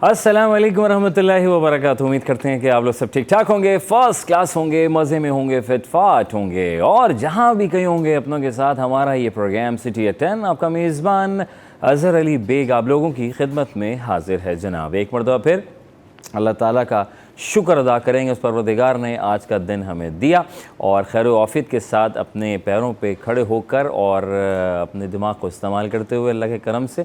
अस्सलाम वालेकुम रहमतुल्लाहि व बरकातहू। उम्मीद करते हैं कि आप लोग सब ठीक ठाक होंगे, फर्स्ट क्लास होंगे, मज़े में होंगे, फिटफाट होंगे और जहाँ भी कहीं होंगे अपनों के साथ। हमारा ये प्रोग्राम सिटी एट 10 आपका मेज़बान अज़हर अली बेग आप लोगों की खिदमत में हाजिर है जनाब। एक मरतबा फिर अल्लाह ताला का शुक्र अदा करेंगे, उस परवरदिगार ने आज का दिन हमें दिया और खैर आफियत के साथ अपने पैरों पे खड़े होकर और अपने दिमाग को इस्तेमाल करते हुए अल्लाह के करम से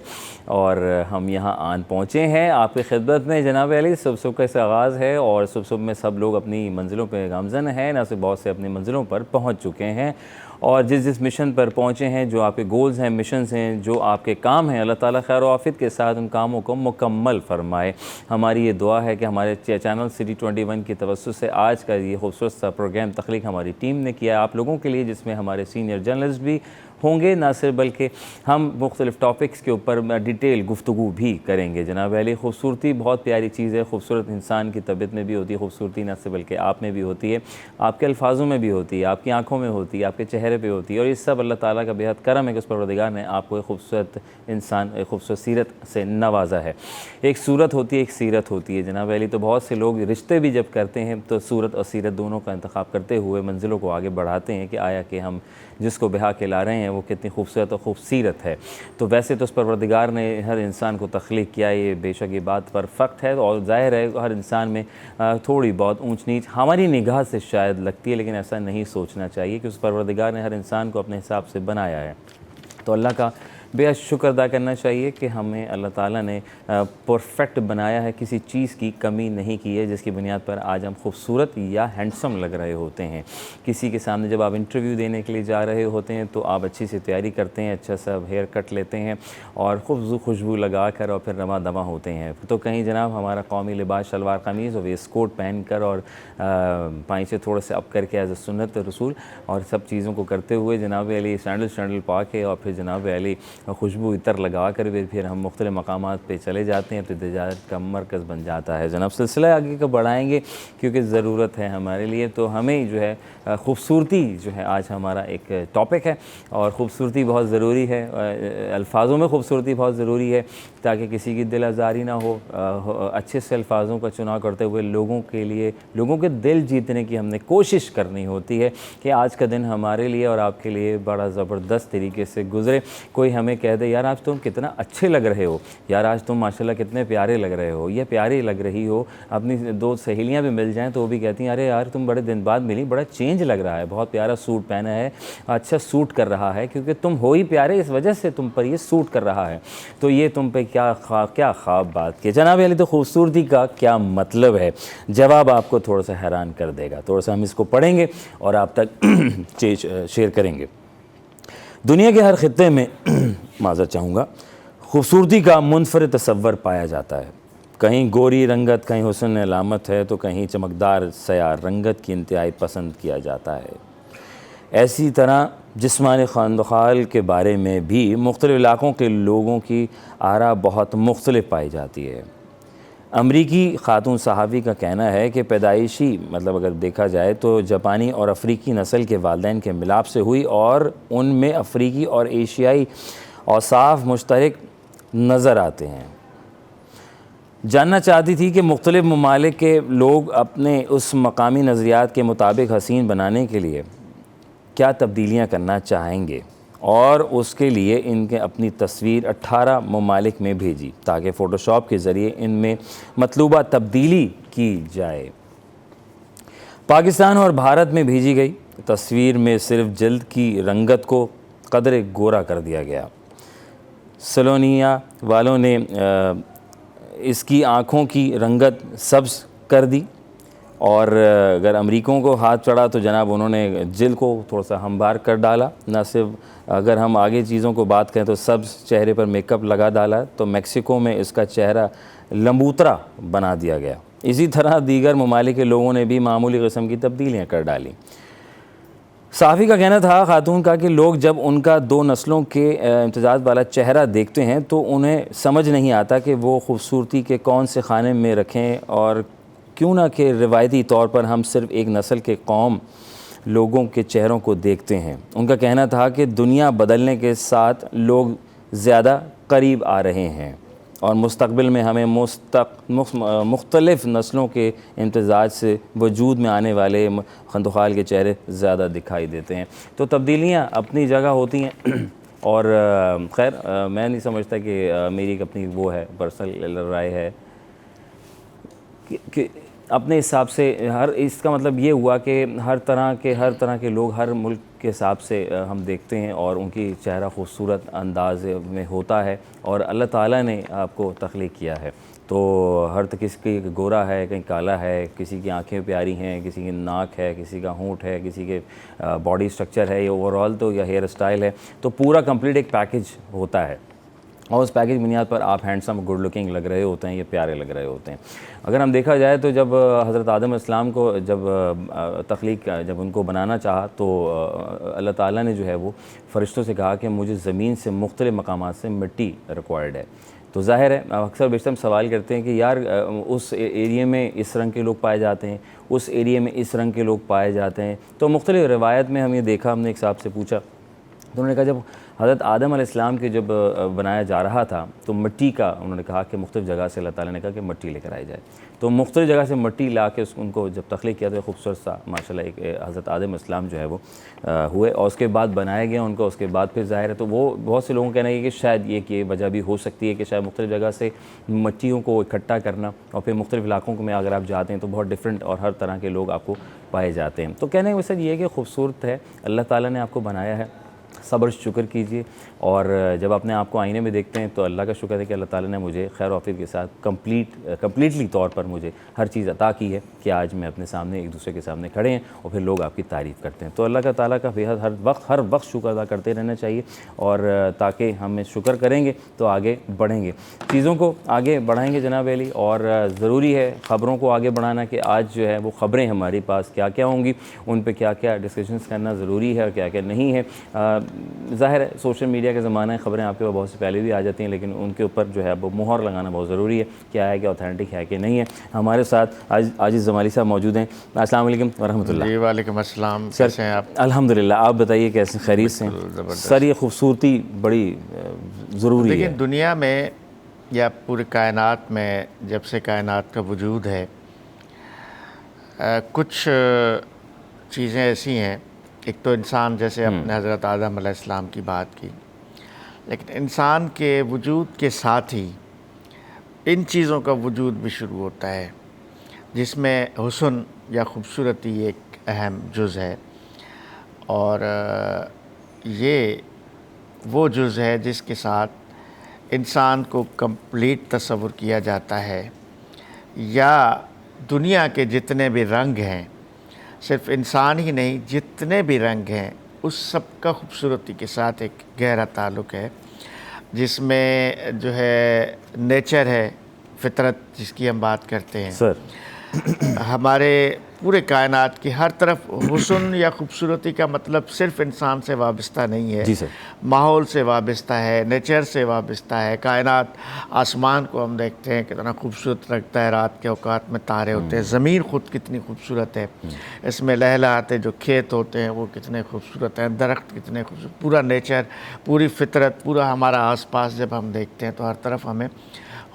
और हम यहाँ आन पहुँचे हैं आपकी खिदमत में जनाब अली। सुबह सुबह का से आगाज़ है और सुबह सुबह में सब लोग अपनी मंजिलों पे गामज़न हैं, ना सिर्फ बहुत से अपनी मंजिलों पर पहुँच चुके हैं और जिस जिस मिशन पर पहुँचे हैं, जो आपके गोल्स हैं, मिशंस हैं, जो आपके काम हैं, अल्लाह ताला खैर आफियत के साथ उन कामों को मुकम्मल फ़रमाए। हमारी ये दुआ है कि हमारे चैनल सिटी 21 की तवज्जुह से आज का ये खूबसूरत सा प्रोग्राम तख्लीक हमारी टीम ने किया आप लोगों के लिए, जिसमें हमारे सीनियर जर्नलिस्ट भी होंगे, ना सिर्फ बल्कि हम मुख्तलिफ़ टॉपिक्स के ऊपर डिटेल गुफ्तगू भी करेंगे जनाब अली। खूबसूरती बहुत प्यारी चीज़ है, खूबसूरत इंसान की तबीयत में भी होती है खूबसूरती, ना सिर्फ बल्कि आप में भी होती है, आपके अल्फाजों में भी होती है, आपकी आँखों में होती है, आपके चेहरे पे होती है और ये सब अल्लाह ताला का बेहद करम है कि उस परवरदिगार ने आपको एक खूबसूरत इंसान, एक खूबसूरत सीरत से नवाजा है। एक सूरत होती है, एक सीरत होती है जनाब अली। तो बहुत से लोग रिश्ते भी जब करते हैं तो सूरत और सीरत दोनों का इंतखाब करते हुए मंजिलों को आगे बढ़ाते हैं कि आया कि हम जिसको ब्याह के ला रहे हैं वो कितनी खूबसूरत और खूबसीरत है। तो वैसे तो उस परवरदिगार ने हर इंसान को तख्लीक किया, ये बेशक ये बात परफेक्ट है और ज़ाहिर है हर इंसान में थोड़ी बहुत ऊंच नीच हमारी निगाह से शायद लगती है, लेकिन ऐसा नहीं सोचना चाहिए कि उस परवरदिगार ने हर इंसान को अपने हिसाब से बनाया है। तो अल्लाह का बेहद शुक्र अदा करना चाहिए कि हमें अल्लाह ताला ने परफेक्ट बनाया है, किसी चीज़ की कमी नहीं की है, जिसकी बुनियाद पर आज हम खूबसूरत या हैंडसम लग रहे होते हैं। किसी के सामने जब आप इंटरव्यू देने के लिए जा रहे होते हैं तो आप अच्छी सी तैयारी करते हैं, अच्छा सा हेयर कट लेते हैं और खूब खुशबू लगा कर और फिर रमा दमा होते हैं। तो कहीं जनाब हमारा कौमी लिबास शलवार कमीज़ और वेस्ट कोट पहन कर और पाइचे थोड़े से अप करके एज अ सुन्नत रसूल और सब चीज़ों को करते हुए जनाब अली सैंडल पा के और फिर जनाब अली खुशबू इतर लगा कर फिर हम मुख्तलिफ़ मकामात पे चले जाते हैं तो तिजारत का मरकज़ बन जाता है जनाब। सिलसिला आगे का बढ़ाएंगे क्योंकि ज़रूरत है हमारे लिए। तो हमें जो है खूबसूरती जो है आज हमारा एक टॉपिक है और ख़ूबसूरती बहुत ज़रूरी है, अल्फाजों में खूबसूरती बहुत ज़रूरी है ताकि किसी की दिल आज़ारी ना हो। अच्छे से अल्फाजों का चुनाव करते हुए लोगों के लिए, लोगों के दिल जीतने की हमने कोशिश करनी होती है कि आज का दिन हमारे लिए और आपके लिए बड़ा ज़बरदस्त तरीके से गुज़रे। कोई हमें कह दे यार आज तुम कितना अच्छे लग रहे हो, यार आज तुम माशाल्लाह कितने प्यारे लग रहे हो, या प्यारी लग रही हो, अपनी दो सहेलियां भी मिल जाएं तो वो भी कहती हैं अरे यार तुम बड़े दिन बाद मिली, बड़ा चेंज लग रहा है, बहुत प्यारा सूट पहना है, अच्छा सूट कर रहा है, क्योंकि तुम हो ही प्यारे इस वजह से तुम पर ये सूट कर रहा है। तो ये तुम पे क्या ख्वाब बात की जनाब अली। तो खूबसूरती का क्या मतलब है, जवाब आपको थोड़ा सा हैरान कर देगा। थोड़ा सा हम इसको पढ़ेंगे और आप तक शेयर करेंगे। दुनिया के हर खित्ते में माज़रत चाहूँगा खूबसूरती का मुनफरिद तसव्वुर पाया जाता है। कहीं गोरी रंगत, कहीं हुस्न अलामत है तो कहीं चमकदार सयार रंगत की इंतहाई पसंद किया जाता है। ऐसी तरह जिस्मानी खानदखाल के बारे में भी मुख्तलिफ़ इलाक़ों के लोगों की आरा बहुत मुख्तलिफ़ पाई जाती है। अमरीकी खातून सहाफ़ी का कहना है कि पैदाइशी मतलब अगर देखा जाए तो जापानी और अफ्रीकी नस्ल के वालिदैन के मिलाप से हुई और उनमें अफ्रीकी और एशियाई औसाफ मुश्तरक नज़र आते हैं। जानना चाहती थी कि मुख्तलिफ़ ममालिक के लोग अपने उस मकामी नज़रियात के मुताबिक हसीन बनाने के लिए क्या तब्दीलियाँ करना चाहेंगे और उसके लिए इनके अपनी तस्वीर 18 ममालिक में भेजी ताकि फ़ोटोशॉप के ज़रिए इनमें मतलूबा तब्दीली की जाए। पाकिस्तान और भारत में भेजी गई तस्वीर में सिर्फ जल्द की रंगत को कदरे गोरा कर दिया गया। सलोनिया वालों ने इसकी आँखों की रंगत सब्ज़ कर दी और अगर अमरीकों को हाथ चढ़ा तो जनाब उन्होंने जिल को थोड़ा सा हमवार कर डाला। न सिर्फ अगर हम आगे चीज़ों को बात करें तो सब्ज़ चेहरे पर मेकअप लगा डाला, तो मेक्सिको में इसका चेहरा लंबूतरा बना दिया गया। इसी तरह दीगर ममालिक के लोगों ने भी मामूली किस्म की तब्दीलियाँ कर डाली। साफ़ी का कहना था खातून का कि लोग जब उनका दो नस्लों के इम्तिज़ाज वाला चेहरा देखते हैं तो उन्हें समझ नहीं आता कि वो खूबसूरती के कौन से खाने में रखें और क्यों ना कि रिवायती तौर पर हम सिर्फ़ एक नस्ल के कौम लोगों के चेहरों को देखते हैं। उनका कहना था कि दुनिया बदलने के साथ लोग ज़्यादा करीब आ रहे हैं और मुस्तक़बिल में हमें मुख्तलिफ़ नस्लों के इम्तज़ाज से वजूद में आने वाले खंदुखाल के चेहरे ज़्यादा दिखाई देते हैं। तो तब्दीलियाँ अपनी जगह होती हैं और खैर मैं नहीं समझता कि मेरी एक अपनी वो है पर्सनल राय है कि अपने हिसाब से हर, इसका मतलब ये हुआ कि हर तरह के लोग हर मुल्क के हिसाब से हम देखते हैं और उनकी चेहरा खूबसूरत अंदाज में होता है और अल्लाह ताला ने आपको तख्लीक किया है। तो हर किसी की गोरा है, कहीं काला है, किसी की आंखें प्यारी हैं, किसी की नाक है, किसी का होंठ है, किसी के बॉडी स्ट्रक्चर है, या ओवरऑल तो या हेयर स्टाइल है, तो पूरा कंप्लीट एक पैकेज होता है और उस पैकेज बुनियाद पर आप हैंडसम, गुड लुकिंग लग रहे होते हैं, ये प्यारे लग रहे होते हैं। अगर हम देखा जाए तो जब हज़रत आदम अलैहिस्सलाम को जब उनको बनाना चाहा तो अल्लाह ताला ने जो है वो फ़रिश्तों से कहा कि मुझे ज़मीन से मुख्तलिफ़ मकामात से मिट्टी रिक्वायर्ड है। तो ज़ाहिर है अक्सर बेशतर हम सवाल करते हैं कि यार उस एरिया में इस रंग के लोग पाए जाते हैं, उस एरिया में इस रंग के लोग पाए जाते हैं। तो मुख्तलिफ़ रिवायत में हम ये देखा, हमने एक साहब से पूछा तो उन्होंने कहा जब हज़रत आदम अलैहिस्सलाम के जब बनाया जा रहा था तो मिट्टी का उन्होंने कहा कि मुख्तलिफ़ जगह से अल्लाह ताला ने कहा कि मिट्टी लेकर आई जाए। तो मुख्तलिफ़ जगह से मिट्टी ला के उनको जब तख्लीक किया तो खूबसूरत सा माशाल्लाह एक हज़रत आदम अलैहिस्सलाम जो है वो हुए और उसके बाद बनाया गया उनको। उसके बाद फिर ज़ाहिर है तो वो बहुत से लोगों का कहना है कि शायद ये वजह भी हो सकती है कि शायद मुख्तलिफ़ जगह से मिट्टियों को इकट्ठा करना और फिर मुख्तलिफ़ इलाकों में अगर आप जाते हैं तो बहुत डिफरेंट और हर तरह के लोग आपको पाए जाते हैं। तो कहने का मकसद ये है कि खूबसूरत है, अल्लाह ताला ने आपको बनाया है, सब्र शुक्र कीजिए और जब अपने आप को आईने में देखते हैं तो अल्लाह का शुक्र है कि अल्लाह ताला ने मुझे खैर औफियत के साथ कम्प्लीटली तौर पर मुझे हर चीज़ अता की है कि आज मैं अपने सामने एक दूसरे के सामने खड़े हैं और फिर लोग आपकी तारीफ़ करते हैं। तो अल्लाह ताला का बेहद हर वक्त शुक्र अदा करते रहना चाहिए और ताकि हम शुक्र करेंगे तो आगे बढ़ेंगे, चीज़ों को आगे बढ़ाएंगे जनाब अली। और ज़रूरी है ख़बरों को आगे बढ़ाना कि आज जो है वो ख़बरें हमारे पास क्या क्या होंगी, उन पर क्या क्या डिस्कशंस करना ज़रूरी है और क्या क्या नहीं है। ज़ाहिर है सोशल मीडिया का ज़माना है, ख़बरें आपके पास बहुत से पहले भी आ जाती हैं, लेकिन उनके ऊपर जो है वो मुहर लगाना बहुत ज़रूरी है, क्या है, क्या ऑथेंटिक है कि नहीं है। हमारे साथ आज जमाली साहब मौजूद हैं। अस्सलाम वालेकुम वरहमतुल्लाह। जी वालेकुम अस्सलाम। कैसे हैं आप? अल्हम्दुलिल्लाह, आप बताइए कैसे, खैरियत से हैं? सर ये खूबसूरती बड़ी ज़रूरी है। देखिए दुनिया में या पूरी कायनात में जब से कायनात का वजूद है कुछ चीज़ें ऐसी हैं, एक तो इंसान जैसे अपने हज़रत आदम अलैहिस्सलाम की बात की, लेकिन इंसान के वजूद के साथ ही इन चीज़ों का वजूद भी शुरू होता है जिसमें हुस्न या ख़ूबसूरती एक अहम जुज़ है। और ये वो जुज़ है जिसके साथ इंसान को कंप्लीट तस्वुर किया जाता है, या दुनिया के जितने भी रंग हैं, सिर्फ इंसान ही नहीं जितने भी रंग हैं उस सब का खूबसूरती के साथ एक गहरा ताल्लुक़ है, जिसमें जो है नेचर है, फितरत जिसकी हम बात करते हैं सर। हमारे पूरे कायनात की हर तरफ हुस्न या खूबसूरती का मतलब सिर्फ इंसान से वाबस्ता नहीं है, जी सर। माहौल से वाबस्ता है, नेचर से वाबस्ता है। कायनात, आसमान को हम देखते हैं कितना खूबसूरत लगता है, रात के औकात में तारे होते हैं, ज़मीन ख़ुद कितनी खूबसूरत है, इसमें लहलहाते जो खेत होते हैं वो कितने खूबसूरत हैं, दरख्त कितने खूबसूरत, पूरा नेचर, पूरी फितरत, पूरा हमारा आसपास जब हम देखते हैं तो हर तरफ हमें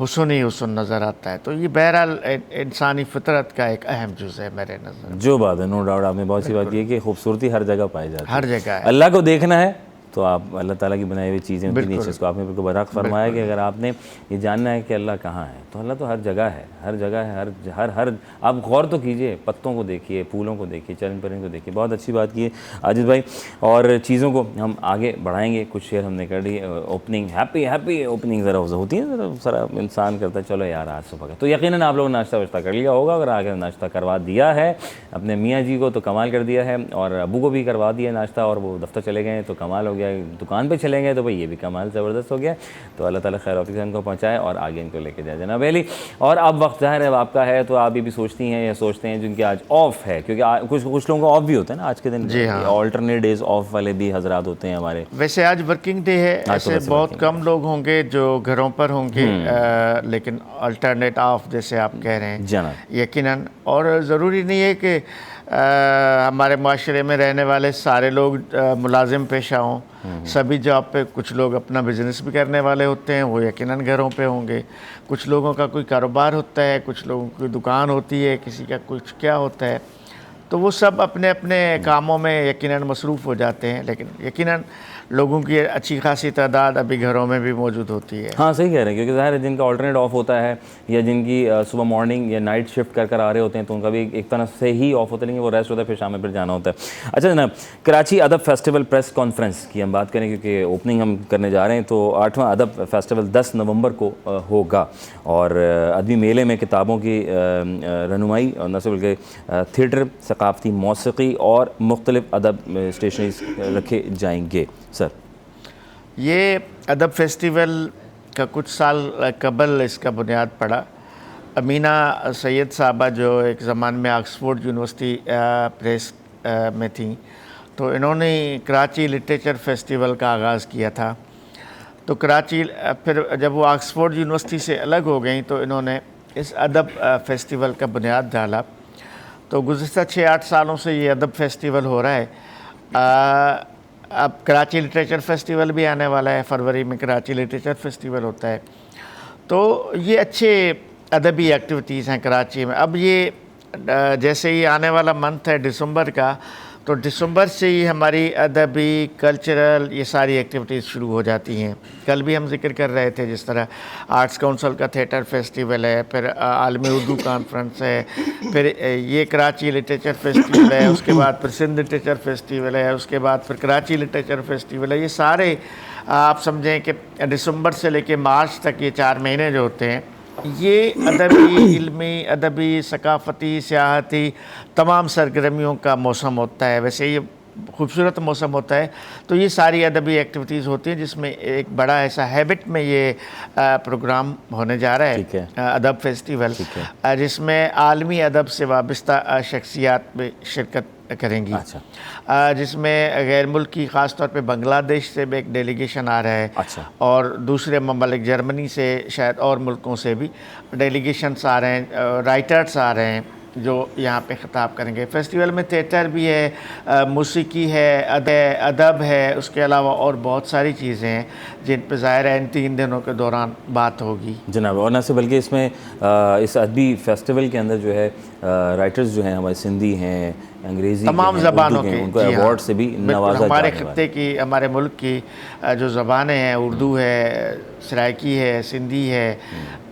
हुस्न ही हुस्न नज़र आता है। तो ये बहरहाल इंसानी फितरत का एक अहम जुज़ है मेरे नज़र में। जो बात है, नो डाउट, आपने बहुत सी बात की है कि खूबसूरती हर जगह पाई जाती है, हर जगह है। अल्लाह को देखना है तो आप अल्लाह ताला की बनाई हुई चीज़ें, उनकी नेचर्स को आपने बिल्कुल बराक फरमाया कि अगर आपने ये जानना है कि अल्लाह कहाँ है तो अल्लाह तो हर जगह है, हर जगह है, हर आप गौर तो कीजिए, पत्तों को देखिए, फूलों को देखिए, चरण परिंद को देखिए। बहुत अच्छी बात की है आजिज़ भाई, और चीज़ों को हम आगे बढ़ाएंगे। कुछ शेयर हमने कर ली, ओपनिंग हैप्पी ओपनिंग ज़रा होती है, ज़रा इंसान करता है चलो यार आज सुबह का, तो यकीनन आप लोगों ने नाश्ता वाश्ता कर लिया होगा। अगर आगे नाश्ता करवा दिया है अपने मियाँ जी को तो कमाल कर दिया है, और अबू को भी करवा दिया नाश्ता और वो दफ्तर चले गए तो कमाल हो गया, दुकान पे चले गए तो भाई ये भी कमाल ज़बरदस्त हो गया। तो अल्लाह ताला खैर ऑफिस इनको पहुँचाए और आगे इनको लेके जाए जनाब अली। और अब वक्त ज़ाहिर है आपका है तो आप ये भी सोचती हैं या सोचते हैं जिनके आज ऑफ है, क्योंकि कुछ लोगों का ऑफ भी होता है ना आज के दिन। जी हाँ, ऑल्टरनेट डेज ऑफ वाले भी हजरात होते हैं हमारे। वैसे आज वर्किंग डे है, ऐसे बहुत कम लोग होंगे जो घरों पर होंगे, लेकिन अल्टरनेट ऑफ जैसे आप कह रहे हैं जनाब यकीनन। और ज़रूरी नहीं है कि हमारे माशरे में रहने वाले सारे लोग मुलाजिम पेशा हों, सभी जॉब पे, कुछ लोग अपना बिज़नेस भी करने वाले होते हैं, वो यकीनन घरों पे होंगे। कुछ लोगों का कोई कारोबार होता है, कुछ लोगों की दुकान होती है, किसी का कुछ क्या होता है, तो वो सब अपने अपने कामों में यकीनन मसरूफ़ हो जाते हैं। लेकिन यकीनन लोगों की अच्छी खासी तादाद अभी घरों में भी मौजूद होती है। हाँ सही कह रहे हैं, क्योंकि ज़ाहिर है जिनका ऑल्टरनेट ऑफ होता है या जिनकी सुबह मॉर्निंग या नाइट शिफ्ट कर आ रहे होते हैं, तो उनका भी एक तरह से ही ऑफ होता है, लेकिन वो रेस्ट होता है, फिर शाम में फिर जाना होता है। अच्छा जनाब, कराची अदब फेस्टिवल प्रेस कॉन्फ्रेंस की हम बात करें, क्योंकि ओपनिंग हम करने जा रहे हैं, तो 8वां अदब फेस्टिवल 10 नवंबर को होगा और अदबी मेले में किताबों की रहनुमाई और न सिर्फ बल्कि थिएटर, सकाफ़ती मौसीकी और मुख्तलिफ अदब स्टेशनरीज रखे जाएंगे। सर, ये अदब फेस्टिवल का कुछ साल कबल इसका बुनियाद पड़ा। अमीना सैयद साहबा जो एक ज़माने में ऑक्सफोर्ड यूनिवर्सिटी प्रेस में थी, तो इन्होंने कराची लिटरेचर फेस्टिवल का आगाज़ किया था। तो कराची फिर जब वो ऑक्सफोर्ड यूनिवर्सिटी से अलग हो गई, तो इन्होंने इस अदब फेस्टिवल का बुनियाद डाला। तो गुज़िश्ता 6-8 सालों से ये अदब फेस्टिवल हो रहा है। अब कराची लिटरेचर फेस्टिवल भी आने वाला है, फरवरी में कराची लिटरेचर फेस्टिवल होता है। तो ये अच्छे अदबी एक्टिविटीज़ हैं कराची में। अब ये जैसे ही आने वाला मंथ है दिसंबर का, तो दिसंबर से ही हमारी अदबी, कल्चरल, ये सारी एक्टिविटीज़ शुरू हो जाती हैं। कल भी हम जिक्र कर रहे थे, जिस तरह आर्ट्स काउंसिल का थिएटर फेस्टिवल है, फिर आलमी उर्दू कॉन्फ्रेंस है, फिर ये कराची लिटरेचर फेस्टिवल है, उसके बाद फिर सिंध लिटरेचर फेस्टिवल है, उसके बाद फिर कराची लिटरेचर फेस्टिवल है। ये सारे आप समझें कि दिसंबर से लेके मार्च तक ये 4 महीने जो होते हैं, ये अदबी, इल्मी, अदबी, सकाफ़ती, सियाहती तमाम सरगर्मियों का मौसम होता है। वैसे ये खूबसूरत मौसम होता है। तो ये सारी अदबी एक्टिविटीज़ होती हैं, जिसमें एक बड़ा ऐसा हैबिट में ये प्रोग्राम होने जा रहा है, अदब फेस्टिवल, जिसमें आलमी अदब से वाबस्ता शख्सियात में शिरकत करेंगी। अच्छा। जिसमें गैर मुल्की, ख़ास तौर पे बांग्लादेश से भी एक डेलीगेशन आ रहा है। अच्छा। और दूसरे ममालिक, जर्मनी से, शायद और मुल्कों से भी डेलीगेशंस आ रहे हैं, राइटर्स आ रहे हैं जो यहाँ पे ख़िताब करेंगे। फेस्टिवल में थिएटर भी है, मौसीकी है, अदब है, उसके अलावा और बहुत सारी चीज़ें हैं जिन पर ज़ाहिर है इन 3 दिनों के दौरान बात होगी जनाब। और न सिर्फ बल्कि इसमें इस अदबी फेस्टिवल के अंदर जो है राइटर्स जो हैं हमारे सिंधी हैं, अंग्रेज़ी, तमाम ज़बानों के, उनको अवार्ड से भी नवाजा हमारे खत्ते की, हमारे मुल्क की जो ज़बानें हैं, उर्दू है, सराइकी है, सिंधी है,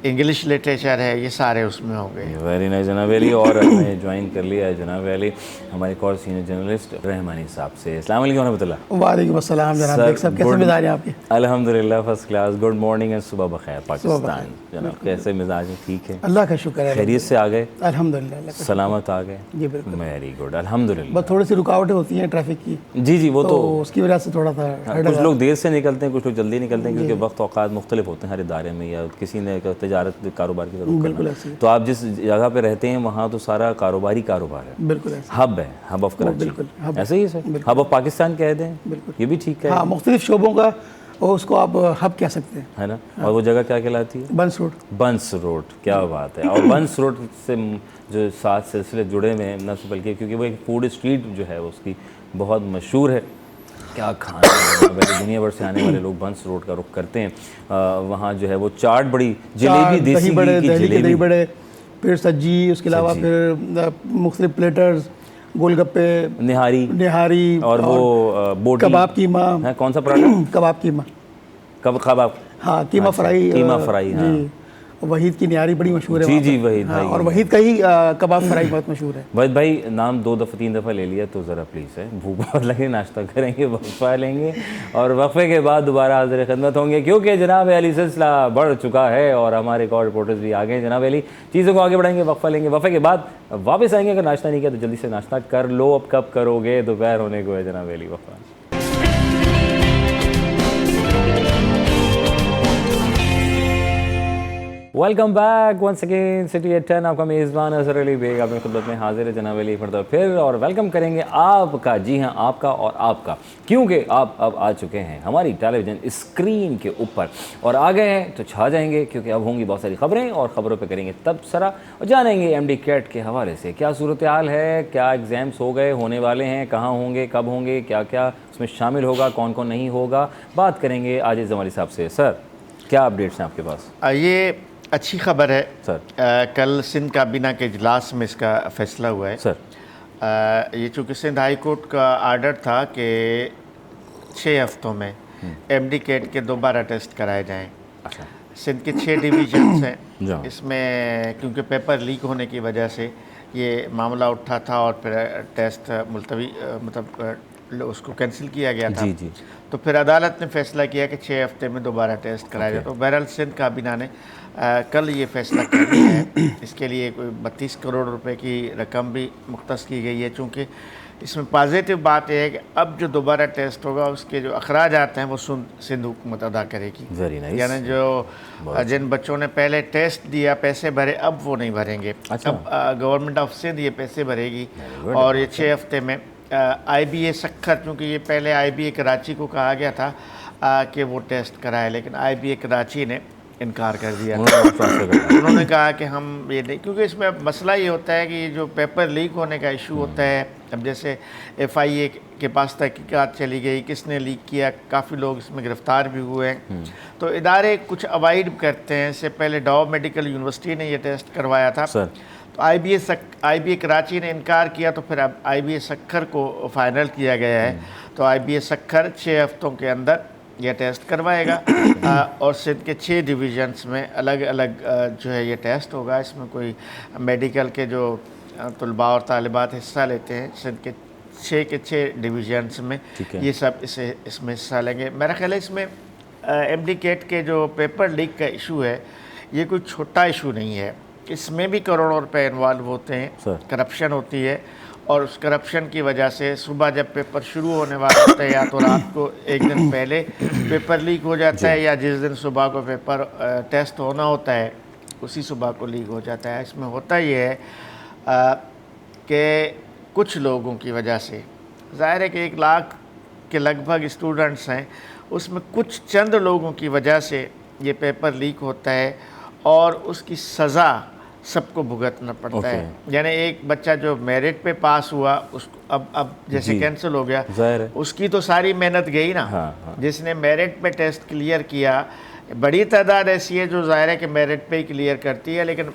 इंग्लिश लिटरेचर है, ये सारे उसमें हो गए। वेरी नाइस जनाब वैली। और हमने ज्वाइन कर लिया है जनाब वैली हमारे एक और सीनियर जर्नलिस्ट रहमानी साहब से। अस्सलाम वालेकुम रहमतुल्लाह। वालेकुम अस्सलाम जनाब, सब कैसे मिजाज हैं आपके? अल्हम्दुलिल्लाह first class. Good morning and सुबह बखैर पाकिस्तान। जनाब कैसे मिजाज हैं? ठीक है, अल्लाह का शुक्र है, खैरियत से आ गए? अल्हम्दुलिल्लाह, सलामत आ गए? जी बिल्कुल, वेरी गुड, अल्हम्दुलिल्लाह। बस थोड़ी सी रुकावटें होती हैं ट्रैफिक की, जी जी, वो तो उसकी वजह से थोड़ा सा कुछ लोग देर से निकलते हैं, कुछ लोग जल्दी निकलते हैं, क्योंकि वक्त औकात मुख्तलिफ होते हैं हर इदारे में, या किसी ने तजारत कारोबार की ज़रूरत बिल्कुल ऐसे ही। तो आप जिस जगह पे रहते हैं वहाँ तो सारा कारोबारी कारोबार है, बिल्कुल ऐसे, हब है, हब ऑफ कराची। बिल्कुल, हब। ऐसे ही है सर, हब ऑफ पाकिस्तान कह दें, बिल्कुल, ये भी ठीक है। हाँ, मुख्तलिफ शोबों का और उसको आप हब कह सकते हैं, है ना। और वो जगह क्या कहलाती है? बंस रोड। बंस रोड, क्या बात है। और बंस रोड से जो 7 सिलसिले जुड़े हुए हैं, न सिर्फ बल्कि क्योंकि वो एक फूड स्ट्रीट जो है उसकी बहुत मशहूर है। क्या खाना है, वैसे दुनिया भर से आने वाले लोग बंस रोड का रुख करते हैं। वहाँ जो है वो चाट, बड़ी जलेबी, देसी घी की जलेबी, दही बड़े, फिर सज्जी, उसके अलावा फिर मुख्तलिफ प्लेटर्स, गोलगप्पे, निहारी और वो बोटी, कबाब कीमा है। कौन सा पराठा? कबाब कीमा, कबाब, हाँ, कीमा फ्राई, कीमा फ्राई, हाँ। वहीद की निहारी बड़ी मशहूर है। जी जी, वहीद हाँ, भाई। और वहीद का ही कबाब फ्राई बहुत मशहूर है। वहीद भाई नाम 2 दफ़ा 3 दफ़ा ले लिया तो ज़रा प्लीज़ है, भूख बहुत लगे, नाश्ता करेंगे, वक्फा लेंगे और वक्फे के बाद दोबारा हाज़िर खिदमत होंगे, क्योंकि जनाब अली सिलसिला बढ़ चुका है और हमारे एक और रिपोर्टर्स भी आ गए। जनाब अली चीज़ों को आगे बढ़ाएंगे, वक्फा लेंगे, वक्फे के बाद वापस आएंगे। अगर नाश्ता नहीं किया तो जल्दी से नाश्ता कर लो, अब कब करोगे, दोपहर होने को है जनाब अली। वक्फा welcome back once again city at 10। आपका मेज़बान अज़हर अली बेग अपनी खुदमत में हाजिर है जनाब अली फरदा फिर, और वेलकम करेंगे आपका, जी हाँ आपका और आपका, क्योंकि आप अब आ चुके हैं हमारी टेलीविज़न स्क्रीन के ऊपर और आ गए हैं तो छा जाएंगे, क्योंकि अब होंगी बहुत सारी खबरें और ख़बरों पे करेंगे तबसरा और जानेंगे एमडी कैट के हवाले से क्या सूरत हाल है, क्या एग्ज़ाम्स हो गए, होने वाले हैं, कहाँ होंगे, कब होंगे, क्या क्या उसमें शामिल होगा, कौन कौन नहीं होगा, बात करेंगे आजिज़ जमाली साहब से। सर क्या अपडेट्स हैं आपके पास? ये अच्छी खबर है सर। कल सिंध काबीना के इजलास में इसका फैसला हुआ है सर। ये चूँकि सिंध हाई कोर्ट का आर्डर था कि 6 हफ्तों में एमडी कैट के दोबारा टेस्ट कराए जाएं। अच्छा। सिंध के 6 डिवीजन्स हैं, जाओ। इसमें क्योंकि पेपर लीक होने की वजह से ये मामला उठा था और फिर टेस्ट मुलतवी मतलब उसको कैंसिल किया गया था। जी जी। तो फिर अदालत ने फैसला किया कि 6 हफ्ते में दोबारा टेस्ट कराया जाए। तो बहरहाल सिंध काबीना ने कल ये फैसला कर लिया है। इसके लिए कोई 32 करोड़ रुपए की रकम भी मुख्तस की गई है, चूँकि इसमें पॉजिटिव बात यह है कि अब जो दोबारा टेस्ट होगा उसके जो अखराजात हैं वो सिंध हुकूमत अदा करेगी। Very nice. यानी जो जिन बच्चों ने पहले टेस्ट दिया, पैसे भरे, अब वो नहीं भरेंगे। अच्छा। अब गवर्नमेंट ऑफ सिंध ये पैसे भरेगी और ये 6 हफ्ते में IBA सखर, क्योंकि ये पहले IBA कराची को कहा गया था कि वो टेस्ट कराए, लेकिन IBA कराची ने इनकार कर दिया। उन्होंने कहा कि हम ये नहीं, क्योंकि इसमें मसला ये होता है कि जो पेपर लीक होने का इशू होता है, अब जैसे FIA के पास तहकीकात चली गई, किसने लीक किया, काफ़ी लोग इसमें गिरफ़्तार भी हुए हैं। तो इदारे कुछ अवॉइड करते हैं। इससे पहले डॉ मेडिकल यूनिवर्सिटी ने ये टेस्ट करवाया था। सर। तो IBA कराची ने इनकार किया, तो फिर अब IBA सखर को फ़ाइनल किया गया है। तो IBA सखर 6 हफ्तों के अंदर यह टेस्ट करवाएगा और सिंध के 6 डिवीजन्स में अलग अलग जो है ये टेस्ट होगा। इसमें कोई मेडिकल के जो तलबा और तालिबात हिस्सा लेते हैं सिंध के 6 डिवीजन्स में, ये सब इसमें हिस्सा लेंगे। मेरा ख्याल है इसमें MD कैट के जो पेपर लीक का इशू है ये कोई छोटा इशू नहीं है। इसमें भी करोड़ों रुपए इन्वॉल्व होते हैं, करप्शन होती है, और उस करप्शन की वजह से सुबह जब पेपर शुरू होने वाला होता है या तो रात को एक दिन पहले पेपर लीक हो जाता है, या जिस दिन सुबह को पेपर टेस्ट होना होता है उसी सुबह को लीक हो जाता है। इसमें होता ये है कि कुछ लोगों की वजह से, ज़ाहिर है कि 1 लाख के लगभग स्टूडेंट्स हैं, उसमें कुछ चंद लोगों की वजह से ये पेपर लीक होता है और उसकी सज़ा सबको भुगतना पड़ता है। यानी एक बच्चा जो मेरिट पे पास हुआ उसको अब जैसे कैंसिल हो गया, उसकी तो सारी मेहनत गई ना। हाँ। जिसने मेरिट पे टेस्ट क्लियर किया, बड़ी तादाद ऐसी है जो ज़ाहिर है कि मेरिट पे ही क्लियर करती है, लेकिन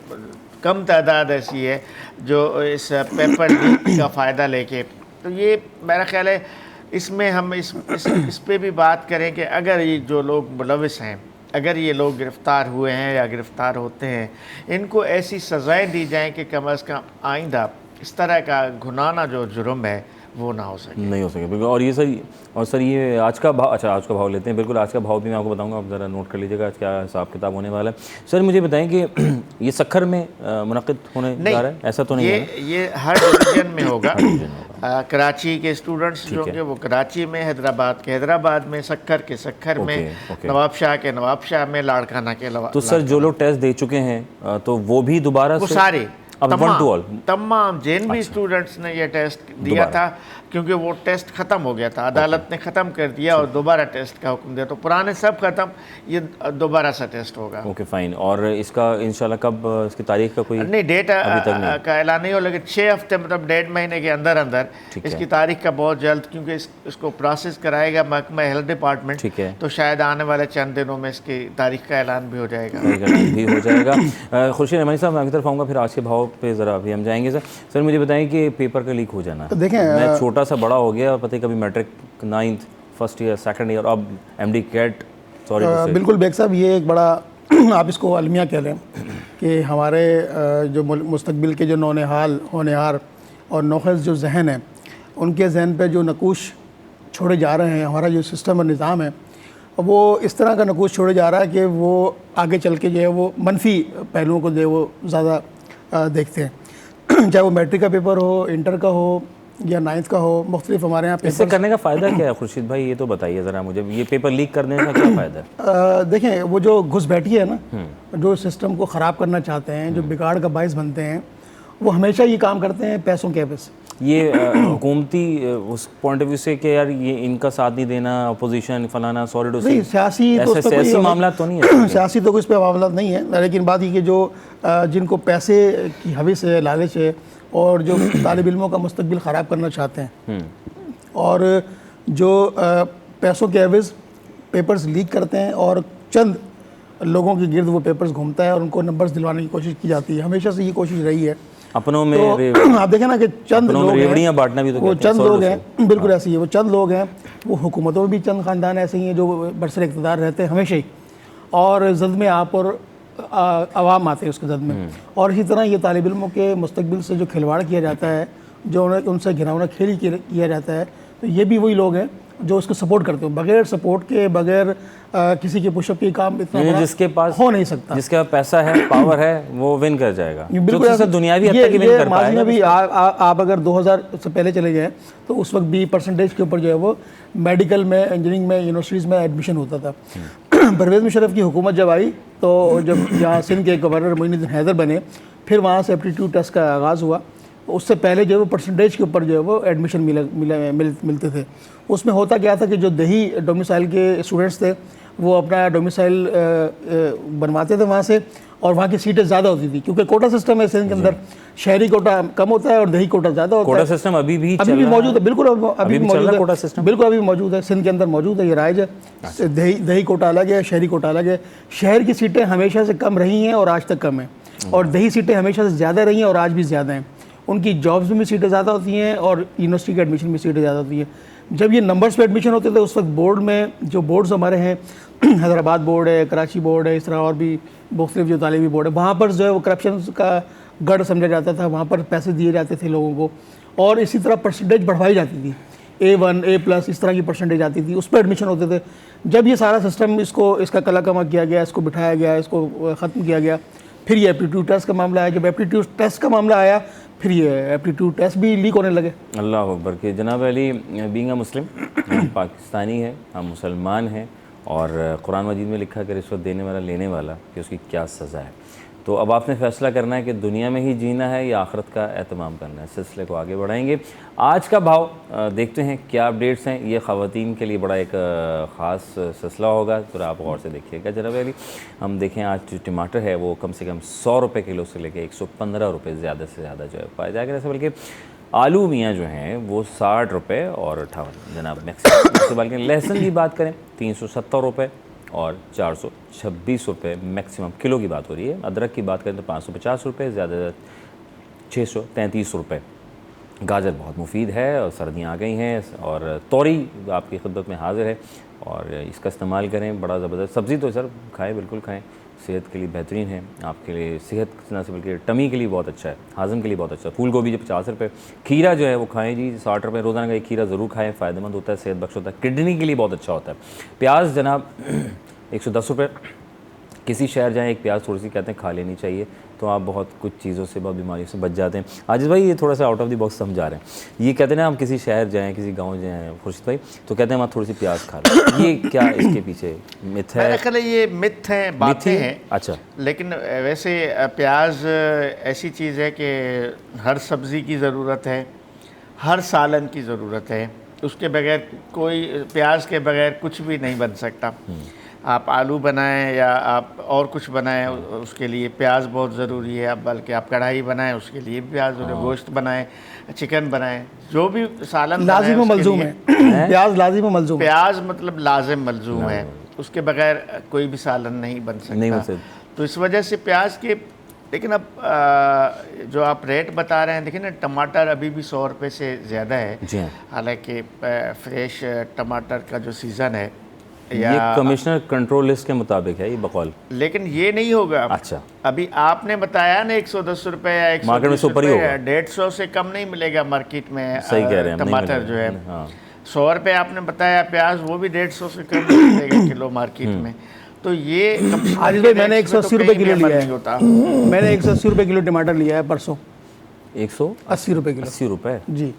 कम तादाद ऐसी है जो इस पेपर लीक का फ़ायदा लेके। तो ये मेरा ख्याल है इसमें हम इस पे भी बात करें कि अगर ये जो लोग मुलविस हैं, अगर ये लोग गिरफ़्तार हुए हैं या गिरफ़्तार होते हैं, इनको ऐसी सज़ाएं दी जाएं कि कम अज़ कम आइंदा इस तरह का घुनाना जो जुर्म है वो ना हो सके। नहीं हो सके, बिल्कुल। और ये सर ये आज का भाव, अच्छा आज का भाव लेते हैं, बिल्कुल आज का भाव भी मैं आपको बताऊंगा, आप ज़रा नोट कर लीजिएगा आज क्या हिसाब किताब होने वाला है। सर मुझे बताएं कि ये सखर में मुनक़िद होने जा रहा है, ऐसा तो नहीं है? ये हर डिवीजन में होगा। कराची के स्टूडेंट्स जो होंगे वो कराची में, हैदराबाद में, सखर में, नवाबशाह के नवाबशाह में, लाड़काना के तो सर जो लोग टेस्ट दे चुके हैं तो वो भी दोबारा वो सारे तमाम जिन भी स्टूडेंट्स ने ये टेस्ट दिया था, क्योंकि वो टेस्ट ख़त्म हो गया था, अदालत ने ख़त्म कर दिया और दोबारा टेस्ट का हुक्म दिया, तो पुराने सब ख़त्म, ये दोबारा सा टेस्ट होगा। Okay fine. और इसका इंशाल्लाह कब इसकी तारीख का कोई नहीं, डेट का ऐलान नहीं हो, लेकिन 6 हफ्ते मतलब 1.5 महीने के अंदर अंदर इसकी तारीख का बहुत जल्द, क्योंकि इसको प्रोसेस कराएगा महकमा हेल्थ डिपार्टमेंट, ठीक है, तो शायद आने वाले चंद दिनों में इसकी तारीख का ऐलान भी हो जाएगा। खुर्शीद रहमानी साहब मैं आपकी तरफ आऊँगा, फिर आज के भाव पे ज़रा अभी हम जाएंगे। सर मुझे बताएं कि पेपर का लीक हो जाना, देखें मैं छोटा सा बड़ा हो गया, पता है कभी matric 9th first year, second year, अब MD कैट, सॉरी। बिल्कुल बेग साहब, ये एक बड़ा आप इसको अलमिया कह लें कि हमारे जो मुस्तकबिल के जो नौनिहाल होनहार और नौखज़ जो जहन है, उनके जहन पे जो नकूश छोड़े जा रहे हैं, हमारा जो सिस्टम और निज़ाम है वो इस तरह का नकूश छोड़े जा रहा है कि वो आगे चल के जो है वो मनफी पहलुओं को जो है वो ज़्यादा देखते हैं। चाहे वो मैट्रिक का पेपर हो, इंटर का हो या 9th का हो, मुख्तलिफ हमारे यहाँ इससे करने का फ़ायदा क्या है खुर्शीद भाई, ये तो बताइए ज़रा मुझे, ये पेपर लीक करने का क्या फ़ायदा है? देखें, वो जो घुसपैठी है ना, जो सिस्टम को ख़राब करना चाहते हैं, जो बिगाड़ का बायस बनते हैं, वो हमेशा ये काम करते हैं पैसों के एवज। ये हुकूमती उस पॉइंट ऑफ व्यू से कि यार ये इनका साथ नहीं देना, अपोजिशन फलाना, सॉरी टू से, सियासी तो ऐसे सियासी मामला तो नहीं है। सियासी तो कुछ पे मामला नहीं है, लेकिन बात ये कि जो जिनको पैसे की हविस है, लालच है, और जो तालिब इल्मों का मुस्तकबिल ख़राब करना चाहते हैं, और जो पैसों के एवज पेपर्स लीक करते हैं और चंद लोगों के गिर्द वो पेपर्स घूमता है और उनको नंबर्स दिलवाने की कोशिश की जाती है। हमेशा से ये कोशिश रही है। अपनों में तो आप देखें ना कि चंद लोग हैं, बांटना भी तो वो चंद लोग हैं, बिल्कुल ऐसे ही है, वो चंद लोग हैं। वो हुकूमतों में भी चंद ख़ानदान ऐसे ही हैं जो बरसर इक़्तिदार रहते हैं हमेशा ही, और जद में आप और आवाम आते हैं उसके जद में। और इसी तरह ये तालिब इल्मों के मुस्तकबिल से जो खिलवाड़ किया जाता है, जो उनसे घिनौना खेल किया जाता है, तो ये भी वही लोग हैं जो उसको सपोर्ट करते हैं। बगैर सपोर्ट के, बगैर किसी के पुशअप के काम इतना बड़ा जिसके पास हो नहीं सकता। जिसके पास पैसा है, पावर है, वो विन कर जाएगा। बिल्कुल जो दुनियावी हद तक ही विन कर माजी में भी आप अगर 2000 से पहले चले जाएं तो उस वक्त भी परसेंटेज के ऊपर जो है वो मेडिकल में, इंजीनियरिंग में, यूनिवर्सिटीज़ में एडमिशन होता था। परवेज़ मुशर्रफ की हुकूमत जब आई तो जब यहाँ सिंध के गवर्नर मोइनुद्दीन हैदर बने, फिर वहाँ से एप्टीट्यूड टेस्ट का आगाज़ हुआ। उससे पहले जो है वो परसेंटेज के ऊपर जो है वो एडमिशन मिलते थे। उसमें होता क्या था कि जो दही डोमिसाइल के स्टूडेंट्स थे वो अपना डोमिसाइल बनवाते थे वहाँ से, और वहाँ की सीटें ज़्यादा होती थी, क्योंकि कोटा सिस्टम है सिंध के अंदर। शहरी कोटा कम होता है और दही कोटा ज़्यादा होता है। कोटा सिस्टम अभी भी मौजूद है, बिल्कुल अभी भी मौजूद है, कोटा सिस्टम बिल्कुल अभी मौजूद है, सिंध के अंदर मौजूद है, ये राइज है। दही कोटा अलग है, शहरी कोटा अलग है। शहर की सीटें हमेशा से कम रही हैं और आज तक कम है, और दही सीटें हमेशा से ज़्यादा रही हैं और आज भी ज़्यादा हैं। उनकी जॉब्स में भी सीटें ज़्यादा होती हैं और यूनिवर्सिटी के एडमिशन में सीटें ज़्यादा होती हैं। जब ये नंबर्स पे एडमिशन होते थे उस वक्त बोर्ड में, जो बोर्ड्स हमारे हैं, हैदराबाद बोर्ड है, कराची बोर्ड है, इस तरह और भी मुख्तलिफ जो तालीमी बोर्ड है, वहाँ पर जो है वो करप्शन का गढ़ समझा जाता था। वहाँ पर पैसे दिए जाते थे लोगों को, और इसी तरह परसेंटेज बढ़वाई जाती थी। A1, A+, इस तरह की परसेंटेज आती थी, उस पर एडमिशन होते थे। जब ये सारा सिस्टम इसका कलाकमा किया गया, इसको बिठाया गया, इसको ख़त्म किया गया, फिर ये एप्टीट्यूड टेस्ट का मामला आया। जब एप्टीट्यूड टेस्ट का मामला आया, फिर ये एप्टीट्यूड टेस्ट भी लीक होने लगे। अल्लाह अकबर के जनाब अली, बीइंग अ मुस्लिम, हम पाकिस्तानी हैं, हम मुसलमान हैं, और कुरान मजीद में लिखा कि रिश्वत देने वाला लेने वाला कि उसकी क्या सज़ा है। तो अब आपने फ़ैसला करना है कि दुनिया में ही जीना है या आखिरत का एहतमाम करना है। सिलसिले को आगे बढ़ाएंगे। आज का भाव देखते हैं क्या अपडेट्स हैं। ये ख़वातीन के लिए बड़ा एक ख़ास सिलसिला होगा, तो आप गौर से देखिएगा जनाब अली। हम देखें आज जो टमाटर है वो कम से कम 100 रुपये किलो से लेकर 115 रुपये ज़्यादा से ज़्यादा जो है पाया जाएगा। ऐसे बल्कि आलू मियाँ जो हैं वो 60 रुपये और 58 जनाब मैक्सिमम। बल्कि लहसुन की बात करें 370 रुपये और 426 रुपये मैक्सिमम किलो की बात हो रही है। अदरक की बात करें तो 550 रुपये, ज़्यादा 633 रुपये। गाजर बहुत मुफीद है और सर्दियाँ आ गई हैं, और तोरी आपकी खिदमत में हाज़िर है, और इसका इस्तेमाल करें। बड़ा ज़बरदस्त सब्ज़ी तो सर खाएँ, बिल्कुल खाएँ, सेहत के लिए बेहतरीन है। आपके लिए सेहत न से बल्कि टमी के लिए बहुत अच्छा है, हाज़म के लिए बहुत अच्छा है। फूल गोभी जो 50 रुपये, खीरा जो है वो खाएँ जी 60 रुपये। रोज़ाना का एक खीरा ज़रूर खाएँ, फ़ायदेमंद होता है, सेहत बख्श होता है, किडनी के लिए बहुत अच्छा होता है। प्याज जनाब 110 रुपये। किसी शहर जाएँ एक प्याज थोड़ी सी कहते हैं खा लेनी चाहिए, तो आप बहुत कुछ चीज़ों से, बहुत बीमारियों से बच जाते हैं। आजिज़ भाई ये थोड़ा सा आउट ऑफ द बॉक्स समझा रहे हैं। ये कहते हैं ना हम किसी शहर जाएँ, किसी गांव जाएँ खुर्शीद भाई, तो कहते हैं हम थोड़ी सी प्याज खा लें। ये क्या इसके पीछे मिथ है? मेरे ख्याल ये मिथ हैं, बातें हैं। अच्छा, लेकिन वैसे प्याज ऐसी चीज़ है कि हर सब्ज़ी की ज़रूरत है, हर सालन की ज़रूरत है। उसके बगैर कोई, प्याज के बगैर कुछ भी नहीं बन सकता। आप आलू बनाएं या आप और कुछ बनाएं, उसके लिए प्याज बहुत ज़रूरी है। अब बल्कि आप कढ़ाई बनाएं उसके लिए भी प्याज ज़रूरी है, गोश्त बनाएं, चिकन बनाएं, जो भी सालन लाजिम व मलजूम है। प्याज लाजिम व मलजूम, प्याज मतलब लाजिम मलजूम है, उसके बगैर कोई भी सालन नहीं बन सकता। तो इस वजह से प्याज के, लेकिन अब जो आप रेट बता रहे हैं, देखिए ना, टमाटर अभी भी 100 रुपये से ज़्यादा है। हालांकि फ्रेश टमाटर का जो सीज़न है, ये कमिश्नर कंट्रोल लिस्ट के मुताबिक है ये बकौल, लेकिन ये नहीं होगा। अच्छा, अभी आपने बताया ना 110 रुपये या 120 रुपये, 150 से कम नहीं मिलेगा मार्केट में। सही कह रहे हैं, टमाटर जो है 100 रुपये आपने बताया, प्याज वो भी 150 से कम नहीं मिलेगा किलो मार्केट में। तो ये आज भाई मैंने 180 रुपये किलो लिया है। मैंने 180 रुपये किलो टमाटर लिया है परसों। 180 रुपये किलो, 80 रुपये जी।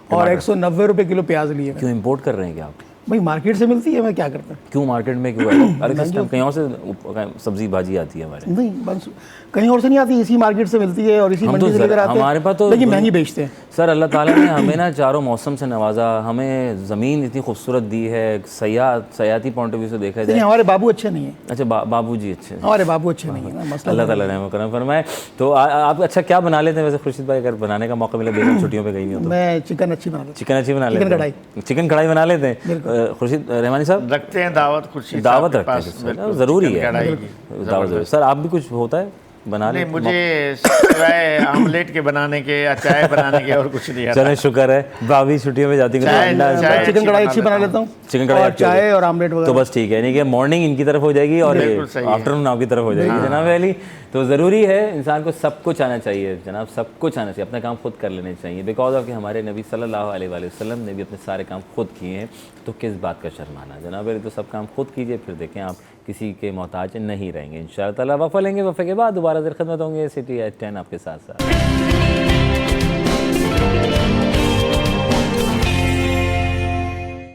और 190 रुपये किलो प्याज लिए हैं। क्यों इंपोर्ट कर रहे हैं क्या आप? भाई मार्केट से मिलती है, मैं क्या करता हूँ। क्यों मार्केट में क्यों है? अरे किस टाइम कहीं और से सब्जी भाजी आती है हमारे। नहीं बस कहीं और से नहीं आती, इसी मार्केट से मिलती है और इसी हम मंडी तो से लेकर आते हैं। हमारे पास तो लेकिन महंगी बेचते हैं। सर अल्लाह ताला ने हमें ना चारों मौसम से नवाजा, हमें ज़मीन इतनी खूबसूरत दी है, सयाती पॉइंट ऑफ व्यू से देखा लेकिन जाए। हमारे बाबू अच्छे नहीं हैं। अच्छा बाबू जी अच्छे हैं। हमारे बाबू अच्छे नहीं है ना, मसला अल्लाह ताला रहम करम फरमाए। तो आप अच्छा क्या बना लेते हैं वैसे खुर्शीद भाई? अगर बनाने का मौका मिले, बेगम छुट्टियों पे गई नहीं हो तो। मैं चिकन अच्छी बना लेता चिकन अच्छी बना लेते चिकन हैं? चिकन कढ़ाई बना लेते हैं खुर्शीद रहमानी साहब? रखते हैं दावत, खुर्शीद दावत साहब के रखते हैं पास, बिल्कुल, ज़रूरी चिकन है कढ़ाई की। दावत ज़रूरी। सर आप भी कुछ होता है बना नहीं, लेते? मुझे सिवाय आमलेट के बनाने के या चाय बनाने के और कुछ नहीं आता। चले शुक्र है, भाभी छुट्टियों में जाती है तो चाय- अंडा चाय- चिकन कढ़ाई अच्छी बना बना लेता लेता हूँ। चिकन कढ़ाई और अच्छी हो चाय गई। और आमलेट तो वगैरह। बस ठीक है, यानी कि मॉर्निंग इनकी तरफ हो जाएगी और बिल्कुल सही है। आफ्टरनून आपकी तरफ हो जाएगी जनाब अली। तो ज़रूरी है इंसान को सब कुछ आना चाहिए जनाब, सब कुछ आना चाहिए, अपना काम खुद कर लेने चाहिए। बिकॉज ऑफ कि हमारे नबी सल्लल्लाहु अलैहि वसल्लम ने भी अपने सारे काम खुद किए हैं, तो किस बात का शर्माना जनाब अली। तो सब काम खुद कीजिए, फिर देखें आप किसी के मोहताज नहीं रहेंगे इंशाअल्लाह ताला। वफ़ा लेंगे, वफ़े के बाद दोबारा ज़र खिदमत होंगे सिटी एट 10 आपके साथ साथ।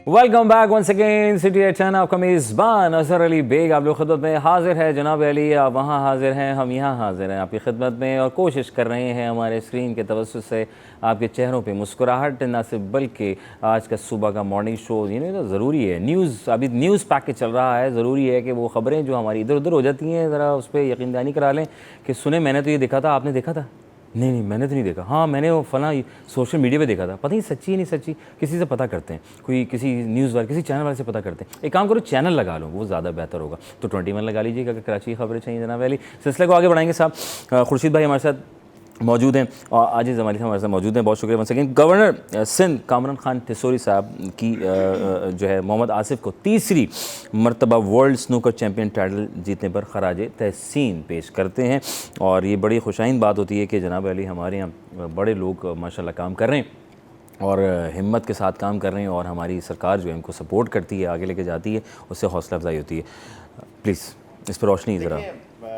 Welcome back once again city at 10। आपका मेज़बान अज़हर अली बेग आप लोग खिदमत में हाजिर है जनाब अली। आप वहाँ हाजिर हैं, हम यहाँ हाजिर हैं आपकी खिदमत में, और कोशिश कर रहे हैं हमारे स्क्रीन के तवज्जुह से आपके चेहरों पे मुस्कुराहट ना सिर्फ बल्कि आज का सुबह का मॉर्निंग शो ये तो ज़रूरी है। न्यूज़ अभी न्यूज़ पैकेज चल रहा है, ज़रूरी है कि वो ख़बरें जो हमारी इधर उधर हो जाती हैं ज़रा उस पर यकीनदानी करा लें कि सुने मैंने तो ये देखा था, आपने देखा था? नहीं मैंने तो नहीं देखा। हाँ मैंने वो फलां सोशल मीडिया पे देखा था, पता नहीं सच्ची है नहीं सच्ची, किसी से पता करते हैं, कोई किसी न्यूज़ वाले किसी चैनल वाले से पता करते हैं। एक काम करो चैनल लगा लो, वो ज़्यादा बेहतर होगा। तो 21 लगा लीजिएगा अगर कराची की खबरें चाहिए जनाब अली। सिलसिले को आगे बढ़ाएंगे साहब। खुर्शीद भाई हमारे साथ मौजूद हैं और आजिज़ ज़मानी साहब हमारे साथ मौजूद हैं, बहुत शुक्रिया one second. Governor Sindh Kamran Khan Tessori साहब की जो है मोहम्मद आसिफ को तीसरी मरतबा वर्ल्ड स्नूकर चैम्पियन टाइटल जीतने पर खराज तहसीन पेश करते हैं, और ये बड़ी खुशाइन बात होती है कि जनाब अली हमारे यहाँ बड़े लोग माशाल्लाह काम कर रहे हैं और हिम्मत के साथ काम कर रहे हैं, और हमारी सरकार जो है इनको सपोर्ट करती है, आगे लेके जाती है, उससे हौसला अफजाई होती है। प्लीज़ इस पर रोशनी ज़रा।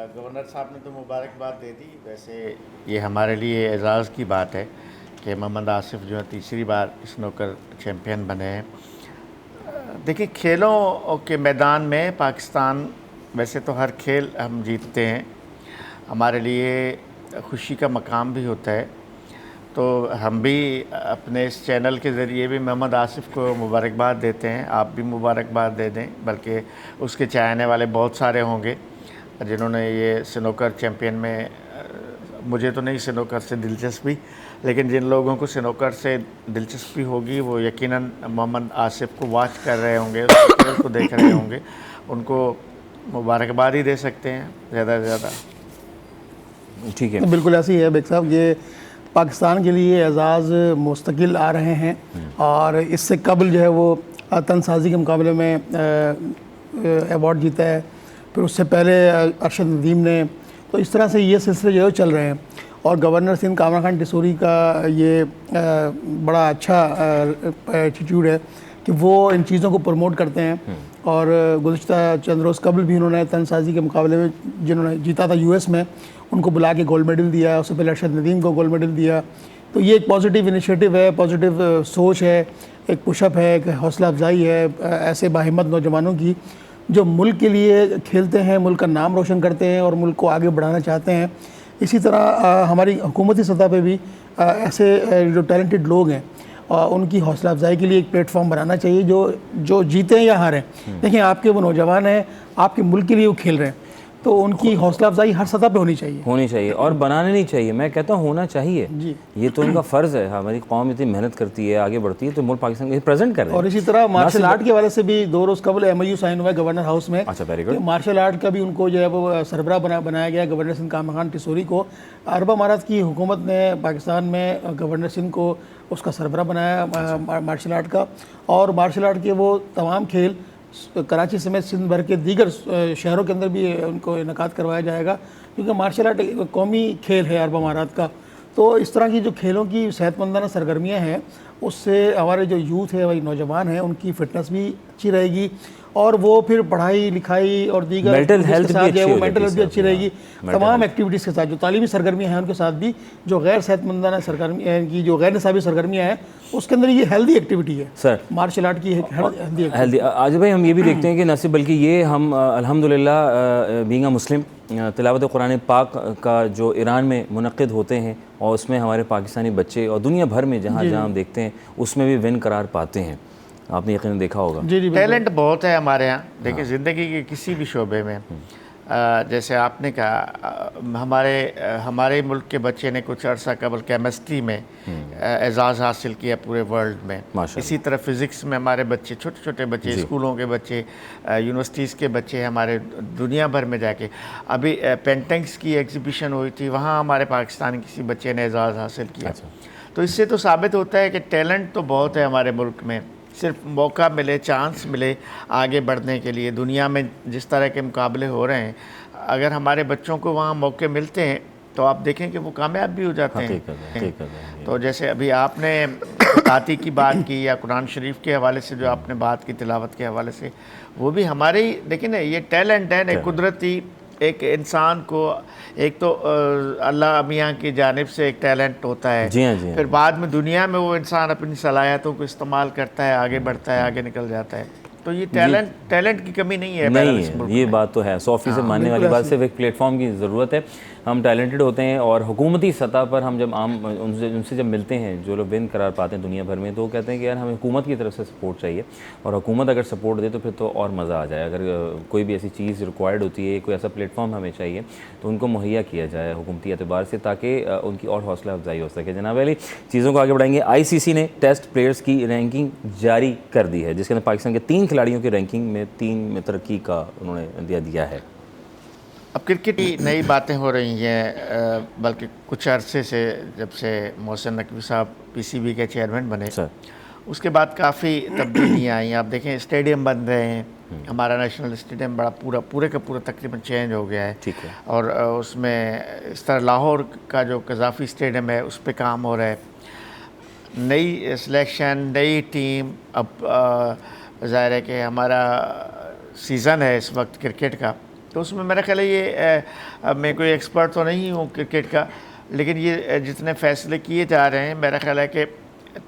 गवर्नर साहब ने तो मुबारकबाद दे दी, वैसे ये हमारे लिए एजाज़ की बात है कि मोहम्मद आसिफ जो है तीसरी बार स्नूकर चैम्पियन बने हैं। देखिए खेलों के मैदान में पाकिस्तान, वैसे तो हर खेल हम जीतते हैं, हमारे लिए खुशी का मकाम भी होता है, तो हम भी अपने इस चैनल के ज़रिए भी मोहम्मद आसिफ को मुबारकबाद देते हैं। आप भी मुबारकबाद दे दें, बल्कि उसके चाहने वाले बहुत सारे होंगे जिन्होंने ये स्नूकर चैम्पियन में, मुझे तो नहीं स्नूकर से दिलचस्पी, लेकिन जिन लोगों को स्नूकर से दिलचस्पी होगी वो यकीनन मोहम्मद आसिफ को वॉच कर रहे होंगे, उसके खेल को देख रहे होंगे, उनको मुबारकबाद ही दे सकते हैं ज़्यादा से ज़्यादा। ठीक है, बिल्कुल ऐसी है बेग साहब, ये पाकिस्तान के लिए एजाज़ मुस्तकिल आ रहे हैं, और इससे कबल जो है वो तनसाजी के मुकाबले में अवार्ड जीता है, फिर उससे पहले अरशद नदीम ने, तो इस तरह से ये सिलसिले जो है चल रहे हैं। और गवर्नर सिंध कामरान खान टिसोरी का ये बड़ा अच्छा एटीट्यूड है कि वो इन चीज़ों को प्रमोट करते हैं, और गुज़श्ता चंद रोज़ कबल भी उन्होंने तनसाजी के मुकाबले में जिन्होंने जीता था यूएस में, उनको बुला के गोल्ड मेडल दिया, उससे पहले अरशद नदीम को गोल्ड मेडल दिया। तो ये एक पॉजिटिव इनिशिएटिव है, पॉजिटिव सोच है, एक पुशअप है, एक हौसला अफजाई है ऐसे बाहिम्मत नौजवानों की जो मुल्क के लिए खेलते हैं, मुल्क का नाम रोशन करते हैं और मुल्क को आगे बढ़ाना चाहते हैं। इसी तरह हमारी हुकूमती सतह पे भी ऐसे जो टैलेंटेड लोग हैं उनकी हौसला अफजाई के लिए एक प्लेटफॉर्म बनाना चाहिए, जो जीते हैं या हारें। देखिए आपके वो नौजवान हैं, आपके मुल्क के लिए वो खेल रहे हैं, तो उनकी हौसला अफजाई हर सतह पे होनी चाहिए और बनाने नहीं चाहिए। मैं कहता हूँ होना चाहिए जी। ये तो उनका फ़र्ज़ है। हमारी कौम इतनी मेहनत करती है, आगे बढ़ती है, तो मुल्क पाकिस्तान को प्रेजेंट कर रहे हैं। और इसी तरह मार्शल आर्ट के हवाले से भी 2 रोज़ कबल MOU साइन हुआ है गवर्नर हाउस में। अच्छा, वेरी गुड। मार्शल आर्ट का भी उनको जो है वो सरबराह बनाया गया गवर्नर सिंध कामरान खान टिसोरी को। अरब अमारात की हुकूमत ने पाकिस्तान में गवर्नर सिंध को उसका सरबराह बनाया मार्शल आर्ट का, और मार्शल आर्ट के वो तमाम खेल कराची समेत सिंध भर के दीगर शहरों के अंदर भी उनको इनकाद करवाया जाएगा, क्योंकि मार्शल आर्ट एक कौमी खेल है अरब अमारात का। तो इस तरह की जो खेलों की सेहतमंदाना सरगर्मियाँ हैं, उससे हमारे जो यूथ है, वही नौजवान हैं, उनकी फ़िटनेस भी अच्छी रहेगी और वो फिर पढ़ाई लिखाई और दीगर Mental activities health के भी साथ अच्छी जो है हो वो मेंटल जाती हेल्थ भी है अच्छी साथ, रहेगी। हाँ, तमाम एक्टिविटीज़ के साथ जो तालीमी सरगर्मियाँ हैं उनके साथ भी जो गैर सेहतमंदाना सरगर्मी की जो गैर निसाबी सरगर्मियाँ हैं उसके अंदर ये हेल्दी एक्टिविटी है सर। मार्शल आर्ट की हेल्दी हेल्दी आज भाई हम ये भी देखते हैं कि न सिर्फ बल्कि ये हम अल्हम्दुलिल्लाह बीइंग अ मुस्लिम तिलावत कुरान पाक का जो ईरान में मुनक़िद होते हैं और उसमें हमारे पाकिस्तानी बच्चे और दुनिया भर में जहाँ जहाँ हम देखते हैं उसमें भी विन करार पाते हैं। आपने यकीनन देखा होगा। जी जी टैलेंट बहुत है हमारे यहाँ। देखिए ज़िंदगी के किसी भी शोबे में जैसे आपने कहा हमारे मुल्क के बच्चे ने कुछ अर्सा कबल केमिस्ट्री में एजाज़ हासिल किया पूरे वर्ल्ड में। इसी तरह फ़िज़िक्स में हमारे बच्चे छोटे छोटे बच्चे स्कूलों के बच्चे यूनिवर्सिटीज़ के बच्चे हमारे दुनिया भर में जाके अभी पेंटिंग्स की एग्ज़िबिशन हुई थी वहाँ हमारे पाकिस्तान किसी बच्चे ने एजाज़ हासिल किया। तो इससे तो साबित होता है कि टैलेंट तो बहुत है हमारे मुल्क में, सिर्फ मौका मिले चांस मिले आगे बढ़ने के लिए। दुनिया में जिस तरह के मुकाबले हो रहे हैं अगर हमारे बच्चों को वहाँ मौके मिलते हैं तो आप देखें कि वो कामयाब भी हो जाते हैं। तो जैसे अभी आपने ताती की बात की या कुरान शरीफ के हवाले से जो आपने बात की तिलावत के हवाले से, वो भी हमारे ही देखिए ना ये टैलेंट है ना कुदरती। एक इंसान को एक तो अल्लाह मियाँ की जानिब से एक टैलेंट होता है, जी हाँ, जी हाँ। फिर बाद में दुनिया में वो इंसान अपनी सलाहियतों को इस्तेमाल करता है, आगे बढ़ता है, आगे निकल जाता है। तो ये टैलेंट की कमी नहीं है। नहीं है, ये बात तो है 100% मानने वाली बात। सिर्फ एक प्लेटफॉर्म की ज़रूरत है। हम टैलेंटेड होते हैं और हुकूमती सतह पर हम जब उनसे जब मिलते हैं जो लोग विन करार पाते हैं दुनिया भर में, तो वो कहते हैं कि यार हमें हुकूमत की तरफ से सपोर्ट चाहिए और हुकूमत अगर सपोर्ट दे तो फिर तो और मज़ा आ जाए। अगर कोई भी ऐसी चीज़ रिक्वायर्ड होती है, कोई ऐसा प्लेटफॉर्म हमें चाहिए तो उनको मुहैया किया जाए हुकूमती एतबार से, ताकि उनकी और हौसला अफजाई हो सके। जनाब अली, चीज़ों को आगे बढ़ाएंगे। ICC ने टेस्ट प्लेयर्स की रैंकिंग जारी कर दी है जिसके अंदर पाकिस्तान के 3 खिलाड़ियों की रैंकिंग में 3 में तरक्की का उन्होंने दिया है। अब क्रिकेट की नई बातें हो रही हैं, बल्कि कुछ अरसे से जब से मोहसिन नकवी साहब PCB के चेयरमैन बने उसके बाद काफ़ी तब्दीलियाँ आई। आप देखें स्टेडियम बन रहे हैं, हमारा नेशनल स्टेडियम बड़ा पूरे का पूरा तकरीबन चेंज हो गया है। ठीक है। और उसमें इस तरह लाहौर का जो कज़ाफ़ी स्टेडियम है उस पर काम हो रहा है। नई सिलेक्शन, नई टीम। अब ज़ाहिर है कि हमारा सीज़न है इस वक्त क्रिकेट का, तो उसमें मेरा ख्याल है ये मैं कोई एक्सपर्ट तो नहीं हूँ क्रिकेट का, लेकिन ये जितने फ़ैसले किए जा रहे हैं मेरा ख्याल है कि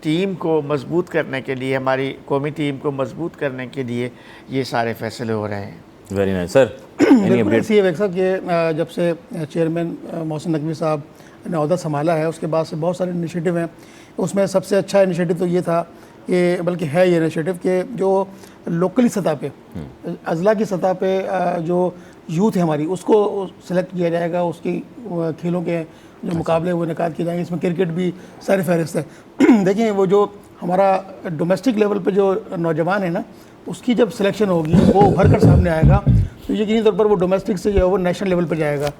टीम को मजबूत करने के लिए, हमारी कौमी टीम को मजबूत करने के लिए ये सारे फ़ैसले हो रहे हैं। Very nice sir. बिल्कुल ऐसी है साहब कि जब से चेयरमैन मोहसिन नकवी साहब ने ओहदा संभाला है उसके बाद से बहुत सारे इनिशिएटिव हैं। उसमें सबसे अच्छा इनिशिएटिव तो ये था कि, बल्कि है ये इनिशिएटिव कि जो लोकली सतह पे अज़ला की सतह पे जो यूथ है हमारी उसको सेलेक्ट किया जाएगा, उसकी खेलों के जो मुकाबले वो इनेकाद किए जाएंगे। इसमें क्रिकेट भी सर फहरिस्त है। देखिए वो जो हमारा डोमेस्टिक लेवल पे जो नौजवान है ना उसकी जब सिलेक्शन होगी वो उभर कर सामने आएगा तो यकीनी तौर पर वो डोमेस्टिक से जो है वो नेशनल लेवल पर जाएगा।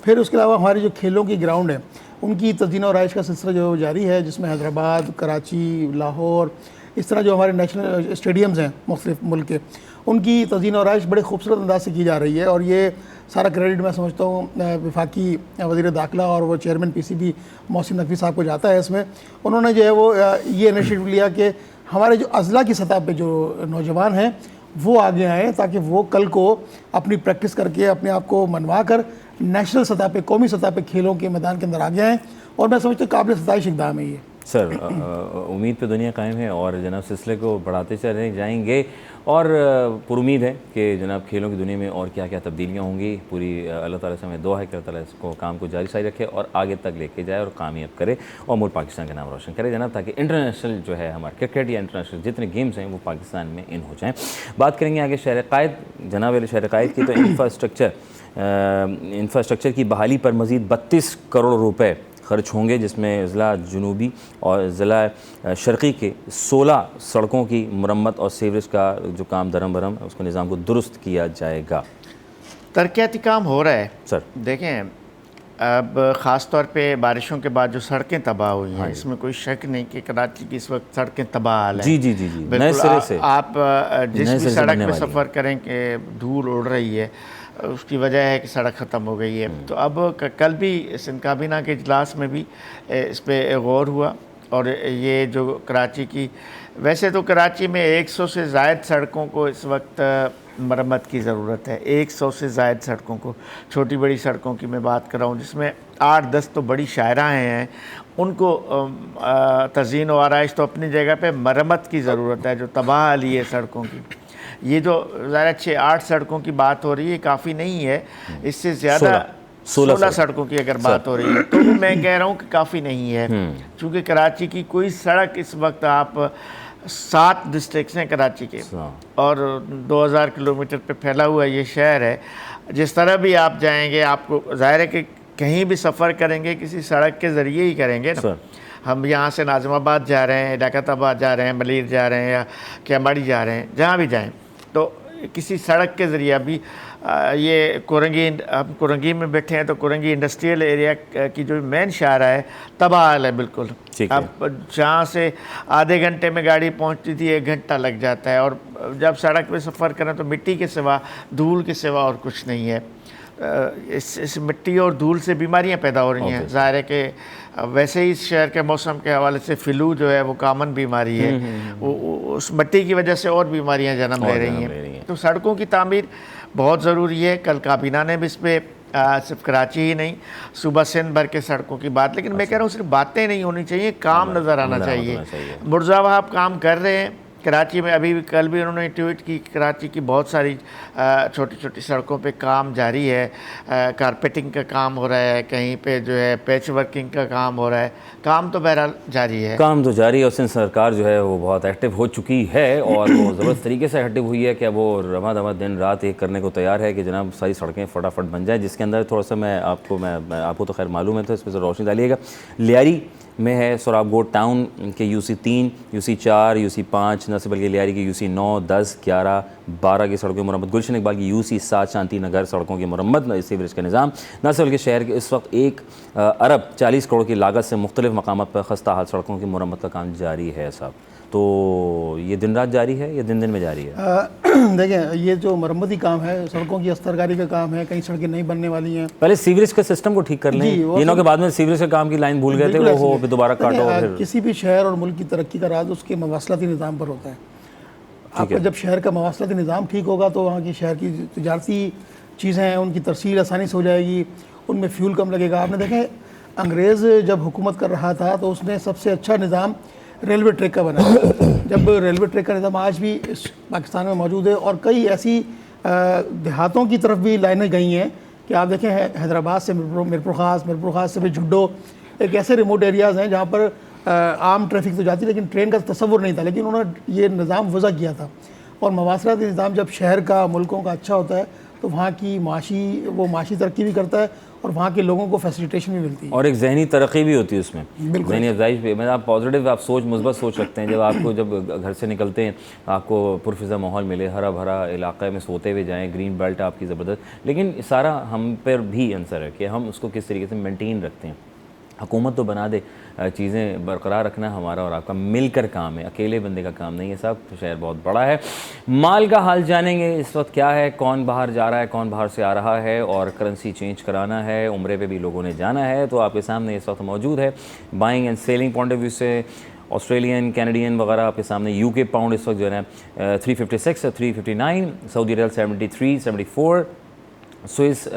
फिर उसके अलावा हमारी जो खेलों की ग्राउंड है उनकी तज़ीन और आइश का सिलसिला जो जारी है, जिसमें हैदराबाद, कराची, लाहौर, इस तरह जो हमारे नेशनल स्टेडियम्स हैं मुख्तलिफ मुल्क के, उनकी तज़ीन और आइश बड़े खूबसूरत अंदाज से की जा रही है। और ये सारा क्रेडिट मैं समझता हूँ वफाकी वज़ीर दाखिला और वो चेयरमैन PCB मोहसिन नकवी साहब को जाता है। इसमें उन्होंने जो है वो ये इनिशिएटिव लिया कि हमारे जो अज़ला की सतह पे जो नौजवान हैं वो आगे आएँ ताकि वो कल को अपनी प्रैक्टिस करके अपने आप को मनवा कर नेशनल सतह पे, कौमी सतह पे खेलों के मैदान के अंदर आ गए हैं। और मैं समझता हूँ काबिल सताइश इक़दाम है ये। सर उम्मीद पे दुनिया कायम है और जनाब सिलसिले को बढ़ाते चले जाएंगे और पुरुमीद है कि जनाब खेलों की दुनिया में और क्या क्या तब्दीलियाँ होंगी। पूरी अल्लाह ताला से हमें दुआ है कि अल्लाह ताला इसको काम को जारी सारी रखे और आगे तक लेके जाए और कामयाब करे और मुल्क पाकिस्तान का नाम रोशन करे जनाब, ताकि इंटरनेशनल जो है हमारे क्रिकेट या इंटरनेशनल जितने गेम्स हैं वो पाकिस्तान में इन हो जाएँ। बात करेंगे आगे शहर क़ायद, जनाब वाले शहर क़ायद की। तो इंफ्रास्ट्रक्चर की बहाली पर मज़ीद 32 करोड़ रुपए खर्च होंगे, जिसमें ज़िला जुनूबी और ज़िला शर्क़ी के 16 सड़कों की मरम्मत और सीवरेज का जो काम दरम बरम उसको निज़ाम को दुरुस्त किया जाएगा। तरक्याती काम हो रहा है सर। देखें अब ख़ास तौर पे बारिशों के बाद जो सड़कें तबाह हुई हैं, इसमें कोई शक नहीं कि कराची की इस वक्त सड़कें तबाह हाल हैं। जी जी जी जी, नए सिरे से आप जिस भी सड़क पे सफ़र करें कि धूल उड़ रही है, उसकी वजह है कि सड़क ख़त्म हो गई है। तो अब कल भी सिंध काबीना के इजलास में भी इस पर गौर हुआ और ये जो कराची की, वैसे तो कराची में 100 से ज़ायद सड़कों को इस वक्त मरम्मत की ज़रूरत है। 100 से ज़ायद सड़कों को, छोटी बड़ी सड़कों की मैं बात कर रहा हूँ, जिसमें 8-10 तो बड़ी शाहराएँ हैं, उनको तज़ीन व आराइश तो अपनी जगह पे मरम्मत की ज़रूरत है। जो तबाह हाली है सड़कों की, ये जो ज़रा 6-8 सड़कों की बात हो रही है, काफ़ी नहीं है। इससे ज़्यादा 16 सड़कों की अगर बात हो रही है तो मैं कह रहा हूँ कि काफ़ी नहीं है। चूँकि कराची की कोई सड़क इस वक्त, आप 7 डिस्ट्रिक्ट्स हैं कराची के और 2000 किलोमीटर पे फैला हुआ ये शहर है। जिस तरह भी आप जाएंगे, आपको ज़ाहिर है कि कहीं भी सफ़र करेंगे किसी सड़क के ज़रिए ही करेंगे ना। हम यहाँ से नाज़िमाबाद जा रहे हैं, डाकताबाद जा रहे हैं, मलीर जा रहे हैं या कैमाड़ी जा रहे हैं, जहाँ भी जाएँ तो किसी सड़क के ज़रिए। अभी ये कोरंगी, हम कोरंगी में बैठे हैं तो कोरंगी इंडस्ट्रियल एरिया की जो मेन शाहरा है तबाह हाल है बिल्कुल। अब जहाँ से आधे घंटे में गाड़ी पहुँचती थी 1 घंटा लग जाता है, और जब सड़क पे सफ़र करें तो मिट्टी के सिवा, धूल के सिवा और कुछ नहीं है। इस मिट्टी और धूल से बीमारियां पैदा हो रही हैं। ज़ाहिर है कि वैसे ही इस शहर के मौसम के हवाले से फ़्लू जो है वो कॉमन बीमारी है, उस मिट्टी की वजह से और बीमारियां जन्म ले रही हैं। तो सड़कों की तामीर बहुत ज़रूरी है। कल काबीना ने भी इस पर सिर्फ कराची ही नहीं, सूबा सिंध भर के सड़कों की बात, लेकिन मैं कह रहा हूँ सिर्फ बातें नहीं होनी चाहिए, काम नज़र आना चाहिए। मुर्जा वहाब काम कर रहे हैं कराची में। अभी कल भी उन्होंने ट्वीट की, कराची की बहुत सारी छोटी छोटी सड़कों पे काम जारी है। कारपेटिंग का काम हो रहा है, कहीं पे जो है पैच वर्किंग का काम हो रहा है। काम तो बहरहाल जारी है, काम तो जारी है। और सिंध सरकार जो है वो बहुत एक्टिव हो चुकी है और वो ज़बरदस्त तरीके से एक्टिव हुई है कि वो रमा दमा दिन रात एक करने को तैयार है कि जनाब सारी सड़कें फटाफट बन जाए। जिसके अंदर थोड़ा सा मैं आपको तो खैर मालूम है, तो इस पर रोशनी डालिएगा। लियारी में है सोराबकोट टाउन के UC 3, UC 4, UC 5, न सिर्फ बल्कि लियारी की UC 9, 10, 11, 12 की सड़कों की मरम्मत, गुलशन इकबाल की UC 7 शांति नगर सड़कों की मरम्मत, सीवरेज का निज़ाम, न सिर्फ बल्कि शहर के इस वक्त 1 अरब 40 करोड़ की लागत से मुख्तलिफ मकामात पर खस्ता हाल सड़कों की मरम्मत का काम जारी है साहब। तो ये दिन रात जारी है या दिन दिन में जारी है? देखें, ये जो मरम्मती काम है, सड़कों की अस्तरकारी का काम है, कई सड़कें नहीं बनने वाली हैं। पहले सीवरेज के सिस्टम को ठीक कर लें, ये ना के बाद में सीवरेज के काम की लाइन भूल गए थे, वो फिर दोबारा काटो। फिर किसी भी शहर और मुल्क की तरक्की का राज उसके मवासलाती निज़ाम पर होता है। आपका जब शहर का मवासलाती निज़ाम ठीक होगा तो वहाँ की शहर की तजारती चीज़ें हैं उनकी तरसील आसानी से हो जाएगी, उनमें फ्यूल कम लगेगा। आपने देखें, अंग्रेज़ जब हुकूमत कर रहा था तो उसने सबसे अच्छा निज़ाम रेलवे ट्रैक का बनाया। जब रेलवे ट्रैक का निज़ाम आज भी इस पाकिस्तान में मौजूद है और कई ऐसी देहातों की तरफ भी लाइनें गई हैं कि आप देखें हैदराबाद से मिरपुर ख़ास से भी झुड्डो, एक ऐसे रिमोट एरियाज़ हैं जहाँ पर आम ट्रैफिक तो जाती लेकिन ट्रेन का तसव्वुर नहीं था, लेकिन उन्होंने ये निज़ाम वज़ा किया था। और मवासलाती निज़ाम जब शहर का, मुल्कों का अच्छा होता है तो वहाँ की माशी तरक्की भी करता है और वहाँ के लोगों को फैसिलिटेशन भी मिलती है और एक जहनी तरक्की भी होती है उसमें, जहनी अफजाइश भी। मतलब आप पॉजिटिव, आप सोच मुस्बत सोच रखते हैं। जब घर से निकलते हैं आपको पुरफिज़ा माहौल मिले, हरा भरा इलाक़े में सोते हुए जाएँ, ग्रीन बेल्ट आपकी ज़बरदस्त। लेकिन सारा हम पर भी आंसर है कि हम उसको किस तरीके से मेंटेन रखते हैं। हुकूमत तो बना दे, चीज़ें बरकरार रखना हमारा और आपका मिलकर काम है, अकेले बंदे का काम नहीं है साहब। शहर बहुत बड़ा है। माल का हाल जानेंगे इस वक्त क्या है, कौन बाहर जा रहा है, कौन बाहर से आ रहा है, और करेंसी चेंज कराना है, उम्रे पे भी लोगों ने जाना है, तो आपके सामने इस वक्त मौजूद है। Buying and selling point of view से ऑस्ट्रेलियन, कैनेडियन वगैरह आपके सामने। UK पाउंड इस वक्त जो है 356 से 359, सऊदी रियाल 73, 74, स्विस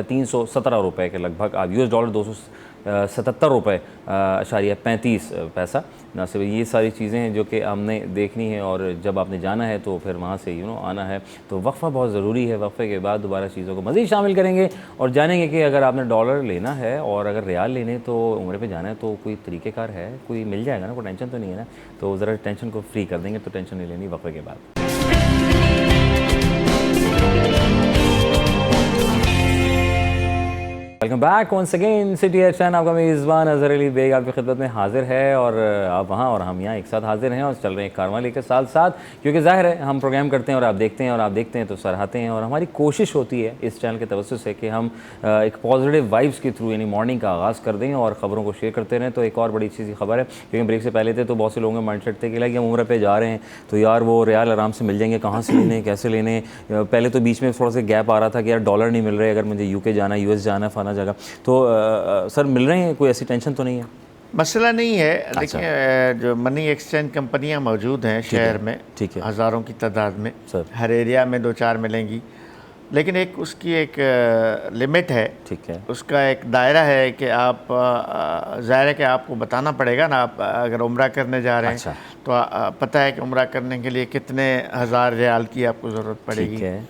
317 रुपये के लगभग। आप US डॉलर 277 रुपये /35 पैसा। ना सिर्फ ये सारी चीज़ें हैं जो कि हमने देखनी है, और जब आपने जाना है तो फिर वहाँ से आना है, तो वक्फ़ा बहुत ज़रूरी है। वक्फ़े के बाद दोबारा चीज़ों को मज़ीद शामिल करेंगे और जानेंगे कि अगर आपने डॉलर लेना है और अगर रियाल लेने तो उम्रे पे जाना है तो कोई तरीक़ेकार है, कोई मिल जाएगा ना, कोई टेंशन तो नहीं है ना। तो ज़रा टेंशन को फ्री कर देंगे, तो टेंशन नहीं लेनी वक्फ़े के बाद। Welcome back once again city HN. आपका मेज़बान अज़हर अली बेग आपकी खिदमत में हाजिर है, और आप वहाँ और हम यहाँ एक साथ हाजिर हैं और चल रहे हैं कारवां लेकर साथ साथ, क्योंकि ज़ाहिर है हम प्रोग्राम करते हैं और आप देखते हैं, और आप देखते हैं तो सराहते हैं। और हमारी कोशिश होती है इस चैनल के तवज्जुह से कि हम एक पॉजिटिव वाइब्स के थ्रू यानी मॉर्निंग का आगाज़ कर दें और ख़बरों को शेयर करते रहें। तो एक और बड़ी अच्छी सी खबर है, क्योंकि ब्रेक से पहले थे तो बहुत से लोगों का माइंड सेट थे कि लाइक हम उम्र पे जा रहे हैं तो यार वो रियाल आराम से मिल जाएंगे, कहाँ से लेने, कैसे लेने। पहले तो बीच में थोड़ा सा गैप आ रहा था कि यार डॉलर नहीं मिल रहे, अगर मुझे UK जाना, US जाना, फ़लाना जगह। तो सर मिल रहे हैं, कोई ऐसी टेंशन तो नहीं है? मसला नहीं है। देखिए जो मनी एक्सचेंज कंपनियां मौजूद हैं शहर में, ठीक है, हज़ारों की तादाद में, सर। हर एरिया में 2-4 मिलेंगी, लेकिन एक उसकी एक लिमिट है, ठीक है, उसका एक दायरा है कि आप ज़ाहिर है कि आपको बताना पड़ेगा ना। आप अगर उम्रा करने जा रहे हैं अच्छा। तो पता है कि उम्रा करने के लिए कितने हज़ार रियाल की आपको ज़रूरत पड़ेगी। ठीक है,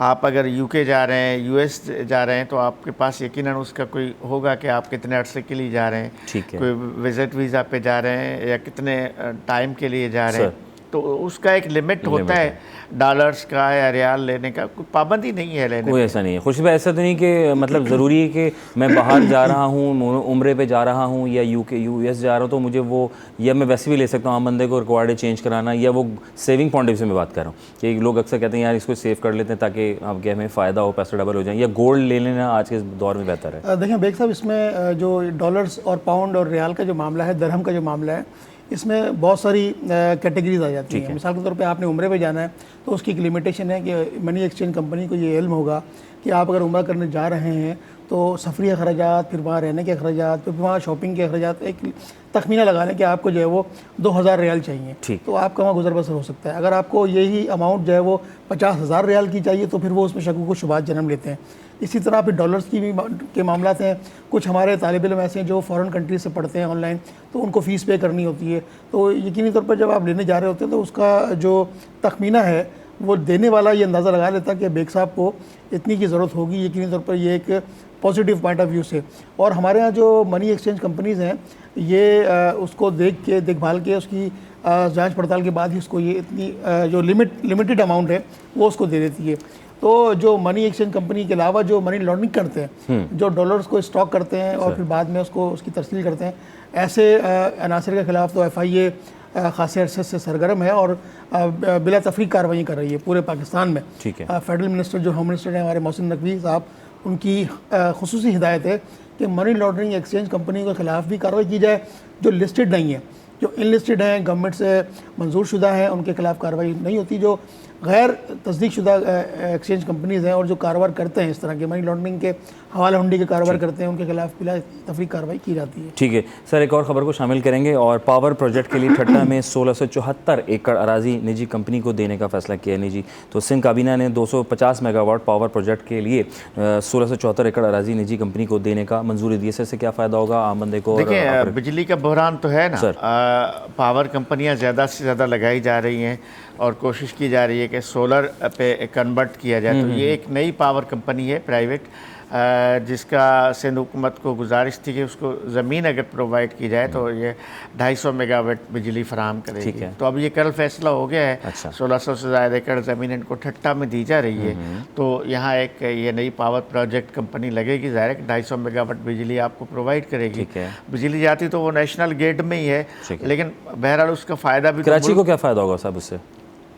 आप अगर यूके जा रहे हैं, यूएस जा रहे हैं, तो आपके पास यकीनन उसका कोई होगा कि आप कितने अरसे के लिए जा रहे हैं, ठीक है, कोई विज़िट वीज़ा पे जा रहे हैं या कितने टाइम के लिए जा रहे हैं, तो उसका एक लिमिट होता है डॉलर्स का या रियाल लेने का। कोई पाबंदी नहीं है लेने कोई ऐसा नहीं है। खुशी भाई, ऐसा तो नहीं कि मतलब ज़रूरी है कि मैं बाहर जा रहा हूँ, उम्रे पे जा रहा हूँ या यूएस जा रहा हूँ तो मुझे वो, या मैं वैसे भी ले सकता हूँ, आम बंदे को रिक्वायर्ड है चेंज कराना, या वो सेविंग पॉइंट ऑफ व्यू से मैं बात कर रहा हूँ कि लोग अक्सर कहते हैं यार इसको सेव कर लेते हैं ताकि आपके हमें फ़ायदा हो, पैसे डबल हो जाए, या गोल्ड ले लेना आज के दौर में बेहतर है? देखिए बेग साहब, इसमें जो डॉलर्स और पाउंड और रियाल का जो मामला है, दरहम का जो मामला है, इसमें बहुत सारी कैटेगरीज आ जाती हैं। मिसाल के तौर पे आपने उम्रे पे जाना है तो उसकी एक लिमिटेशन है कि मनी एक्सचेंज कंपनी को ये इल्म होगा कि आप अगर उम्रा करने जा रहे हैं तो सफरी अखराजात, फिर वहाँ रहने के अखराजात, फिर वहाँ शॉपिंग के अखराजात, एक तखमीना लगा लें कि आपको जो है वो 2000 रियाल चाहिए, तो आपका वहाँ गुजर बसर हो सकता है। अगर आपको यही अमाउंट जो है वो 50,000 रियाल की चाहिए तो फिर वो उसमें शकूक व शुबात जन्म लेते हैं। इसी तरह फिर डॉलर्स की भी के मामला हैं। कुछ हमारे तालिब इल्म ऐसे हैं जो फ़ॉरेन कंट्रीज से पढ़ते हैं ऑनलाइन, तो उनको फ़ीस पे करनी होती है। तो यकीनी तौर पर जब आप लेने जा रहे होते हैं तो उसका जो तखमीना है वो देने वाला ये अंदाज़ा लगा लेता है कि बेग साहब को इतनी की ज़रूरत होगी, यकीनी तौर पर ये एक पॉजिटिव पॉइंट ऑफ व्यू से। और हमारे यहाँ जो मनी एक्सचेंज कंपनीज़ हैं ये उसको देखभाल के उसकी जांच पड़ताल के बाद ही उसको ये इतनी जो लिमिटेड अमाउंट है वो उसको दे देती है। तो जो मनी एक्सचेंज कंपनी के अलावा जो मनी लॉन्ड्रिंग करते हैं, जो डॉलर्स को स्टॉक करते हैं और फिर बाद में उसको उसकी तरसील करते हैं, ऐसे अनासर के ख़िलाफ़ तो FIA खासे अरसे से सरगर्म है और बिला तफरीक कार्रवाई कर रही है पूरे पाकिस्तान में। ठीक है। फेडरल मिनिस्टर जो होम मिनिस्टर हैं हमारे मोहसिन नकवी साहब, उनकी खुसूसी हिदायत है कि मनी लॉन्ड्रिंग एक्सचेंज कंपनी के ख़िलाफ़ भी कार्रवाई की जाए। जो लिस्टेड नहीं है, जो इनलिस्टेड हैं, गवर्नमेंट से मंजूर शुदा हैं, उनके खिलाफ़ कार्रवाई नहीं होती। जो गैर तस्दीक शुदा एक्सचेंज कंपनीज़ हैं और जो कारोबार करते हैं इस तरह के मनी लॉन्ड्रिंग के हवाला हुंडी के कारोबार करते हैं, उनके खिलाफ बिला तफरीक कार्रवाई की जाती है। ठीक है सर, एक और ख़बर को शामिल करेंगे। और पावर प्रोजेक्ट के लिए ठट्टा में 1674 एकड़ अराजी निजी कंपनी को देने का फैसला किया है। निजी तो सिंध काबीना ने 250 मेगावाट पावर प्रोजेक्ट के लिए 1674 एकड़ अराजी निजी कंपनी को देने का मंजूरी दी है। इससे क्या फ़ायदा होगा आम बंदे को? देखिए बिजली का बहरान तो है ना, पावर कंपनियां ज़्यादा से ज़्यादा लगाई जा रही हैं और कोशिश की जा रही है कि सोलर पे कन्वर्ट किया जाए। तो ये एक नई पावर कंपनी है प्राइवेट, जिसका सिंध हुकूमत को गुजारिश थी कि उसको ज़मीन अगर प्रोवाइड की जाए तो ये 250 मेगावाट बिजली फराहम करेगी। तो अब ये कल फैसला हो गया है। अच्छा। 1600 से ज़्यादा एकड़ ज़मीन इनको ठट्टा में दी जा रही है। तो यहाँ एक ये नई पावर प्रोजेक्ट कंपनी लगेगी, ज़ाहिर है 250 मेगावाट बिजली आपको प्रोवाइड करेगी। बिजली जाती तो वो नेशनल ग्रिड में ही है, लेकिन बहरहाल उसका फ़ायदा भी कराची को क्या फ़ायदा होगा साहब उससे?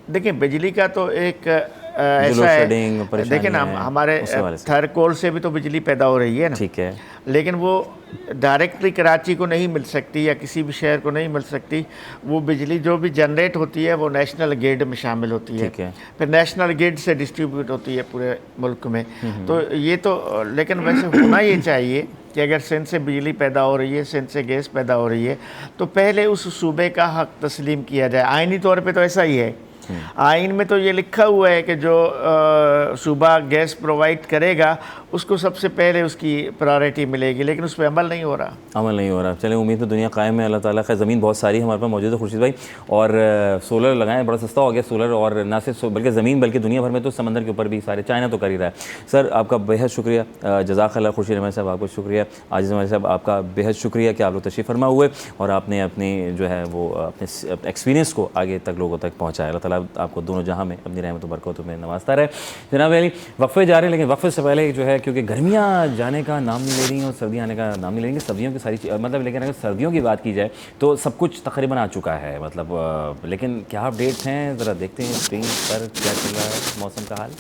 देखिए बिजली का तो एक ऐसा है, देखिए ना हमारे थर्कोल से भी तो बिजली पैदा हो रही है ना, ठीक है, लेकिन वो डायरेक्टली कराची को नहीं मिल सकती या किसी भी शहर को नहीं मिल सकती। वो बिजली जो भी जनरेट होती है वो नेशनल ग्रिड में शामिल होती है, फिर नेशनल ग्रिड से डिस्ट्रीब्यूट होती है पूरे मुल्क में। तो ये तो, लेकिन वैसे होना ये चाहिए कि अगर सिंध से बिजली पैदा हो रही है, सिंध से गैस पैदा हो रही है, तो पहले उस सूबे का हक तस्लीम किया जाए। आइनी तौर पे तो ऐसा ही है, आइन में तो ये लिखा हुआ है कि जो सूबा गैस प्रोवाइड करेगा उसको सबसे पहले उसकी प्रायोरिटी मिलेगी, लेकिन उस पर अमल नहीं हो रहा। चलें, उम्मीद तो दुनिया कायम है, अल्लाह ताला का। ज़मीन बहुत सारी हमारे पास मौजूद है खुर्शीद भाई, और सोलर लगाएं, बड़ा सस्ता हो गया सोलर, और ना सिर्फ बल्कि ज़मीन बल्कि दुनिया भर में तो समंदर के ऊपर भी सारे, चाइना तो कर ही रहा है। सर आपका बेहद शुक्रिया, जज़ाकल्लाह। खुर्शीद अहमद साहब आपको शुक्रिया, आजिज़ अहमद साहब आपका बेहद शुक्रिया कि आप लोग तशरीफ़ फरमा हुए और आपने अपनी जो है वो अपने एक्सपीरियंस को आगे तक लोगों तक पहुँचाया। अल्लाह ताला आपको दोनों जहाँ में अपनी रहमत बरकतों में नवाजता रहे। जनाब अली, वक्फे जा रहे हैं, लेकिन वक्फे से पहले जो है, क्योंकि गर्मियाँ जाने का नाम नहीं ले रही हैं और सर्दियाँ आने का नाम नहीं लेंगे, सब्जियों की सारी मतलब, लेकिन अगर सर्दियों की बात की जाए तो सब कुछ तकरीबन आ चुका है, मतलब लेकिन क्या अपडेट्स हैं ज़रा देखते हैं स्क्रीन पर क्या चल रहा है। मौसम का हाल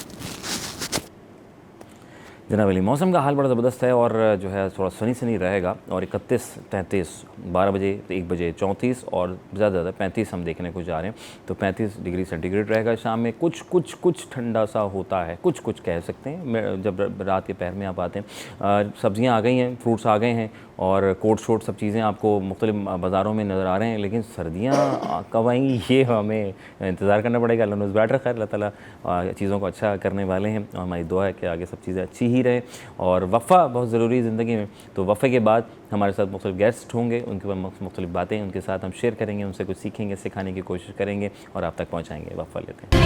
जनाब अली, मौसम का हाल बड़ा ज़बरदस्त है और जो है थोड़ा सनी सनी रहेगा, और 31, 33, 12 बजे, 1 बजे 34 और ज़्यादा 35 हम देखने को जा रहे हैं। तो 35 डिग्री सेंटीग्रेड रहेगा। शाम में कुछ ठंडा सा होता है, कुछ कह सकते हैं जब रात के पहर में आप आते हैं। सब्ज़ियाँ आ गई हैं, फ्रूट्स आ गए हैं और कोट शोट सब चीज़ें आपको मुख्तलिफ बाज़ारों में नज़र आ रहे हैं, लेकिन सर्दियाँ कब आएंगी ये हमें इंतज़ार करना पड़ेगा। अल्लाह नुज़ बैटर खैर, अल्लाह ताला चीज़ों को अच्छा करने वाले हैं और हमारी दुआ है कि आगे सब चीज़ें अच्छी ही रहे। और वफ़ा बहुत ज़रूरी है ज़िंदगी में, तो वफ़े के बाद हमारे साथ मुख्तलिफ गेस्ट होंगे, उनके बाद मुख्तलिफ बातें उनके साथ हम शेयर करेंगे, उनसे कुछ सीखेंगे, सिखाने की कोशिश करेंगे और आप तक पहुँचाएँगे। वफ़ा लेते हैं।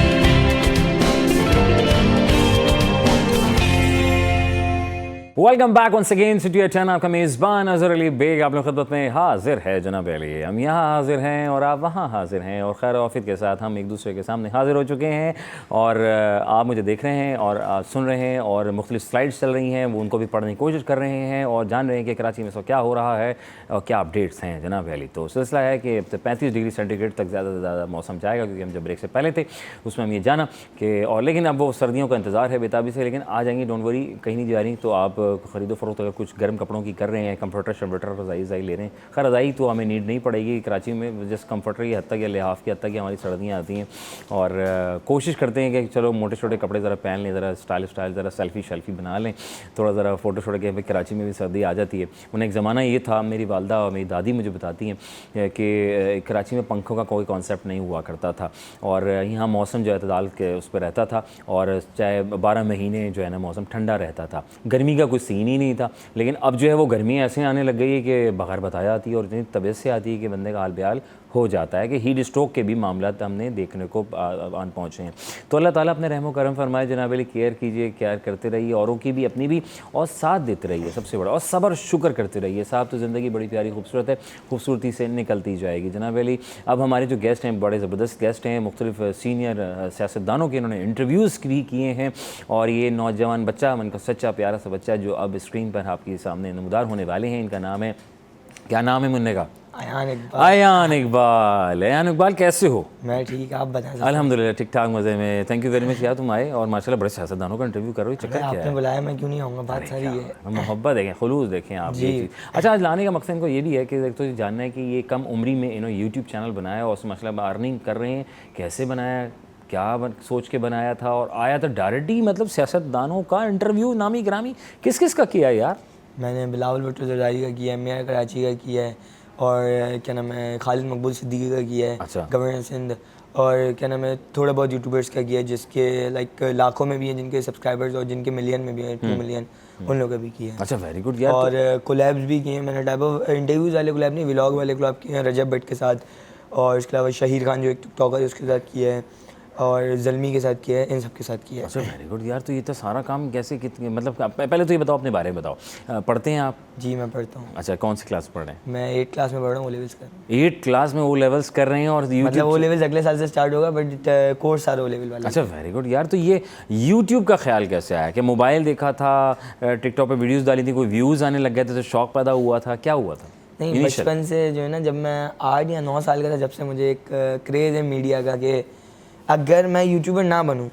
Welcome back once again city 10, आपका मेज़बान अज़हर अली बेग आप लोग खिदमत में हाजिर है जनाब अली। हम यहाँ हाजिर हैं और आप वहाँ हाजिर हैं और खैर ऑफिस के साथ हम एक दूसरे के सामने हाजिर हो चुके हैं और आप मुझे देख रहे हैं और आप सुन रहे हैं और मुख्तलिफ स्लाइड्स चल रही हैं, वो उनको भी पढ़ने की कोशिश कर रहे हैं और जान रहे हैं कि कराची में इस वक्त क्या हो रहा है और क्या अपडेट्स हैं जनाब अली। तो सिलसिला है कि 35 डिग्री सेंटीग्रेड तक ज़्यादा से ज़्यादा मौसम जाएगा, क्योंकि हम जब ब्रेक से पहले थे उसमें हम ये जाना कि और लेकिन अब वो सर्दियों का इंतज़ार है बेताबी से, लेकिन आ जाएंगी, डोंट वरी, कहीं नहीं जा रही। तो आप ख़रीदो फरोख्त अगर कुछ गर्म कपड़ों की कर रहे हैं, कंफर्टर शम्फर्टर रज़ाई ले रहे हैं, खैर रज़ाई तो हमें नीड नहीं पड़ेगी कराची में, जस्ट कंफर्टर की हद तक या लिहाफ की हद तक हमारी सर्दियाँ आती हैं और कोशिश करते हैं कि चलो मोटे छोटे कपड़े ज़रा पहन लें, ज़रा स्टाइल ज़रा सेल्फी बना लें, थोड़ा ज़रा फ़ोटो शोटो के। कराची में भी सर्दी आ जाती है। उन्हें एक ज़माना ये था, मेरी वालदा और मेरी दादी मुझे बताती हैं कि कराची में पंखों का कोई कॉन्सेप्ट नहीं हुआ करता था और यहाँ मौसम जो अतदाल के उस पर रहता था और चाहे 12 महीने जो है ना मौसम ठंडा रहता था, गर्मी का कोई सीन ही नहीं था। लेकिन अब जो है वो गर्मी ऐसे आने लग गई है कि बगैर बताया आती है और इतनी तबीयत से आती है कि बंदे का हाल बेहाल हो जाता है, कि हीट स्ट्रोक के भी मामला हमने देखने को आन पहुँचे हैं। तो अल्लाह ताला अपने रहम करम फरमाए जनाब अली, केयर कीजिए, केयर करते रहिए औरों की भी अपनी भी, और साथ देते रहिए सबसे बड़ा, और सब्र शुक्र करते रहिए। साहब तो ज़िंदगी बड़ी प्यारी खूबसूरत है, खूबसूरती से निकलती जाएगी जनाब अली। अब हमारे जो गेस्ट हैं बड़े ज़बरदस्त गेस्ट हैं, मुख्तलिफ सीनियर सियासतदानों के इन्होंने इंटरव्यूज़ भी किए हैं और ये नौजवान बच्चा, मन का सच्चा प्यारा सा बच्चा जो अब स्क्रीन पर आपके सामने नमूदार होने वाले हैं, इनका नाम है, क्या नाम है मुन्ने का? अयान इकबाल। अयान इकबाल कैसे हो? मैं ठीक, आप बताएं। अल्हम्दुलिल्लाह ठीक ठाक, मज़े में। थैंक यू वेरी मच यार, तुम आए और माशाल्लाह बड़े सियासतदानों का इंटरव्यू कर रहे हो, चक्कर क्या है? आपने बुलाया, मैं क्यों नहीं आऊँगा, बात सारी है। मोहब्बत देखें, खुलूस देखें आप ये चीज़। अच्छा, आज लाने का मकसद इनको ये भी है कि तो जानना है कि ये कम उम्री में इन्होंने यूट्यूब चैनल बनाया और उसमें माशाल्लाह अर्निंग कर रहे हैं, कैसे बनाया, क्या सोच के बनाया था और आया था डायरेक्ट ही, मतलब सियासतदानों का इंटरव्यू नामी ग्रामी किस किस का किया यार? मैंने बिलावल भुट्टो ज़रदारी का किया है, मेयर कराची का किया है और क्या नाम है खालिद मकबूल सिद्दीकी का किया है, अच्छा। गवर्नर सिंध, और क्या नाम है थोड़ा बहुत यूट्यूबर्स का किया है जिसके लाइक लाखों में भी हैं जिनके सब्सक्राइबर्स और जिनके मिलियन में भी हैं, 2 मिलियन, उन लोगों का भी किया है। अच्छा, वेरी गुड यार। और कोलैब्स भी किए हैं मैंने, टाइप ऑफ इंटरव्यूज़ वाले कोलैब नहीं, व्लॉग वाले कोलैब किए हैं रजब भट्ट के साथ, और इसके अलावा शहीर खान जो एक टिकटॉकर है उसके साथ किया है, और ज़ल्मी के साथ किया है, इन सब के साथ किया है। अच्छा, वेरी गुड यार। तो ये तो सारा काम कैसे, कितने, मतलब पहले तो ये बताओ, अपने बारे में बताओ। पढ़ते हैं आप? जी मैं पढ़ता हूँ। अच्छा, कौन सी क्लास पढ़ रहे हैं? मैं 8 क्लास में पढ़ रहा हूँ, O लेवल्स कर रहा हूँ। 8 क्लास में O लेवल्स कर रहे हैं और मतलब यूट्यूब, O लेवल्स अगले साल से स्टार्ट होगा, बट कोर्स सारा O लेवल वाला। अच्छा, वेरी गुड यार। तो ये यूट्यूब का ख्याल कैसे आया कि मोबाइल देखा था, टिकटॉक पे वीडियोस डाली थी, कोई व्यूज़ आने लग गए थे तो शौक पैदा हुआ था, क्या हुआ था? नहीं, बचपन से जो है ना, जब मैं 8 या 9 साल का था, जब से मुझे एक क्रेज़ है मीडिया का कि अगर मैं यूट्यूबर ना बनूं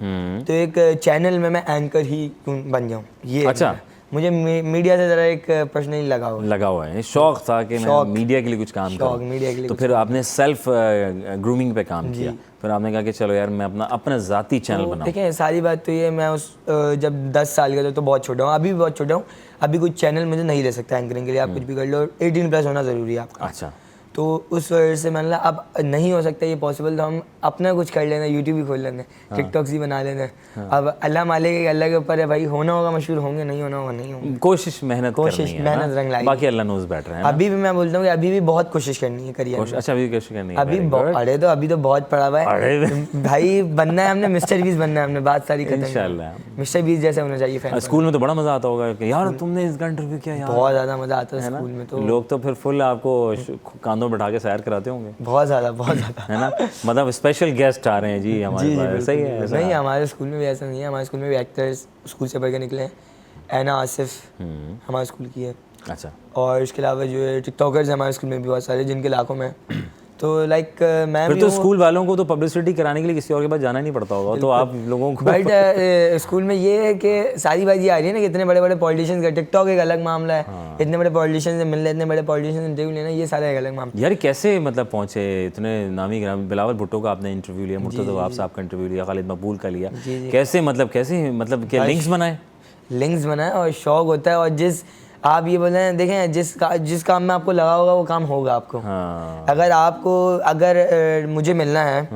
तो एक चैनल में मैं एंकर ही बन जाऊं। ये अच्छा, मुझे मीडिया से ज़रा एक पर्सनली लगा हुआ है, शौक था कि मैं मीडिया के लिए कुछ काम करूं। मीडिया के लिए। तो फिर आपने सेल्फ ग्रूमिंग पे काम किया, फिर आपने कहा कि चलो यार मैं अपना ज़ाती चैनल बनाऊं। देखिए, सारी बात तो ये, मैं उस जब 10 साल का था तो बहुत छोटा हूँ, अभी भी बहुत छोटा हूँ, अभी कुछ चैनल मुझे नहीं ले सकता एंकरिंग के लिए, आप कुछ भी कर लो, 18+ होना ज़रूरी है आपका। अच्छा, तो उस वजह से मैंने अब नहीं हो सकता ये पॉसिबल, तो हम अपना कुछ कर लेना, यूट्यूब भी खोल लेना, टिकटॉक्स भी बना लेना। अब अल्लाह मालिक है, अल्लाह के ऊपर है भाई, होना होगा मशहूर होंगे, नहीं होना होगा नहीं होंगे। कोशिश मेहनत रंग लाई, बाकी अल्लाह नोज़ बेटर है। अभी भी मैं बोलता हूँ कि अभी भी बहुत कोशिश करनी है करियर में। अच्छा, अभी कोशिश करनी है अभी अभी तो बहुत पड़ा हुआ है भाई, बनना है हमने, मिस्टर बीस बनना है हमने, बात सारी खत्म। इंशाल्लाह मिस्टर बीस जैसे होना चाहिए फैन। स्कूल में तो बड़ा मजा आता होगा कि यार तुमने इसका इंटरव्यू किया यार, बहुत ज़्यादा मज़ा आता है स्कूल में। तो लोग तो फिर फुल आपको कांधों बैठा के सैर कराते होंगे, बहुत ज़्यादा है ना, मतलब स्पेशल गेस्ट आ रहे हैं जी हमारे पास। सही है ऐसा? नहीं, हमारे स्कूल में भी ऐसा नहीं है, हमारे स्कूल में भी एक्टर्स स्कूल से पढ़ के निकले हैं। ऐना आसिफ हमारे स्कूल की है। अच्छा, और इसके अलावा जो है टिकटॉकर्स हमारे स्कूल में भी बहुत सारे, जिनके इलाकों में। तो लाइक मैं फिर तो स्कूल वालों को तो पब्लिसिटी कराने के लिए किसी और के पास जाना नहीं पड़ता होगा, तो आप लोगों को। बट स्कूल में ये है कि सारी बात ये आ रही है ना कि इतने बड़े बड़े पॉलिटिशियंस का टिकटॉक एक अलग मामला है। हाँ। इतने बड़े पॉलिटिशियंस से मिलना, इतने बड़े पॉलिटिशियंस इंटरव्यू लेना, ये सारा एक अलग मामला। यार कैसे मतलब पहुंचे इतने नामी ग्रामी? बिलावल भुट्टो का आपने इंटरव्यू लिया, मुर्तज़ा वहाब साहब का इंटरव्यू लिया, खालिद मकबूल का लिया, कैसे मतलब क्या लिंक्स बनाए? लिंक्स बनाए और शौक होता है, और जिस आप ये बोल रहे हैं, देखें जिस काम में आपको लगा होगा वो काम होगा आपको। हाँ अगर मुझे मिलना है,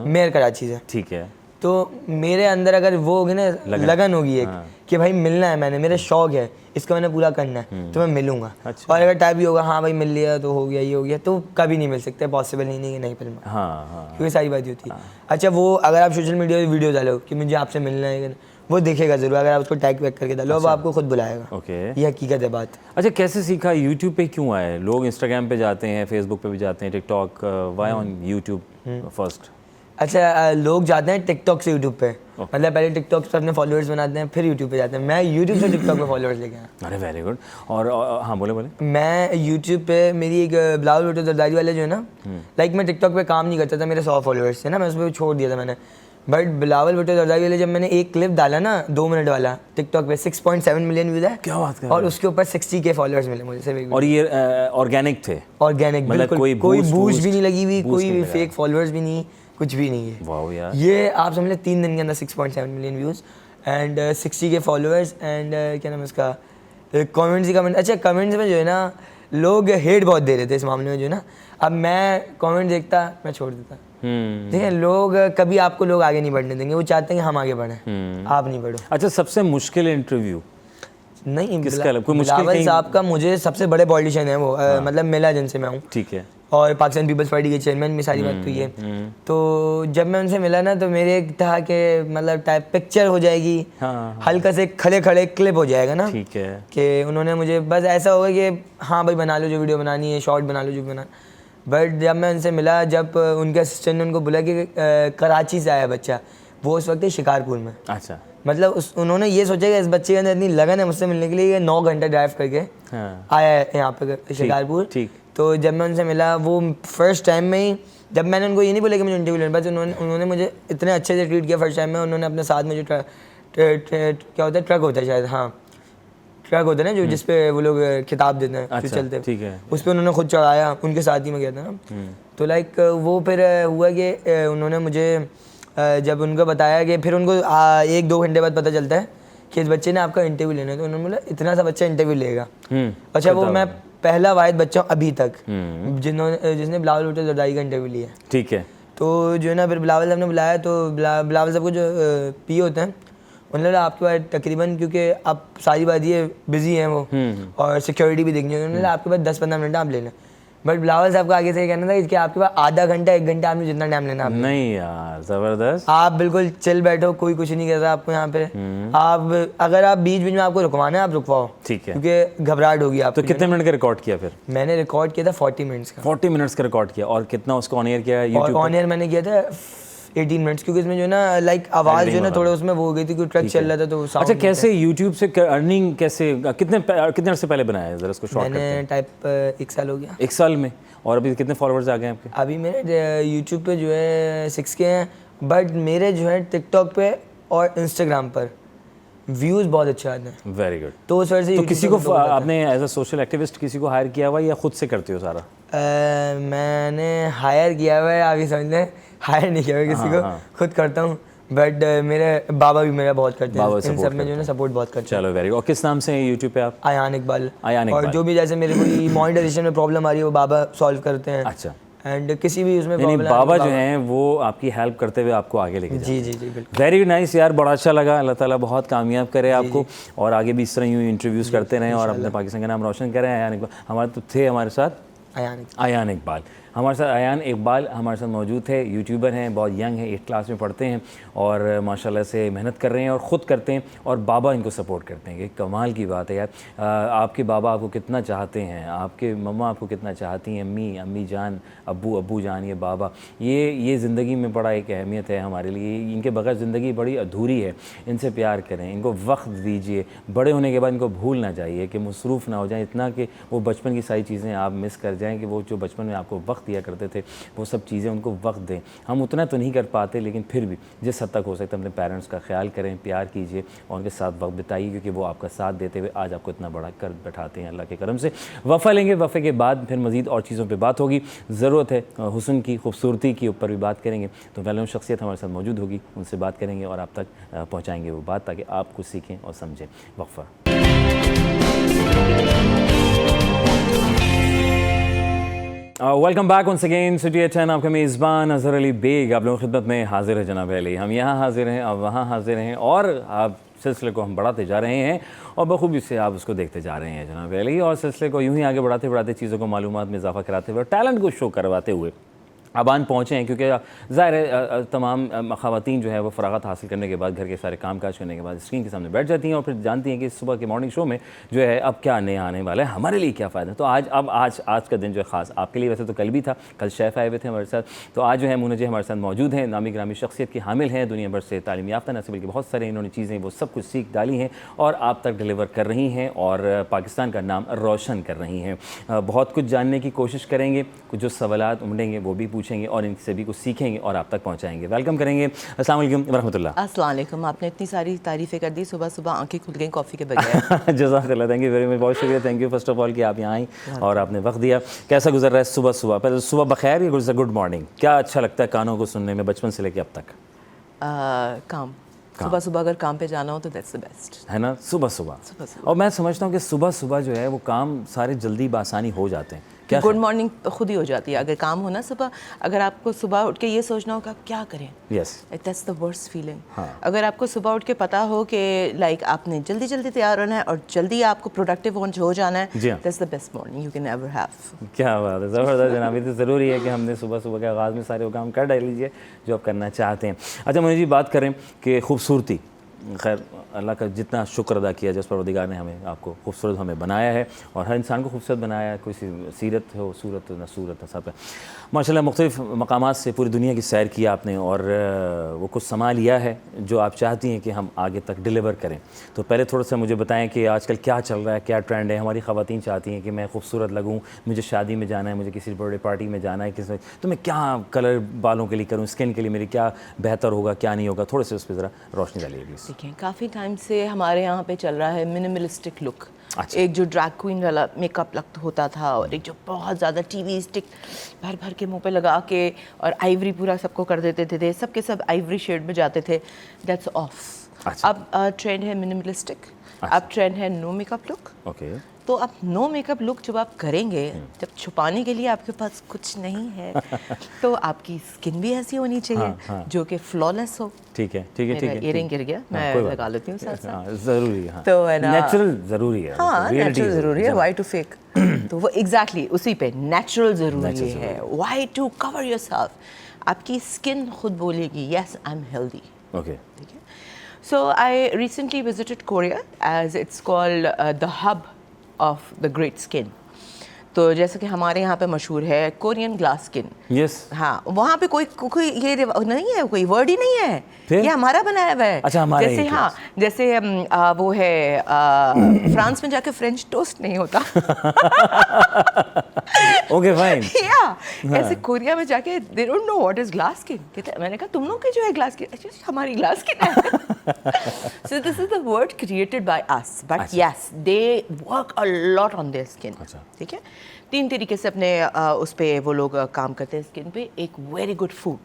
मेयर कराची से, ठीक है, तो मेरे अंदर अगर वो होगी ना लगन होगी एक कि भाई मिलना है, मैंने मेरे शौक है, इसको मैंने पूरा करना है, तो मैं मिलूंगा। अच्छा। और अगर टाइप भी होगा हाँ भाई मिल लिया तो हो गया, ये हो गया, तो कभी नहीं मिल सकते, पॉसिबल नहीं कि नहीं फिल्म, हाँ क्योंकि सारी बात होती है। अच्छा, वो अगर आप सोशल मीडिया पर वीडियो डालो कि मुझे आपसे मिलना है, वो देखेगा जरूर, अगर आप उसको टैग बैक करके डालो, वो आपको खुद बुलाएगा। ओके, ये हकीकत है बात। अच्छा, कैसे सीखा? यूट्यूब पे क्यों आए लोग? इंस्टाग्राम पे जाते हैं, फेसबुक पे भी जाते हैं, TikTok, why on YouTube first? अच्छा, लोग जाते हैं टिकटॉक से यूट्यूब पे, मतलब पहले टिकटॉक पे अपने फॉलोअर्स बनाते हैं, फिर यूट्यूब पे जाते हैं। मैं यूट्यूब से टिकटॉक पे फॉलोअर्स लेके आया। अरे वेरी गुड। और हाँ, बोले। मैं यूट्यूब पे मेरी एक बिलावल भुट्टो जरदारी वाले जो है ना, लाइक मैं टिकटॉक पे काम नहीं करता था, मेरे 100 फॉलोअर्स थे ना, मैं उस पर छोड़ दिया था मैंने। बट बिलावल भुट्टो जरदारी वाले जब मैंने एक क्लिप डाला ना 2 मिनट वाला, टिकटॉक पे 6.7 मिलियन व्यूज है। क्या बात कर? और उसके ऊपर 60K फॉलोअर्स मिले मुझे सिर्फ। और ये ऑर्गेनिक थे? ऑर्गेनिक, मतलब बिल्कुल, कोई बूस्ट भी नहीं लगी हुई, कोई फेक फॉलोअर्स भी नहीं, कुछ भी नहीं है। वाओ यार, ये आप समझ लें 3 दिन के अंदर 6.7 million views and 60K followers and क्या नाम है उसका, कमेंट्स ही कमेंट। अच्छा, कमेंट्स में जो है ना लोग हेट बहुत दे रहे थे इस मामले में जो है ना, अब मैं कमेंट देखता, मैं छोड़ देता। देखिए, लोग कभी आपको लोग आगे नहीं बढ़ने देंगे, वो चाहते हैं कि हम आगे बढ़ें, आप नहीं बढ़ो। अच्छा, सबसे मुश्किल इंटरव्यू नहीं, किसका? कोई मुश्किल बिलावल साहब का मुझे सबसे बड़े पॉलिटिशियन है वो, मतलब मिला जिनसे मैं हूँ, ठीक है, और पाकिस्तान पीपल्स पार्टी के चेयरमैन में सारी बात हुई है। तो जब मैं उनसे मिला ना, तो मेरे एक था कि मतलब टाइप पिक्चर हो जाएगी, हल्का से खड़े खड़े क्लिप हो जाएगा ना, ठीक है, कि उन्होंने मुझे बस ऐसा होगा कि हाँ भाई बना लो जो वीडियो बनानी है, शॉर्ट बना लो जो बना। बट जब मैं उनसे मिला, जब उनके असिस्टेंट ने उनको बोला कि कराची से आया बच्चा, वो उस वक्त शिकारपुर में, अच्छा, मतलब उन्होंने ये सोचा कि इस बच्चे के अंदर इतनी लगन है मुझसे मिलने के लिए, ये 9 घंटे ड्राइव करके आया है यहाँ पे शिकारपुर। ठीक। तो जब मैं उनसे मिला, वो फर्स्ट टाइम में ही, जब मैंने उनको ये नहीं बोला कि मुझे इंटरव्यू लेना, बस उन्होंने मुझे इतने अच्छे से ट्रीट किया फर्स्ट टाइम में। उन्होंने अपने साथ में जो क्या होता है, ट्रक होता है शायद, हाँ ट्रक होता है ना, जो जिसपे वो लोग खिताब देते हैं, फिर चलते, ठीक है, उस पर उन्होंने खुद चढ़ाया, उनके साथ ही में गया था ना। तो लाइक वो फिर हुआ कि उन्होंने मुझे जब उनको बताया कि फिर उनको 1-2 घंटे बाद पता चलता है कि इस बच्चे ने आपका इंटरव्यू लेना है, तो उन्होंने बोला इतना सा बच्चा इंटरव्यू लेगा। अच्छा, वो मैं पहला वाहिद बच्चा हूँ अभी तक जिसने बिलावल भुट्टो जरदारी का इंटरव्यू लिया, ठीक है। तो जो है ना, फिर बिलावल साहब ने बुलाया, तो बिलावल साहब को जो पी होते हैं, उन्होंने बोला आपके पास तकरीबन, क्योंकि अब सारी बात ये बिजी हैं वो और सिक्योरिटी भी देखनी है, उन्होंने बोला आपके पास 10-15 मिनट आप ले लें। बट बिलावल साहब का आगे से ये कहना था कि आपके पास आधा घंटा 1 घंटा आपने जितना टाइम लेना। नहीं यार, जबरदस्त, आप बिल्कुल चिल बैठो, कोई कुछ नहीं कर रहा आपको यहाँ पे। आप अगर आप बीच बीच में आपको रुकवाना है, आप रुकवाओ, ठीक है, क्योंकि घबराहट होगी आप। तो कितने मिनट का रिकॉर्ड किया फिर? मैंने रिकॉर्ड किया था 40 मिनट्स का। 40 मिनट्स का रिकॉर्ड किया, और कितना उसको ऑन एयर किया यूट्यूब? ऑन एयर मैंने किया था 18 मिनट्स, क्योंकि इसमें जो है ना लाइक आवाज़ जो है ना थोड़ा उसमें वो हो गई थी, क्योंकि ट्रक चल रहा था तो। अच्छा, कैसे यूट्यूब से अर्निंग, कैसे कितने अर्से पहले बनाया है, जरा उसको शॉर्ट करते हैं। मैंने टाइप 1 साल हो गया। 1 साल में? और अभी कितने फॉलोअर्स आ गए आपके? अभी मेरे यूट्यूब पे जो है 6K हैं, बट मेरे जो है टिकटॉक पे और इंस्टाग्राम पर व्यूज़ बहुत अच्छे आते हैं। Very good. तो उस वजह से तो किसी को आपने एज अ सोशल एक्टिविस्ट किसी को हायर किया हुआ या खुद से करते हो सारा? मैंने हायर किया हुआ है, अभी समझ लें, हायर नहीं किया हुआ किसी को, खुद करता हूँ। बट मेरे बाबा भी मेरा बहुत करते हैं, इन सब में जो है ना सपोर्ट बहुत करते हैं। चलो वेरी गुड। और किस नाम से है यूट्यूब पे आप? आयान इकबाल। आयान इकबाल। और जो भी जैसे मेरे कोई मॉनिटाइजेशन में प्रॉब्लम आ रही है वो बाबा सॉल्व करते हैं। अच्छा। एंड किसी भी उसमें यानी बाबा जो हैं वो आपकी हेल्प करते हुए आपको आगे लेके जाते हैं। जी बिल्कुल। वेरी नाइस यार, बड़ा अच्छा लगा। अल्लाह ताला बहुत कामयाब करे आपको, और आगे भी इस तरह यूँ इंटरव्यूज़ करते रहें और अपने पाकिस्तान का नाम रोशन करें। आयान इकबाल हमारे तो थे, हमारे साथ आयान इकबाल हमारे साथ। आयान इकबाल हमारे साथ मौजूद थे, यूट्यूबर हैं, बहुत यंग हैं, 8th क्लास में पढ़ते हैं और माशाल्लाह से मेहनत कर रहे हैं और ख़ुद करते हैं, और बाबा इनको सपोर्ट करते हैं। कि कमाल की बात है यार, आपके बाबा आपको कितना चाहते हैं, आपके मम्मा आपको कितना चाहती हैं, अम्मी जान, अब्बू जान, ये बाबा, ये ज़िंदगी में बड़ा एक अहमियत है हमारे लिए। इनके बगैर ज़िंदगी बड़ी अधूरी है। इनसे प्यार करें, इनको वक्त दीजिए। बड़े होने के बाद इनको भूल ना चाहिए, कि मसरूफ़ ना हो जाए इतना कि वो बचपन की सारी चीज़ें आप मिस कर जाएँ, कि वो जो बचपन में आपको वक्त दिया करते थे वो सब चीज़ें उनको वक्त दें। हम उतना तो नहीं कर पाते, लेकिन फिर भी जिस हद तक हो सकता है अपने पेरेंट्स का ख्याल करें, प्यार कीजिए और उनके साथ वक्त बिताइए, क्योंकि वो आपका साथ देते हुए आज आपको इतना बड़ा कर बैठाते हैं। अल्लाह के करम से वफ़ा लेंगे, वफ़े के बाद फिर मज़ीद और चीज़ों पर बात होगी। ज़रूरत है हुस्न की, खूबसूरती की ऊपर भी बात करेंगे, तो वैल्यूम शख्सियत हमारे साथ मौजूद होगी, उनसे बात करेंगे और आप तक पहुँचाएँगे वो बात, ताकि आप कुछ सीखें और समझें। वक़्फ़ा। Welcome back once again city at 10 आपका मेज़बान अज़हर अली बेग आप लोगों की खिदमत में हाजिर है जनाब अली। हम यहाँ हाजिर हैं, आप वहाँ हाजिर हैं और आप सिलसिले को हम बढ़ाते जा रहे हैं और बखूबी से आप उसको देखते जा रहे हैं जनाब अली, और सिलसिले को यूं ही आगे बढ़ाते बढ़ाते चीज़ों को मालूमात में इजाफा कराते हुए और टैलेंट को शो करवाते हुए अब आन पहुँचे हैं, क्योंकि ज़ाहिर है तमाम ख़वातीन जो है वो फ़रागत हासिल करने के बाद घर के सारे काम काज करने के बाद स्क्रीन के सामने बैठ जाती हैं और फिर जानती हैं कि सुबह के मॉर्निंग शो में जो है अब क्या नया आने वाला है, हमारे लिए क्या फ़ायदा। तो आज का दिन जो है ख़ास आपके लिए, वैसे तो कल भी था, कल शेफ़ आए हुए थे हमारे साथ, तो आज जो है मुनजी हमारे साथ मौजूद हैं, नामी ग्रामी शख्सियत के हामिल हैं, दुनिया भर से तालीम याफ्ता न सिर्फ बहुत सारे इन्होंने चीज़ें वो सब कुछ सीख डाली हैं और आप तक डिलीवर कर रही हैं और पाकिस्तान का नाम रोशन कर रही हैं। बहुत कुछ जानने की कोशिश करेंगे, कुछ जो सवालात उमड़ेंगे वो भी पूछेंगे और इन सभी को सीखेंगे और आप तक पहुंचाएंगे। वेलकम करेंगे। अस्सलाम वालेकुम वरहमतुल्लाह। अस्सलाम वालेकुम। आपने इतनी सारी तारीफ़ें कर दी, सुबह सुबह आंखें खुल गई कॉफ़ी के बगैर। जज़ाकल्लाह, थैंक यू वेरी मच, बहुत शुक्रिया, thank you first of all कि आप यहाँ आई और आपने वक्त दिया। कैसा गुजर रहा है सुबह सुबह? पहले सुबह बखैर या गुड मॉर्निंग? क्या अच्छा लगता है कानों को सुनने में बचपन से लेकर अब तक? काम सुबह सुबह अगर काम पे जाना हो तो दैट्स द बेस्ट, है ना, सुबह सुबह। और मैं समझता हूँ कि सुबह सुबह जो है वो काम सारे जल्दी बासानी हो जाते हैं। क्या गुड मॉर्निंग खुद ही हो जाती है अगर काम हो ना सुबह। अगर आपको सुबह उठ के ये सोचना होगा क्या करें, yes, that's the worst feeling. हाँ। अगर आपको सुबह उठ के पता हो कि लाइक आपने जल्दी जल्दी तैयार होना है और जल्दी आपको प्रोडक्टिव हो जाना है, जी हाँ, that's the best morning you can ever have. क्या बात है, ज़बरदस्त जनाब। ये तो ज़रूरी है कि हमने सुबह सुबह के आगाज़ में सारे वो काम कर डाल लीजिए जो आप करना चाहते हैं। अच्छा मुझे जी बात करें कि खूबसूरती, खैर अल्लाह का जितना शुक्र अदा किया जिस परवरदिगार ने हमें आपको खूबसूरत हमें बनाया है और हर इंसान को खूबसूरत बनाया है, कोई सीरत हो सूरत न सूरत सब है माशाल्लाह। मुख्तलिफ़ मकामात से पूरी दुनिया की सैर किया आपने और वो कुछ समा लिया है जो आप चाहती हैं कि हम आगे तक डिलीवर करें। तो पहले थोड़ा सा मुझे बताएं कि आजकल क्या चल रहा है, क्या ट्रेंड है? हमारी ख़वातीन चाहती हैं कि मैं खूबसूरत लगूँ, मुझे शादी में जाना है, मुझे किसी बर्थडे पार्टी में जाना है, किसी तो मैं क्या कलर बालों के लिए करूँ, स्किन के लिए मेरी क्या बेहतर होगा क्या नहीं होगा, थोड़े से उस पर ज़रा रोशनी डालिए प्लीज़। ठीक है, काफ़ी टाइम से हमारे यहाँ पे चल रहा है मिनिमलिस्टिक लुक। अच्छा। एक जो ड्रैग क्वीन वाला मेकअप होता था और एक जो बहुत ज़्यादा टीवी स्टिक भर भर के मुंह पे लगा के और आइवरी पूरा सबको कर देते थे, सबके सब आइवरी शेड में जाते थे, दैट्स ऑफ। अच्छा। अब ट्रेंड है मिनिमलिस्टिक। अच्छा। अब ट्रेंड है नो मेकअप लुक। ओके। तो अब नो मेकअप लुक जब आप करेंगे, जब छुपाने के लिए आपके पास कुछ नहीं है तो आपकी स्किन भी ऐसी होनी चाहिए हाँ। जो कि फ्लॉलेस हो। ठीक है ठीक है ठीक है। इयरिंग गिर गया, मैं लगा लेती हूँ साथ साथ। ज़रूरी है, तो है ना, नेचुरल ज़रूरी है। हाँ नेचुरल ज़रूरी है, वाई टू फेक। तो वो एग्जैक्टली उसी पे नेचुरल ज़रूरी है, वाई टू कवर योरसेल्फ। आपकी स्किन खुद बोलेगी yes I am healthy. Okay, ठीक है। So I recently visited Korea as it's called the hub of the great skin. तो जैसे कि हमारे यहाँ पे मशहूर है कोरियन ग्लास स्किन। यस। हाँ, वहाँ पे कोई ये नहीं है, कोई वर्ड ही नहीं है, फिर? ये हमारा बनाया हुआ है। अच्छा, हमारा जैसे ही हाँ, जैसे वो है फ्रांस में जाके फ्रेंच टोस्ट नहीं होता। Okay fine. ऐसे कोरिया में जाके they don't know what is glass skin. कहते हैं, मैंने कहा तुम लोग की जो है ग्लास स्किन, हमारी ग्लास स्किन है। So this is the word created by us, but yes they work a lot on their skin. ठीक है, 3 तरीके से अपने उस पे वो लोग काम करते हैं स्किन पे। एक वेरी गुड फूड,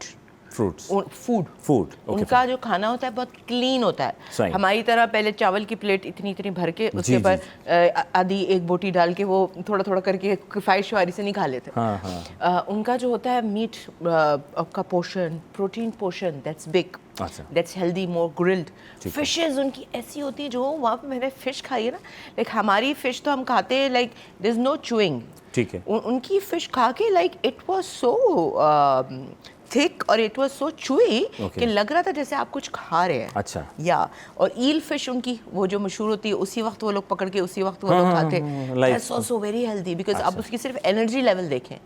उनका जो खाना होता है बहुत क्लीन होता है। हमारी तरह पहले चावल की प्लेट इतनी भर के उसके ऊपर आधी एक बोटी डाल के वो थोड़ा थोड़ा करके ख्वाहिश वारी से नहीं खा लेते। उनका जो होता है मीट का portion, protein portion, that's big, that's healthy, more grilled. Fishes उनकी ऐसी होती है, जो वहाँ पे मैंने फिश खाई है ना, लाइक हमारी फिश तो हम खाते हैं like there is no chewing. ठीक है, उनकी फिश खा के like it was so thick और इट वाज सो चूई कि लग रहा था जैसे आप कुछ खा रहे हैं। अच्छा। या और ईल फिश उनकी वो जो मशहूर होती है, उसी वक्त वो लोग पकड़ के उसी वक्त वो लोग खाते हैं। That's also very healthy because आप उसकी सिर्फ एनर्जी लेवल देखें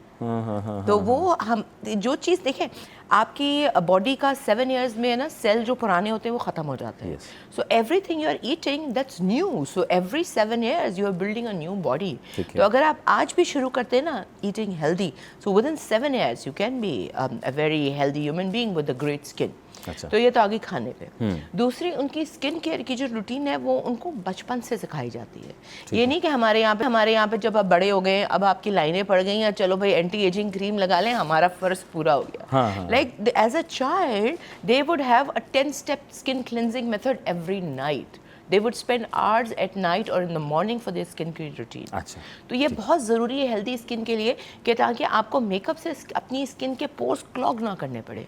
तो वो हम जो चीज़ देखें, आपकी बॉडी का 7 इयर्स में है ना, सेल जो पुराने होते हैं वो ख़त्म हो जाते हैं। So everything you are eating that's new, so every 7 years you are building a new body. तो अगर आप आज भी शुरू करते हैं ना eating healthy, so within 7 years you can be a very healthy human being with a great skin. अच्छा। तो ये तो आगे खाने पे। दूसरी उनकी स्किन केयर की जो रूटीन है वो उनको बचपन से सिखाई जाती है। ये नहीं कि हमारे यहाँ पे जब आप बड़े हो गए, अब आपकी लाइनें पड़ गई हैं, चलो भाई एंटी एजिंग क्रीम लगा लें, हमारा फर्ज पूरा हो गया। Like as a child they would have a 10 step skin cleansing method every night. They would spend hours at night और in the morning for their skin care routine. अच्छा, तो ये बहुत ज़रूरी है हेल्दी स्किन के लिए कि ताकि आपको मेकअप से अपनी स्किन के पोर्स क्लॉग ना करने पड़े,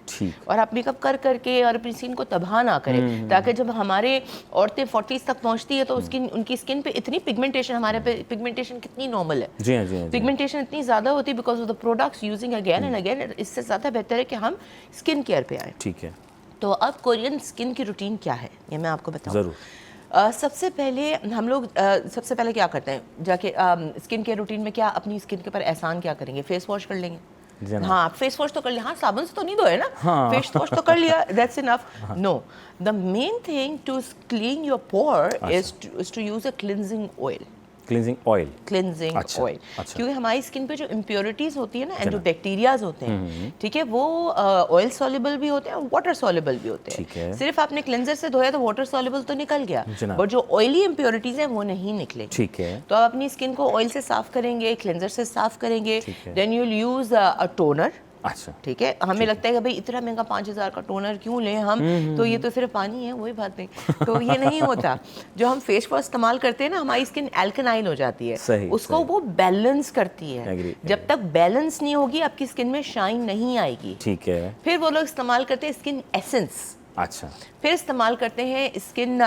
और आप मेकअप कर करके और अपनी स्किन को तबाह ना करें, ताकि जब हमारे औरतें 40s तक पहुंचती है तो उनकी स्किन पे इतनी पिगमेंटेशन, हमारे पे पिगमेंटेशन कितनी नॉर्मल है, जी हाँ, जी हाँ, पिगमेंटेशन इतनी ज़्यादा होती है because of the products using again and again. इससे ज़्यादा बेहतर है कि हम स्किन केयर पे आएँ। ठीक है, तो अब कोरियन स्किन की रूटीन क्या है ये मैं आपको बताऊँ। ज़रूर। सबसे पहले हम लोग सबसे पहले क्या करते हैं जाके स्किन केयर रूटीन में, क्या अपनी स्किन के ऊपर एहसान क्या करेंगे, फेस वॉश कर लेंगे। हाँ, फेस वॉश तो कर लिया, हाँ साबुन से तो नहीं धोए ना, फेस वॉश तो कर लिया, that's enough. No, the main thing to clean your pore is to use a cleansing oil. Cleansing oil, cleansing oil, क्योंकि हमारी स्किन पे जो इम्प्योरिटीज होती है ना एंड जो बैक्टीरियाज होते हैं, ठीक है, वो ऑयल सॉल्युबल भी होते हैं और वाटर सॉल्युबल भी होते हैं। सिर्फ आपने क्लेंजर से धोया तो वाटर सॉल्युबल तो निकल गया, बट जो ऑयली इम्प्योरिटीज हैं वो नहीं निकले। ठीक है, तो आप अपनी स्किन को ऑयल से साफ करेंगे, क्लेंजर से साफ करेंगे, then you will use a toner. अच्छा, ठीक है, हमें लगता है कि भाई इतना महंगा 5000 का टोनर क्यों लें हम, तो ये तो सिर्फ पानी है, वही बात नहीं। तो ये नहीं होता, जो हम फेस वॉश इस्तेमाल करते हैं ना, हमारी स्किन एल्कनाइल हो जाती है, उसको वो बैलेंस करती है। जब तक बैलेंस नहीं होगी आपकी स्किन में शाइन नहीं आएगी। ठीक है, फिर वो लोग इस्तेमाल करते हैं स्किन एसेंस। अच्छा, फिर इस्तेमाल करते हैं स्किन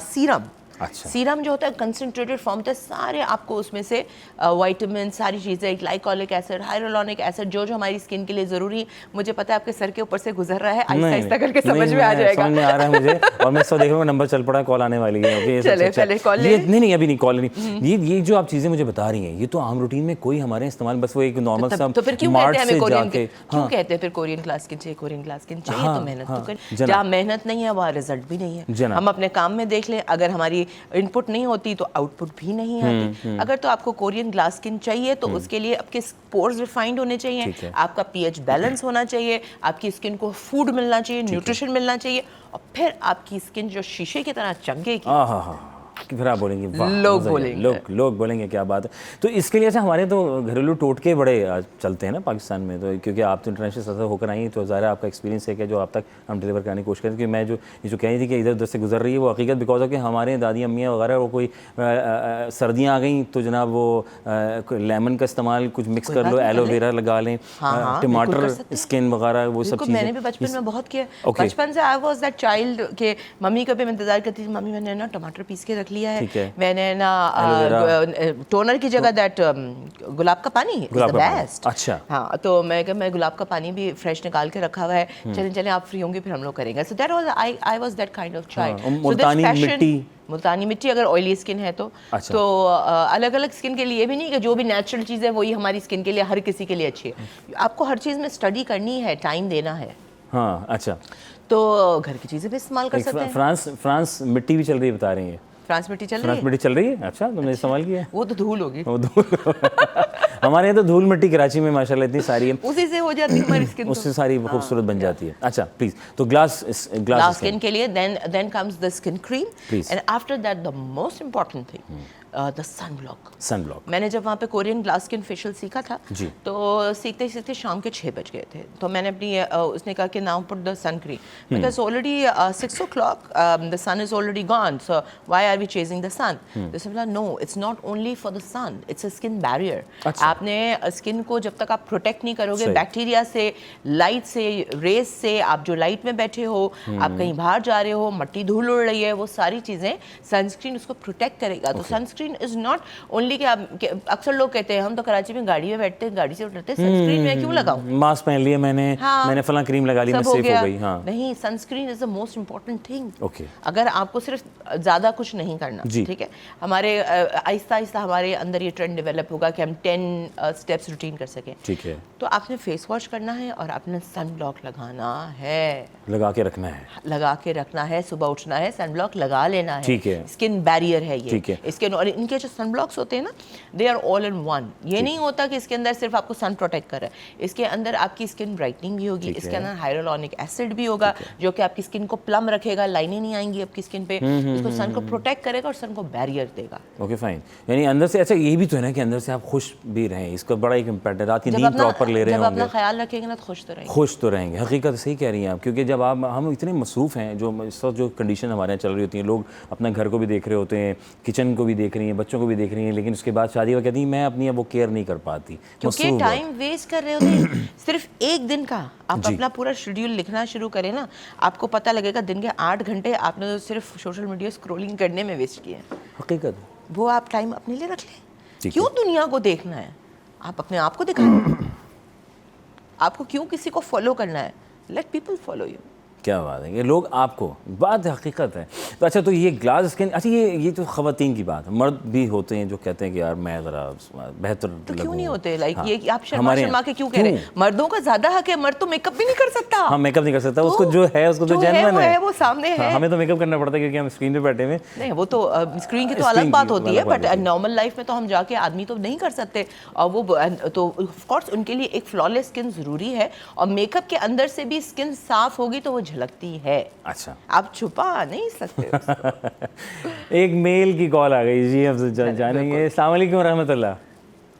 सीरम। अच्छा, सीरम जो होता है कंसंट्रेटेड फॉर्म होता है, सारे आपको उसमें से विटामिन, सारी चीज़ें, ग्लाइकोलिक एसिड, हाइलोरॉनिक एसिड, जो जो हमारी स्किन के लिए ज़रूरी है। मुझे पता है आपके सर के ऊपर से गुजर रहा है, आहिस्ता आहिस्ता करके समझ में आ जाएगा। समझ में आ रहा है मुझे, और मैं इसको देख रहा हूँ नंबर चल पड़ा, कॉल आने वाली है। चले पहले कॉल ले। नहीं, अभी नहीं, कॉल नहीं। ये जो आप चीज़ें मुझे बता रही हैं, ये तो आम रूटीन में कोई हमारे इस्तेमाल, बस वो एक नॉर्मल सा, तो फिर क्यों कहते हैं हमें कोरियन, क्यों कहते हैं फिर कोरियन ग्लास स्किन चाहिए, कोरियन ग्लास स्किन चाहिए, तो मेहनत तो करें। जहाँ मेहनत नहीं है वहाँ रिजल्ट भी नहीं है। हम अपने काम में देख लें, अगर हमारी इनपुट नहीं होती तो आउटपुट भी नहीं आती। अगर तो आपको कोरियन ग्लास स्किन चाहिए तो उसके लिए आपके पोर्स रिफाइंड होने चाहिए, आपका पीएच बैलेंस होना चाहिए, आपकी स्किन को फूड मिलना चाहिए, न्यूट्रिशन मिलना चाहिए, और फिर आपकी स्किन जो शीशे की तरह चमकेगी। फिर आप बोलेंगे, लोग बोलेंगे क्या बात है। तो इसके लिए अच्छा, हमारे तो घरेलू टोटके बड़े चलते हैं ना पाकिस्तान में, तो क्योंकि आप तो इंटरनेशनल सतह होकर आई, तो ज़ाहिर है आपका एक्सपीरियंस है कि जो आप तक हम डिलीवर करने की कोशिश करें। क्योंकि मैं जो ये जो कह रही थी कि इधर उधर से गुजर रही है, वो हकीकत बिकॉज ऑफ कि हमारे दादी अम्मियाँ वगैरह, वो कोई सर्दियाँ आ गई तो जनाब वो लेमन का इस्तेमाल कुछ मिक्स कर लो, एलोवेरा लगा लें, टमाटर स्किन वगैरह, वो सब चीज़ें मैंने भी बचपन में बहुत किया। बचपन से आई वाज दैट चाइल्ड के मम्मी का भी इंतजार करती थी, मम्मी मैंने ना टमाटर पीस के रख लिया है, मैंने ना टोनर की जगह दैट गुलाब का पानी इज द बेस्ट। अच्छा, हाँ, तो मैं गुलाब का पानी भी फ्रेश निकाल के रखा हुआ है, चलें आप फ्री होंगे फिर हम लोग करेंगे। So that was I was that kind of child. मुल्तानी मिट्टी अगर ऑयली स्किन है तो अच्छा। तो अलग अलग स्किन के लिए भी नहीं कि जो भी नेचुरल चीज़ है वही हमारी स्किन के लिए हर किसी के लिए अच्छी है। आपको हर चीज़ में स्टडी करनी है, टाइम देना है। हाँ, अच्छा, तो घर की चीज़ें भी इस्तेमाल कर सकते हैं। फ्रांस मिट्टी भी चल रही है, बता रही है। फ्रांस मिट्टी चल रही है? अच्छा, तुमने इस्तेमाल किया है? वो तो धूल होगी। वो धूल हमारे यहाँ तो धूल मिट्टी कराची में माशाल्लाह इतनी सारी है, उसी से हो जाती है हमारी स्किन, उससे सारी खूबसूरत बन जाती है। अच्छा, प्लीज, तो ग्लास स्किन के लिए then comes the skin cream, and after that the most important thing the sunblock. मैंने जब वहाँ पे कोरियन ग्लास स्किन फेशियल सीखा था जी, तो सीखते सीखते शाम के 6 बज गए थे, तो मैंने अपनी उसने कहा कि now put the sun cream because already 6 o'clock the sun is already gone, so why are we chasing the sun? तो बोला no, it's not only for the sun, it's a skin barrier. आपने skin को जब तक आप protect नहीं करोगे bacteria से, लाइट से, रेस से, आप जो लाइट में बैठे हो, आप कहीं बाहर जा रहे हो, मट्टी धूल उड़ रही है, वो सारी चीज़ें सनस्क्रीन उसको प्रोटेक्ट करेगा। तो सनस्क्रीन इज नॉट ओनली कि आप, अक्सर लोग कहते हैं हम तो कराची में गाड़ी में बैठते हैं, गाड़ी से उतरते हैं, सनस्क्रीन में क्यों लगाऊं? मास्क पहन लिया मैंने फला क्रीम लगा ली, मैं सेफ हो गई। हाँ, नहीं, sunscreen is the most important thing. Okay, अगर आपको सिर्फ ज़्यादा कुछ नहीं करना, ठीक है, हमारे आहिस्ता आहिस्ता हमारे अंदर ये ट्रेंड डेवलप होगा कि हम 10 स्टेप्स रूटीन कर सकें। ठीक है, तो आपने फेस वॉश करना है और आपने सन ब्लॉक लगाना है, लगा के रखना है, सुबह उठना है, सन ब्लॉक लगा लेना है। ठीक है, स्किन बैरियर है ये, ठीक है, स्किन, और इनके जो सन ब्लॉक्स होते हैं ना, they are all in one. ये नहीं होता कि इसके अंदर सिर्फ आपको सन प्रोटेक्ट कर रहा है, इसके अंदर आपकी स्किन ब्राइटनिंग भी होगी, इसके अंदर हाइलुरोनिक एसिड भी होगा जो कि आपकी स्किन को प्लम रखेगा, लाइनें नहीं आएंगी आपकी स्किन पे, इसको सन को प्रोटेक्ट करेगा और सन को बैरियर देगा। ओके फाइन, यानी अंदर से अच्छा ये भी तो है ना कि अंदर से आप खुश भी रहें, इसका बड़ा एक इम्पैक्ट है। रात की नींद प्रॉपर ले रहे जब होंगे, अपना ख्याल रखेंगे ना तो खुश तो रहेंगे। खुश तो रहेंगे, हकीकत सही कह रही हैं आप, क्योंकि जब आप हम इतने मसरूफ़ हैं, जो इस वक्त जो कंडीशन हमारे यहाँ चल रही होती हैं, लोग अपना घर को भी देख रहे होते हैं, किचन को भी देख रही हैं, बच्चों को भी देख रही हैं, लेकिन उसके बाद शादी वगैरह कहती हैं मैं अपनी वो केयर नहीं कर पाती, क्योंकि टाइम वेस्ट कर रहे होते हैं। सिर्फ एक दिन का आप अपना पूरा शेड्यूल लिखना शुरू करें ना, आपको पता लगेगा दिन के 8 घंटे आपने तो सिर्फ सोशल मीडिया स्क्रॉलिंग करने में वेस्ट किए हैं। हकीकत वो आप टाइम अपने लिए रख लें। क्यों दुनिया को देखना है, आप अपने आप को दिखाएं। आपको क्यों किसी को फॉलो करना है, लेट पीपल फॉलो यू। क्या बात है, ये लोग आपको, बात हकीकत है। तो अच्छा, तो ये ग्लास स्किन, अच्छा ये तो ख़वातीन की बात है, मर्द भी होते हैं जो कहते हैं कि यार मैं ज़रा बेहतर तो क्यों नहीं होते, लाइक हाँ, ये आप शर्मा के क्यों कह रहे हैं? मर्दों का ज़्यादा हक है, मर्द तो मेकअप भी नहीं कर सकता। हाँ, मेकअप नहीं कर सकता, उसको जो है उसको तो जेन्युइन है, वो सामने है। हमें तो मेकअप करना पड़ता है क्योंकि हम स्क्रीन पे बैठे हुए। नहीं, वो तो स्क्रीन की तो अलग बात होती है, बट नॉर्मल लाइफ में तो हम जाके आदमी तो नहीं कर सकते, और वो तो ऑफ कोर्स उनके लिए एक फ्लॉलेस स्किन ज़रूरी है, और मेकअप के अंदर से भी स्किन साफ होगी तो वो झलकती है। अच्छा, आप छुपा नहीं सकते उसको। एक मेल की कॉल आ गई जी, हम जानेंगे। अस्सलाम वालेकुम रहमतुल्लाह।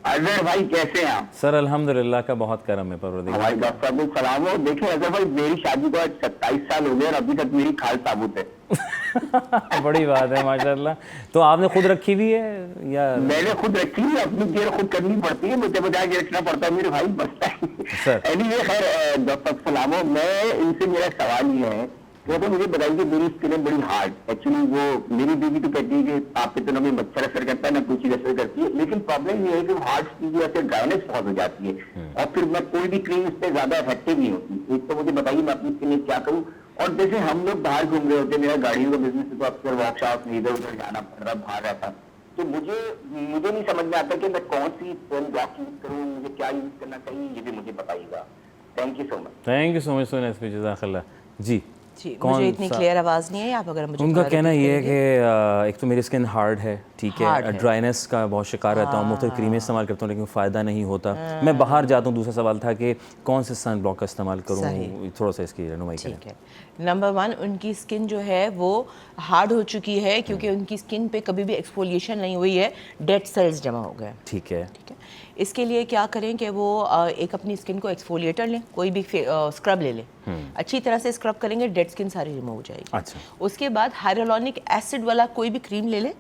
अजहर भाई कैसे हैं आप? सर अल्हम्दुलिल्लाह का बहुत करम है परवरदिगार। हमारी डॉक्टर साहब को सलाम हो। देखिए अजहर भाई, मेरी शादी को आज 27 साल हो गए और अभी तक मेरी खाल साबुत है। बड़ी बात है माशाल्लाह। तो आपने खुद रखी भी है या? मैंने खुद रखी है, अपनी केयर खुद करनी पड़ती है, मुझे बजा के रखना पड़ता है, मेरे भाई बचता है। एनीवे खैर डॉक्टर सलाम हो, मैं इनसे मेरा सवाल ये है तो मुझे बताइए कि मेरी स्किन बड़ी हार्ड, एक्चुअली वो मेरी बीवी तो कहती है कि आप पे तो ना कोई मच्छर असर करता है ना कुछ चीज असर करती है, लेकिन प्रॉब्लम ये है कि हार्ड की वजह से ड्राइनेस बहुत हो जाती है और फिर मैं कोई भी क्रीम इस पर ज्यादा इफेक्टिव नहीं होती। एक तो मुझे बताइए मैं अपनी स्किन में क्या करूँ। और जैसे हम लोग बाहर घूम रहे होते हैं, मेरा गाड़ियों का बिजनेस है तो अक्सर वर्कशॉप में इधर उधर जाना पड़ रहा, बाहर रहता, तो मुझे नहीं समझ में आता कि मैं कौन सी सन ब्लॉक यूज करूँ, मुझे क्या यूज करना चाहिए, ये भी मुझे बताइएगा। Thank you so much. Thank you so much सोना जज़ाकल्लाह जी। मुझे इतनी क्लियर आवाज़ नहीं है, आप अगर मुझे उनका कहना ये है कि एक तो मेरी स्किन हार्ड है, ठीक है, ड्राइनेस का बहुत शिकार रहता हूँ, मुख्तलिफ क्रीमें इस्तेमाल करता हूँ लेकिन फ़ायदा नहीं होता। मैं बाहर जाता हूँ। दूसरा सवाल था कि कौन से सन ब्लॉक का इस्तेमाल करूँ, थोड़ा सा इसकी रहनुमाई करें। ठीक है, नंबर 1 उनकी स्किन जो है वो हार्ड हो चुकी है क्योंकि उनकी स्किन पे कभी भी एक्सफोलिएशन नहीं हुई है, डेड सेल्स जमा हो गए। ठीक है। इसके लिए क्या करें कि वो एक अपनी स्किन को एक्सफोलिएटर लें, कोई भी स्क्रब ले लें, अच्छी तरह से स्क्रब करेंगे, डेड स्किन सारी रिमूव हो जाएगी। अच्छा। उसके बाद हाइलुरोनिक एसिड वाला कोई भी क्रीम ले लें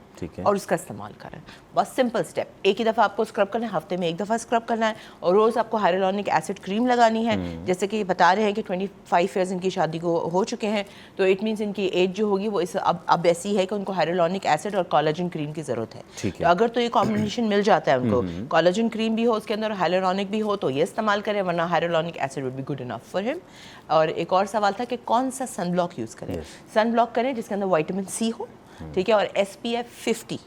और उसका इस्तेमाल करें। बस सिंपल स्टेप, एक ही दफ़ा आपको स्क्रब करना है, हफ्ते में एक दफ़ा स्क्रब करना है, और रोज़ आपको हाइलुरोनिक एसिड क्रीम लगानी है। जैसे कि बता रहे हैं कि 25 ईयर्स इनकी शादी को हो चुके हैं, तो इट मीन्स इनकी एज जो होगी वो इस अब ऐसी है कि उनको हाइलुरोनिक एसिड और कोलेजन क्रीम की ज़रूरत है। तो अगर तो ये कॉम्बिनेशन मिल जाता है उनको, कोलेजन क्रीम भी हो उसके अंदर, हाइलुरोनिक भी हो, तो ये इस्तेमाल करें, वरना hyaluronic acid would be good enough for him. और एक और सवाल था कि कौन सा सन ब्लॉक यूज़ करें। सन ब्लॉक करें जिसके अंदर विटामिन सी हो, ठीक है, और SPF 50,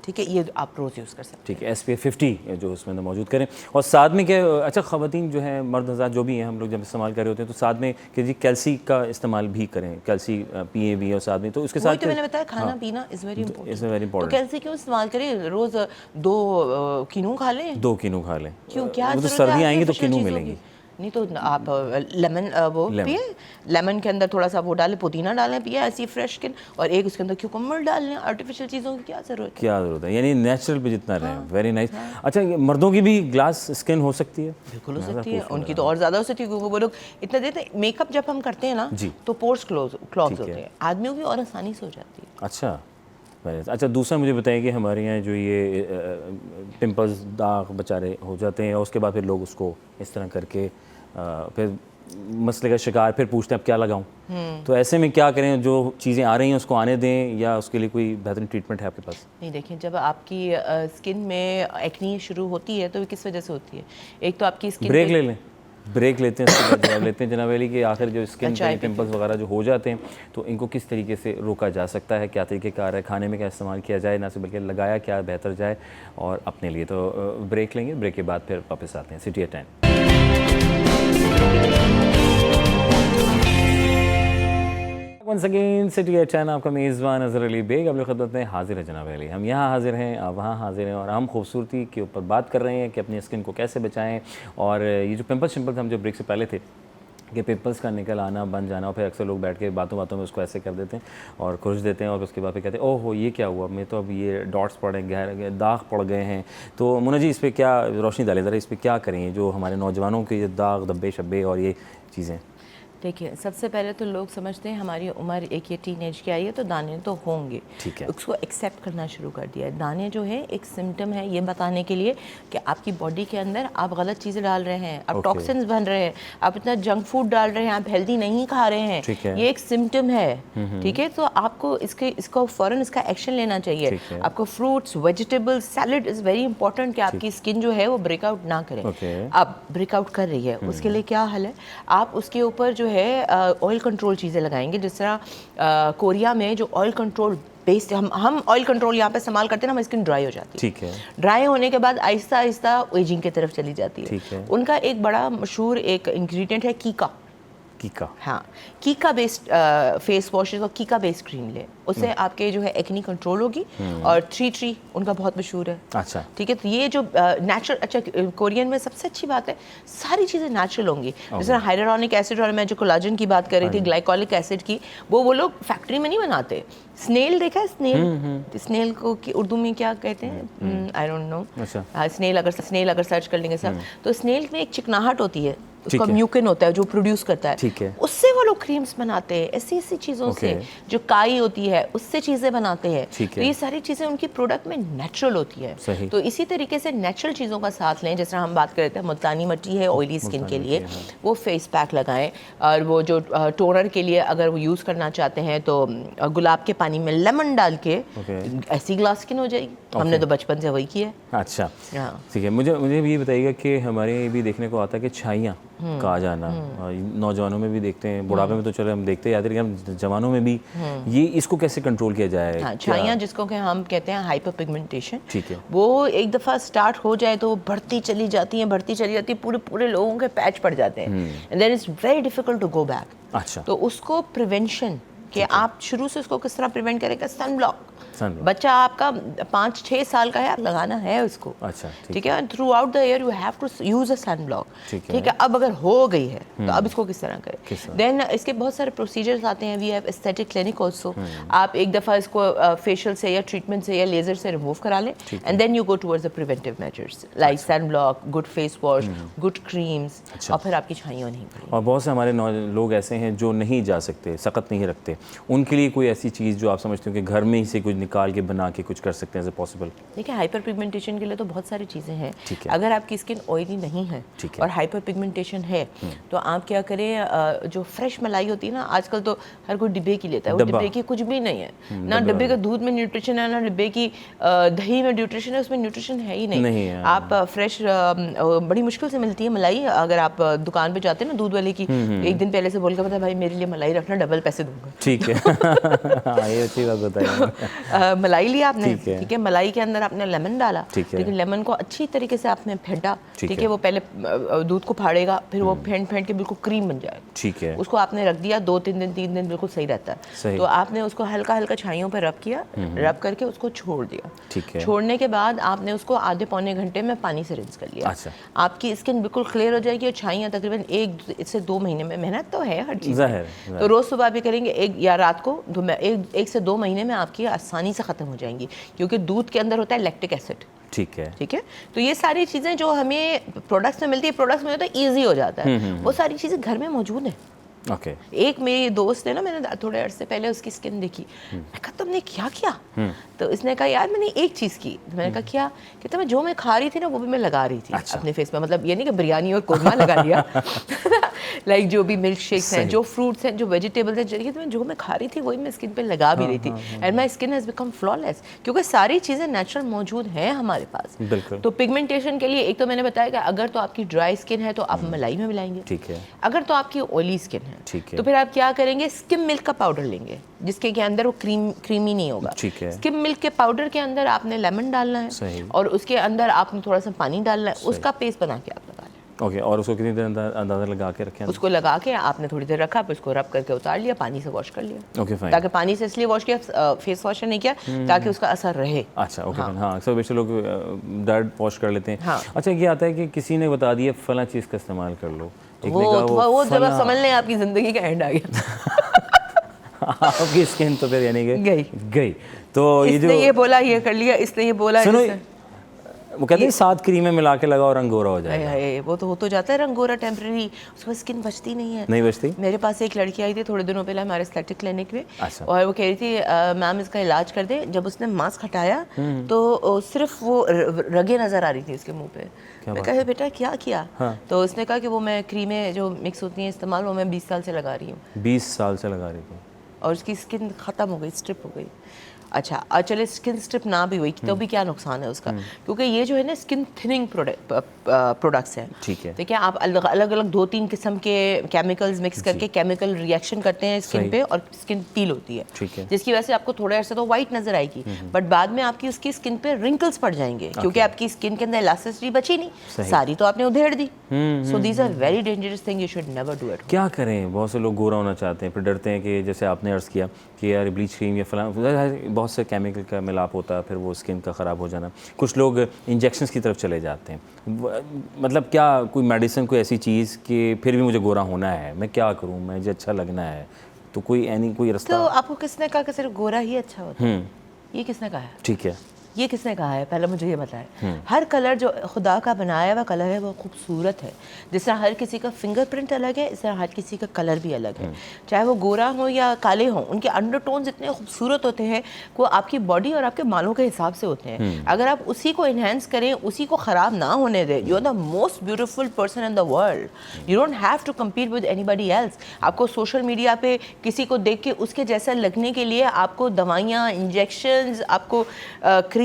ठीक है, ये आप रोज़ यूज़ कर सकते हैं। ठीक है, SPF 50 जो उसमें अंदर मौजूद करें। और साथ में क्या, अच्छा ख़वातीन जो हैं, मर्द हज़रात जो भी हैं, हम लोग जब इस्तेमाल कर रहे होते हैं तो साथ में कि जी कैल्सी का इस्तेमाल भी करें, कैल्सी पिए भी, और साथ में तो उसके साथ तो मैंने बताया खाना पीना इज़ वेरी इंपॉर्टेंट। तो कैल्सी क्यों इस्तेमाल करें, रोज़ 2 कीनू खा लें, 2 कीनू खा लें, क्यों, क्या तो सर्दी आएंगी तो कीनू मिलेंगी। नहीं तो आप लेमन वो पिए, लेमन के अंदर थोड़ा सा वो डालें, पुदीना डालें, पिए ऐसी फ्रेश स्किन, और एक उसके अंदर क्यूकम्बर डाल लें। आर्टिफिशियल चीज़ों की क्या ज़रूरत है, यानी नेचुरल पे जितना रहें। Very nice. अच्छा, मर्दों की भी ग्लास स्किन हो सकती है? बिल्कुल हो सकती है, उनकी तो और ज़्यादा हो सकती है क्योंकि वो लोग इतना देते हैं। मेकअप जब हम करते हैं ना तो पोर्स क्लोज होते हैं, आदमियों की और आसानी से हो जाती है। अच्छा, दूसरा मुझे बताइए कि हमारे यहाँ जो ये पिंपल्स, दाग बेचारे हो जाते हैं और उसके बाद फिर लोग उसको इस तरह करके फिर मसले का शिकार, फिर पूछते हैं अब क्या लगाऊं, तो ऐसे में क्या करें? जो चीज़ें आ रही हैं उसको आने दें या उसके लिए कोई बेहतरीन ट्रीटमेंट है आपके पास? नहीं, देखिए, जब आपकी स्किन में एक्नी शुरू होती है तो किस वजह से होती है? एक तो आपकी स्किन ब्रेक ले लें, ब्रेक लेते हैं, उसके बाद जवाब लेते हैं जनाब अली कि आखिर जो स्किन पे पिंपल्स वगैरह जो हो जाते हैं तो इनको किस तरीके से रोका जा सकता है, क्या तरीक़ेकार है, खाने में क्या इस्तेमाल किया जाए, ना सिर्फ बल्कि लगाया क्या बेहतर जाए और अपने लिए। तो ब्रेक लेंगे, ब्रेक के बाद फिर वापस आते हैं city at 10। Once again city at 10 आपका मेज़बान अज़हर अली बेग अपनी खिदमत में हाजिर है जनाब अली। हम यहाँ हाजिर हैं, आप वहाँ हाजिर हैं और हम खूबसूरती के ऊपर बात कर रहे हैं कि अपनी स्किन को कैसे बचाएं। और ये जो पिंपल्स हम जो ब्रेक से पहले थे कि पिंपल्स का निकल आना बन जाना, और फिर अक्सर लोग बैठ के बातों बातों में उसको ऐसे कर देते हैं और खुरच देते हैं और उसके बाद फिर कहते हैं ओहो ये क्या हुआ, मैं तो अब ये डॉट्स पड़े गए, दाग पड़ गए हैं। तो मुन्ना जी इस पर क्या रोशनी डालें ज़रा, इस पर क्या करें जो हमारे नौजवानों के ये दाग धब्बे शब्बे और ये चीज़ें? देखिए, सबसे पहले तो लोग समझते हैं हमारी उम्र एक ये टीनेज की आई है तो दाने तो होंगे, ठीक है। उसको एक्सेप्ट करना शुरू कर दिया है। दाने जो है एक सिम्टम है ये बताने के लिए कि आपकी बॉडी के अंदर आप गलत चीज़ें डाल रहे हैं, आप टॉक्सिन्स बन रहे हैं, आप इतना जंक फूड डाल रहे हैं, आप हेल्दी नहीं खा रहे हैं, ये एक सिम्टम है। ठीक है, तो आपको इसको फ़ौरन इसका एक्शन लेना चाहिए। आपको fruits, vegetables, salad is very important कि आपकी स्किन जो है वो ब्रेकआउट ना करे। अब ब्रेकआउट कर रही है, उसके लिए क्या हल है? आप उसके ऊपर जो है ऑयल कंट्रोल चीज़ें लगाएंगे। जिस तरह कोरिया में जो ऑयल कंट्रोल बेस्ड हम ऑयल कंट्रोल यहाँ पे इस्तेमाल करते हैं ना, हमारी स्किन ड्राई हो जाती है। ठीक है। ड्राई होने के बाद आहिस्ता आहिस्ता एजिंग की तरफ चली जाती है। ठीक है। उनका एक बड़ा मशहूर एक इंग्रेडिएंट है कीका। कीका, हाँ, कीका बेस्ड फेस वॉशेस और कीका बेस्ड क्रीम ले, उससे आपके जो है एक्नी कंट्रोल होगी। और ट्री उनका बहुत मशहूर है। अच्छा, ठीक है, तो ये जो नेचुरल, अच्छा कोरियन में सबसे अच्छी बात है सारी चीज़ें नेचुरल होंगी। जैसे हाइलुरोनिक एसिड और मैं जो कोलाजन की बात कर रही थी, ग्लाइकोलिक एसिड की, वो लोग फैक्ट्री में नहीं बनाते। स्नेल देखा है? स्नेल को कि उर्दू में क्या कहते हैं, आई डोंट नो। अच्छा, स्नेल अगर सर्च कर लेंगे सब, तो स्नेल में एक चिकनाहट होती है, उसका म्यूकिन होता है जो प्रोड्यूस करता है। ठीक है। उससे वो लोग क्रीम्स बनाते हैं, ऐसी चीज़ों से जो काई होती है उससे चीज़ें बनाते हैं। तो ये सारी चीज़ें उनकी प्रोडक्ट में नेचुरल होती है। तो इसी तरीके से नेचुरल चीज़ों का साथ लें। जिस तरह हम बात कर रहे थे, मुल्तानी मिट्टी है ऑयली स्किन के लिए, वो फेस पैक लगाएं। और वो जो टोनर के लिए अगर वो यूज़ करना चाहते हैं तो गुलाब के पानी में लेमन डाल के ऐसी ग्लास स्किन हो जाएगी। हमने तो बचपन से वही किया है। अच्छा, ठीक है। मुझे भी ये बताइएगा कि हमारे भी देखने को आता है कि छाइयाँ का आ जाना, नौजवानों में भी देखते हैं, बुढ़ापे में तो चलो हम देखते जाते हैं, लेकिन जवानों में भी ये इसको कैसे कंट्रोल किया जाए? हाँ, छाइयाँ जिसको कि हम कहते हैं हाइपर पिगमेंटेशन, ठीक है, वो एक दफ़ा स्टार्ट हो जाए तो बढ़ती चली जाती है, पूरे लोगों के पैच पड़ जाते हैं, and then it's very difficult to go back. अच्छा, तो उसको प्रिवेंशन कि आप शुरू से उसको किस तरह प्रिवेंट करेंगे? Sun block. बच्चा आपका 5-6 साल का है, आप लगाना है उसको। अच्छा, ठीक है। Throughout the year you have to use a sun block. ठीक है। अब अगर हो गई है तो अब इसको किस तरह करें? देन इसके बहुत सारे प्रोसीजर्स आते हैं। We have aesthetic clinic also. आप एक दफ़ा इसको फेशियल से या ट्रीटमेंट से या लेजर से रिमूव करा लें, and then you go towards the preventive measures like sun block, good face wash, good creams, और फिर आपकी छाइयाँ नहीं पड़ेंगी। और बहुत से हमारे लोग ऐसे हैं जो नहीं जा सकते, सख्त नहीं रखते, उनके लिए कोई ऐसी चीज़ जो आप समझते हो कि घर में ही से कुछ निकाल के बना के कुछ कर सकते हैं, इज पॉसिबल? देखिए, हाइपर पिगमेंटेशन के लिए तो बहुत सारी चीज़ें हैं। अगर आपकी स्किन ऑयली नहीं है और हाइपर पिगमेंटेशन है तो आप क्या करें, जो फ्रेश मलाई होती है ना, आजकल तो हर कोई डिब्बे की लेता है, वो डिब्बे की कुछ भी नहीं है। ना डिब्बे का दूध में न्यूट्रिशन है, ना डिब्बे की दही में न्यूट्रिशन है, उसमें न्यूट्रिशन है ही नहीं। आप फ्रेश बड़ी मुश्किल से मिलती है मलाई। अगर आप दुकान पे जाते हैं ना दूध वाले की, एक दिन पहले से बोल के पता भाई मेरे लिए मलाई रखना, डबल पैसे दूंगा। ठीक है। ये अच्छी बात बताइए। मलाई लिया आपने, ठीक है, मलाई के अंदर आपने लेमन डाला, लेकिन लेमन को अच्छी तरीके से आपने फेंटा, ठीक है, वो पहले दूध को फाड़ेगा, फिर वो फेंट के बिल्कुल क्रीम बन जाएगा, ठीक है, उसको आपने रख दिया 2-3 दिन 3 दिन बिल्कुल सही रहता है। तो आपने उसको हल्का हल्का छाइयों पर रब किया, रब करके उसको छोड़ दिया, ठीक है। छोड़ने के बाद आपने उसको आधे पौने घंटे में पानी से रिंस कर लिया। अच्छा। आपकी स्किन बिल्कुल क्लियर हो जाएगी और छाइयाँ तकरीबन 1 से 2 महीने में, मेहनत तो है हर चीज़, तो रोज़ सुबह भी करेंगे एक या रात को, 1 से 2 महीने में आपकी आसानी से ख़त्म हो जाएंगी, क्योंकि दूध के अंदर होता है लैक्टिक एसिड। ठीक है, ठीक है। तो ये सारी चीज़ें जो हमें प्रोडक्ट्स में मिलती है, प्रोडक्ट्स में होता है ईजी हो जाता है, वो सारी चीज़ें घर में मौजूद हैं। Okay. एक मेरी दोस्त है ना, मैंने थोड़े अर्से पहले उसकी स्किन देखी, मैं कहा तुमने क्या किया? तो इसने कहा यार मैंने एक चीज़ की। तो मैंने कहा क्या? कहता मैं जो मैं खा रही थी ना वो भी मैं लगा रही थी। अच्छा। अपने फेस पे, मतलब ये नहीं कि बिरयानी और कोरमा लगा लिया लाइक जो भी मिल्क शेक्स हैं, जो फ्रूट्स हैं, जो वेजिटेबल्स हैं, तो जो मैं खा रही थी वही मैं स्किन पे लगा भी रही थी, and my skin has become flawless, क्योंकि सारी चीज़ें नेचुरल मौजूद हैं हमारे पास। तो पिगमेंटेशन के लिए एक तो मैंने बताया कि अगर तो आपकी ड्राई स्किन है तो आप मलाई में मिलाएंगे, ठीक है। अगर तो आपकी ऑयली स्किन है, ठीक है, तो फिर आप क्या करेंगे, स्किम मिल्क का पाउडर लेंगे जिसके के अंदर वो क्रीमी नहीं होगा, ठीक है। स्किम मिल्क के पाउडर के अंदर आपने लेमन डालना है और उसके अंदर आपने थोड़ा सा पानी डालना है, उसका पेस्ट बना के आप लगा लें। ओके, और उसको कितनी देर अंदाज़ा लगा के रखें? उसको लगा के आपने थोड़ी देर रखा, फिर उसको रब करके उतार लिया, पानी से वॉश कर लिया। Okay fine. ताकि पानी से इसलिए वॉश किया, फेस वॉश नहीं किया ताकि उसका असर रहे। अच्छा ओके फाइन। हाँ, अक्सर बेशतर लोग डायरेक्ट वॉश कर लेते हैं। हाँ। अच्छा, ये आता है कि किसी ने बता दिया फला चीज़ का इस्तेमाल कर लो, वो जब आप समझ लें आपकी ज़िंदगी का एंड आ गया। आपकी स्किन तो फिर यानी कि गई। तो ये जो इसने ये बोला ये कर लिया, इसने ये बोला, सुनो, वो कहते हैं 7 क्रीमें मिला के लगाओ रंग गोरा हो जाएगा। वो तो हो तो जाता है रंग गोरा टेम्परेरी, उसके बाद स्किन बचती नहीं है। नहीं बचती। मेरे पास एक लड़की आई थी थोड़े दिनों पहले हमारे एस्थेटिक क्लिनिक में। अच्छा। और वो कह रही थी मैम इसका इलाज कर दे। जब उसने मास्क हटाया तो सिर्फ वो रगें नजर आ रही थी उसके मुंह पे। मैं कहा बेटा क्या किया? हाँ। तो उसने कहा कि वो मैं क्रीमें जो मिक्स होती हैं इस्तेमाल, वो मैं 20 साल से लगा रही हूँ। 20 साल से लगा रही थी और उसकी स्किन ख़त्म हो गई, स्ट्रिप हो गई। अच्छा, और चले स्किन स्ट्रिप ना भी हुई तो भी क्या नुकसान है उसका? क्योंकि ये जो है ना स्किन थिनिंग प्रोडक्ट्स हैं। ठीक है। देखिए आप अलग अलग 2-3 किस्म के केमिकल्स मिक्स करके केमिकल रिएक्शन करते हैं स्किन पे और स्किन पील होती है। ठीक है। जिसकी वजह से आपको थोड़े अरसे तो वाइट नजर आएगी, बट बाद में आपकी उसकी स्किन पे रिंकल्स पड़ जाएंगे क्योंकि आपकी स्किन के अंदर इलास्टिसिटी बची नहीं, सारी तो आपने उधेड़ दी। So these are very dangerous thing, you should never do it. क्या करें? बहुत से लोग गोरा होना चाहते हैं, फिर डरते हैं कि जैसे आपने अर्ज़ किया कि यार ब्लीच क्रीम या फलां, बहुत से केमिकल का मिलाप होता है, फिर वो स्किन का ख़राब हो जाना। कुछ लोग इंजेक्शंस की तरफ चले जाते हैं। मतलब क्या कोई मेडिसिन, कोई ऐसी चीज़ कि फिर भी मुझे गोरा होना है, मैं क्या करूँ, मुझे अच्छा लगना है, तो कोई रास्ता? तो आपको किसने कहा कि सिर्फ गोरा ही अच्छा होता है? ये किसने कहा है? ठीक है। ये किसने कहा है? पहले मुझे ये बताएं। हर कलर जो खुदा का बनाया हुआ कलर है वो खूबसूरत है। जिस तरह हर किसी का फिंगरप्रिंट अलग है, इस तरह हर किसी का कलर भी अलग है। चाहे वो गोरा हो या काले हो, उनके अंडरटोन्स इतने खूबसूरत होते हैं वो आपकी बॉडी और आपके बालों के हिसाब से होते हैं। अगर आप उसी को इन्हेंस करें, उसी को ख़राब ना होने दें, you are the most beautiful person in the world. You don't have to compete with anybody else. आपको सोशल मीडिया पे किसी को देख के उसके जैसा लगने के लिए आपको दवाइयाँ, इंजेक्शंस, आपको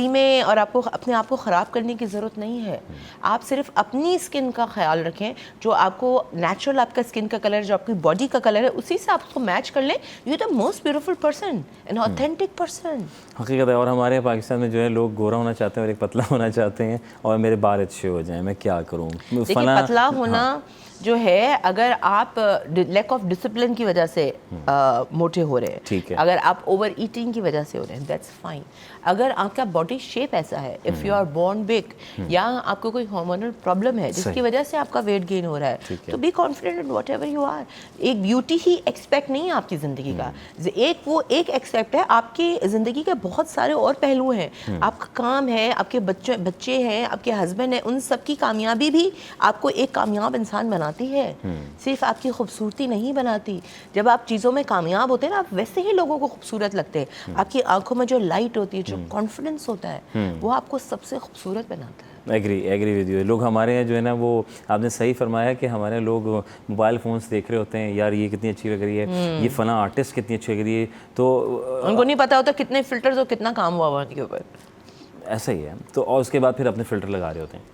में और आपको अपने आप को ख़राब करने की ज़रूरत नहीं है। आप सिर्फ अपनी स्किन का ख्याल रखें, जो आपको नेचुरल आपका स्किन का कलर, जो आपकी बॉडी का कलर है, उसी से आप उसको मैच कर लें। You the most beautiful person, an authentic person. हकीकत है। और हमारे पाकिस्तान में जो है लोग गोरा होना चाहते हैं और एक पतला होना चाहते हैं, और मेरे बाल अच्छे हो जाएं, मैं क्या करूँ? देखिए पतला होना जो है, अगर आप लैक ऑफ डिसिप्लिन की वजह से मोटे हो रहे हैं, ठीक है, अगर आप ओवर ईटिंग की वजह से हो रहे हैं, दैट्स फाइन। अगर आपका बॉडी शेप ऐसा है, if you are born big, या आपको कोई हार्मोनल प्रॉब्लम है जिसकी वजह से आपका वेट गेन हो रहा है, तो be confident in whatever you are. एक ब्यूटी ही एक्सपेक्ट नहीं है आपकी ज़िंदगी का, एक एक्सपेक्ट है। आपकी ज़िंदगी के बहुत सारे और पहलू हैं। आपका काम है, आपके बच्चे हैं, आपके हस्बैंड हैं, उन सब की कामयाबी भी आपको एक कामयाब इंसान बनाती है, सिर्फ आपकी खूबसूरती नहीं बनाती। जब आप चीज़ों में कामयाब होते हैं ना, आप वैसे ही लोगों को खूबसूरत लगते हैं। आपकी आंखों में जो लाइट होती है, जो कॉन्फिडेंस होता है, वो आपको सबसे खूबसूरत बनाता है। Agree with you. लोग हमारे यहाँ जो है ना, वो आपने सही फरमाया कि हमारे लोग मोबाइल फ़ोन्स देख रहे होते हैं, यार ये कितनी अच्छी लग रही है, ये फला आर्टिस्ट कितनी अच्छी लग रही है, तो उनको नहीं पता होता कितने फ़िल्टर्स और कितना काम हुआ उनके ऊपर। ऐसा ही है। तो और उसके बाद फिर अपने फ़िल्टर लगा रहे होते हैं,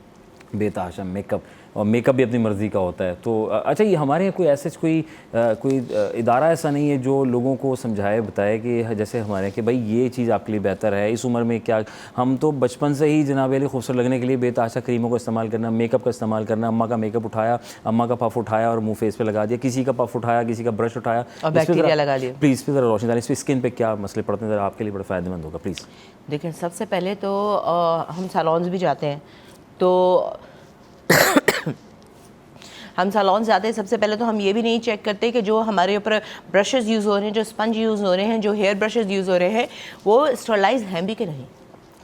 बेतहाशा मेकअप, और मेकअप भी अपनी मर्ज़ी का होता है। तो अच्छा, ये हमारे यहाँ कोई ऐसे कोई इदारा ऐसा नहीं है जो लोगों को समझाए बताए कि जैसे हमारे यहाँ कि भाई ये चीज़ आपके लिए बेहतर है, इस उम्र में क्या, हम तो बचपन से ही जनाब अली खूबसूरत लगने के लिए बेतहाशा क्रीमों का इस्तेमाल करना, मेकअप का इस्तेमाल करना, अम्मा का मेकअप उठाया, अम्मा का पफ उठाया और मुँह फेस पे लगा दिया, किसी का पफ उठाया, किसी का ब्रश उठाया और बैक्टीरिया लगा लिया। प्लीज़ ज़रा रोशनी डालें, इस पर स्किन पे क्या मसले पड़ते हैं, ज़रा आपके लिए बड़ा फ़ायदेमंद होगा प्लीज़। देखिए सबसे पहले तो हम सैलून्स भी जाते हैं, तो हम सैलून जाते हैं, सबसे पहले तो हम ये भी नहीं चेक करते कि जो हमारे ऊपर ब्रशेज़ यूज़ हो रहे हैं, जो स्पंज यूज़ हो रहे हैं, जो हेयर ब्रशेज़ यूज़ हो रहे हैं, वो स्टरलाइज हैं भी कि नहीं।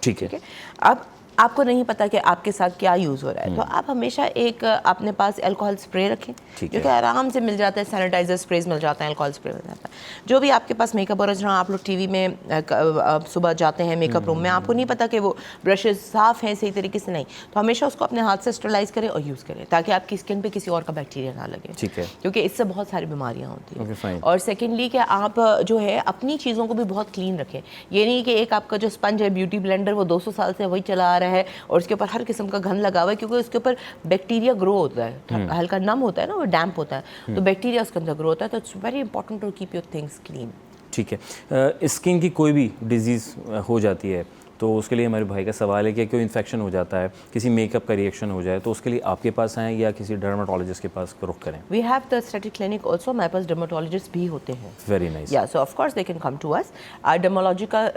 ठीक है। अब आपको नहीं पता कि आपके साथ क्या यूज़ हो रहा है, तो आप हमेशा एक अपने पास अल्कोहल स्प्रे रखें, जो कि आराम से मिल जाता है। सैनिटाइज़र स्प्रेज मिल जाते हैं, अल्कोहल स्प्रे मिल जाता है। जो भी आपके पास मेकअप हो रहा है, आप लोग टीवी में सुबह जाते हैं मेकअप रूम में, आपको नहीं पता कि वो ब्रशेज़ साफ़ हैं सही तरीके से नहीं, तो हमेशा उसको अपने हाथ से स्टरलाइज करें और यूज़ करें, ताकि आपकी स्किन पर किसी और का बैक्टीरिया ना लगे। ठीक है। क्योंकि इससे बहुत सारी बीमारियाँ होती हैं। और सेकेंडली कि आप जो है अपनी चीज़ों को भी बहुत क्लीन रखें। ये नहीं कि एक आपका जो स्पंज है, ब्यूटी ब्लेंडर, वो 200 साल से वही चला आ रहा है और उसके हर किस्म का गंद लगा हुआ है, क्योंकि उसके ऊपर बैक्टीरिया ग्रो होता है, हल्का नम होता है ना, वो डैम्प होता है, तो बैक्टीरिया उसके अंदर ग्रो होता है। तो it's very important to keep your things clean. ठीक है। स्किन की कोई भी डिजीज़ हो जाती है, तो तो उसके लिए हमारे भाई का सवाल है कि कोई इन्फेक्शन हो जाता है, किसी मेकअप का रिएक्शन हो जाए, तो उसके लिए आपके पास आएँ या किसी डर्माटोलॉजिस्ट के पास रुख करें? We have the aesthetic clinic also, हमारे पास डर्माटोलॉजिस्ट भी होते हैं। Very nice. या so of course they can come to us. Our dermatological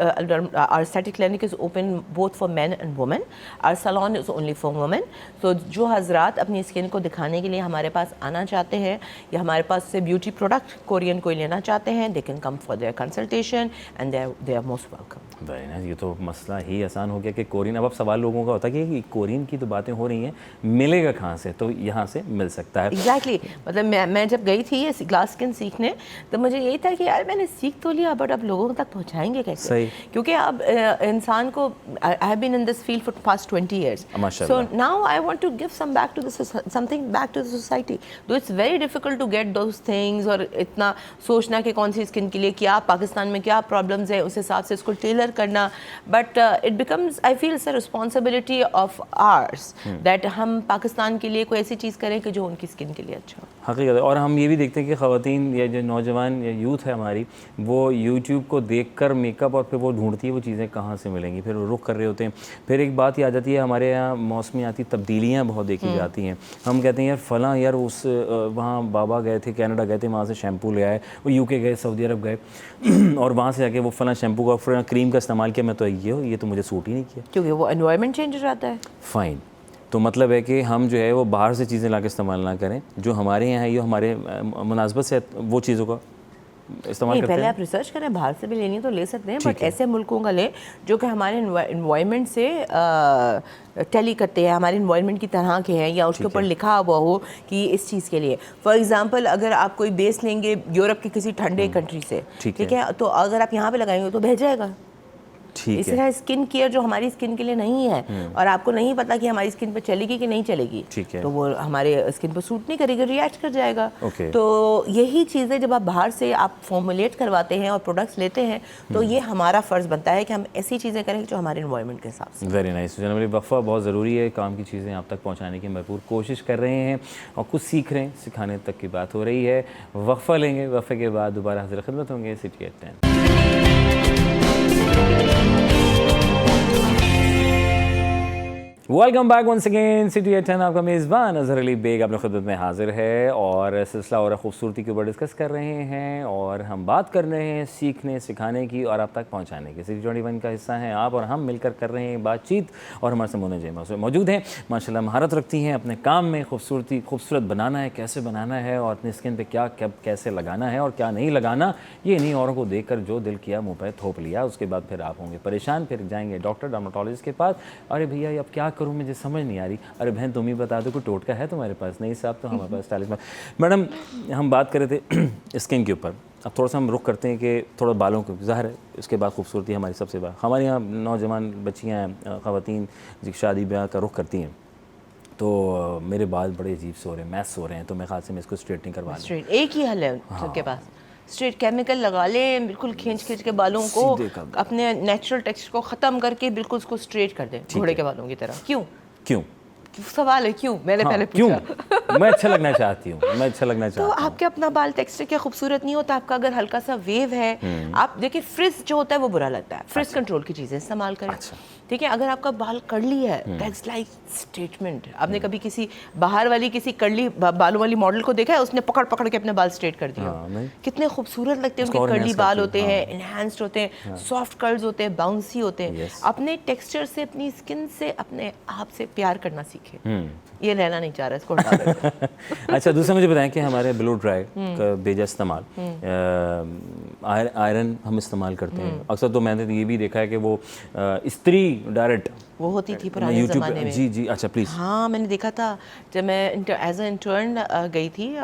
our aesthetic clinic is open both for men and women. Our salon is only for women. So जो हजरात अपनी skin को दिखाने के लिए हमारे पास आना चाहते हैं या हमारे पास से ब्यूटी प्रोडक्ट कोरियन कोई लेना चाहते हैं, they can come for their consultation and they are most welcome. Very nice. ये तो मसला ही आसान हो गया कि कोरियन, अब सवाल लोगों का होता है कि कोरियन की तो बातें हो रही हैं, मिलेगा कहाँ से? तो यहाँ से मिल सकता है। एग्जैक्टली मतलब मैं जब गई थी ये ग्लास स्किन सीखने, तो मुझे यही था कि यार मैंने सीख तो लिया, बट अब लोगों तक पहुँचाएंगे कैसे? सही। क्योंकि अब इंसान को, I have been in this field for past 20 years, माशाल्लाह। so now I want to give something back to the society. Though it's very difficult to get those things, और इतना सोचना कि कौन सी स्किन के लिए क्या पाकिस्तान में क्या प्रॉब्लम्स है, उस हिसाब से इसको टेलर करना, but it becomes, I feel it's a responsibility of ours that हम पाकिस्तान के लिए कोई ऐसी चीज़ करें कि जो उनकी स्किन के लिए अच्छा हो। हकीकत है। और हम ये भी देखते हैं कि ख़वातीन या जो नौजवान या यूथ है हमारी, वो यूट्यूब को देखकर मेकअप और फिर वो ढूंढती है वो चीज़ें कहाँ से मिलेंगी, फिर वो रुख कर रहे होते हैं। फिर एक बात याद आती है, हमारे यहाँ मौसमियाती तब्दीलियाँ बहुत देखी जाती हैं। हम कहते हैं यार फ़लाँ यार उस वहाँ बाबा गए थे, कनाडा गए थे, वहाँ से शैम्पू ले आए, वो यूके गए, सऊदी अरब गए और वहाँ से जाके वो फ़लाँ शैम्पू का फिर क्रीम का इस्तेमाल किया, मैं तो ये तो मुझे सूट ही नहीं किया, क्योंकि वो एनवायरनमेंट चेंज हो जाता है। फ़ाइन। तो मतलब है कि हम जो है वो बाहर से चीज़ें ला के इस्तेमाल ना करें, जो हमारे यहाँ है ये हमारे मुनासबत से वो चीज़ों का इस्तेमाल करते पहले हैं। आप रिसर्च करें, बाहर से भी लेनी तो ले सकते हैं, बट ऐसे मुल्कों का लें जो कि हमारे इन्वायरमेंट से टैली करते हैं, हमारे इन्वायरमेंट की तरह के हैं, या उसके ऊपर लिखा हुआ हो कि इस चीज़ के लिए। फॉर एग्जांपल अगर आप कोई बेस लेंगे यूरोप के किसी ठंडे कंट्री से, ठीक है, तो अगर आप यहाँ पे लगाएंगे तो बह जाएगा। इस तरह स्किन केयर जो हमारी स्किन के लिए नहीं है और आपको नहीं पता कि हमारी स्किन पे चलेगी कि नहीं चलेगी, तो वो हमारे स्किन पर सूट नहीं करेगी, रिएक्ट कर जाएगा। तो यही चीज़ें जब आप बाहर से आप फॉर्मुलेट करवाते हैं और प्रोडक्ट्स लेते हैं, तो ये हमारा फ़र्ज़ बनता है कि हम ऐसी चीज़ें करें जो हमारे इन्वायरमेंट के हिसाब से। Very nice. जनरली वफ़ा बहुत ज़रूरी है, काम की चीज़ें आप तक पहुँचाने की भरपूर कोशिश कर रहे हैं और कुछ सीख रहे हैं, सिखाने तक की बात हो रही है। वफ़ा लेंगे, वफ़े के बाद दोबारा हाज़िर खिदमत होंगे city at 10। Welcome back once again city at 10। आपका मेज़बान अज़हर अली बेग आप लोग खिदमत में हाजिर है और सिलसिला और खूबसूरती के ऊपर डिस्कस कर रहे हैं और हम बात कर रहे हैं सीखने सिखाने की और आप तक पहुंचाने की। सिटी 21 का हिस्सा हैं आप और हम मिलकर कर रहे हैं बातचीत और हमारे से मोना जैमा मौजूद हैं, माशाल्लाह महारत रखती हैं अपने काम में। खूबसूरत बनाना है, कैसे बनाना है और अपनी स्किन पर क्या कब कैसे लगाना है और क्या नहीं लगाना, ये नहीं औरों को देख कर जो दिल किया मुँह पर थोप लिया, उसके बाद फिर आप होंगे परेशान, फिर जाएंगे डॉक्टर डर्माटोलॉजिस्ट के पास, अरे भैया अब क्या करूँ मुझे समझ नहीं आ रही, अरे बहन तुम ही बता दो कोई टोटका है तुम्हारे पास? नहीं साहब, तो हमारे पास स्टाइलिश। मैडम हम बात कर रहे थे स्किन के ऊपर, अब थोड़ा सा हम रुख करते हैं कि थोड़ा बालों को, ज़ाहिर है इसके बाद खूबसूरती हमारी सबसे बात। हमारे यहाँ नौजवान बच्चियाँ हैं, ख़वातीन जो शादी ब्याह का रुख करती हैं, तो मेरे बाल बड़े अजीब से हो रहे हैं, मैस हो रहे हैं, तो मैं ख्याल से मैं इसको स्ट्रेटनिंग करवा लूँ। स्ट्रेट एक ही हल है सबके पास, स्ट्रेट केमिकल लगा लें, बिल्कुल खींच के बालों को अपने नेचुरल टेक्सचर को ख़त्म करके बिल्कुल उसको स्ट्रेट कर दें, घोड़े के बालों की तरह। क्यों सवाल है क्यों, मैंने पहले पूछा। मैं अच्छा लगना चाहती हूँ, मैं अच्छा लगना चाहती हूँ। तो आपके अपना बाल टेक्सचर क्या खूबसूरत नहीं होता? आपका अगर हल्का सा वेव है, आप देखिए फ्रिज जो होता है वो बुरा लगता है, फ्रिज कंट्रोल की चीज़ें इस्तेमाल करें, ठीक है। अगर आपका बाल कर्ली है, दैट्स लाइक स्ट्रेटमेंट। आपने कभी किसी बाहर वाली किसी कर्ली बालों वाली मॉडल को देखा है? उसने पकड़ के अपने बाल स्ट्रेट कर दिया, कितने खूबसूरत लगते हैं उनके कर्ली बाल होते हैं, एनहांस्ड होते हैं, सॉफ्ट कर्ल्स होते हैं, बाउंसी होते हैं। अपने टेक्सचर से, अपनी स्किन से, अपने आप से प्यार करना सीखे। ये रहना नहीं चाह रहा, इसको हटा दो। अच्छा, दूसरा मुझे बताएं कि हमारे ब्लो ड्राई का बेजा इस्तेमाल, आयरन हम इस्तेमाल करते हैं अक्सर, तो मैंने ये भी देखा है कि वो इस्त्री डायरेक्ट वो होती थी पुराने ज़माने में। जी अच्छा प्लीज़। हाँ, मैंने देखा था जब मैं एज ए इंटर्न गई थी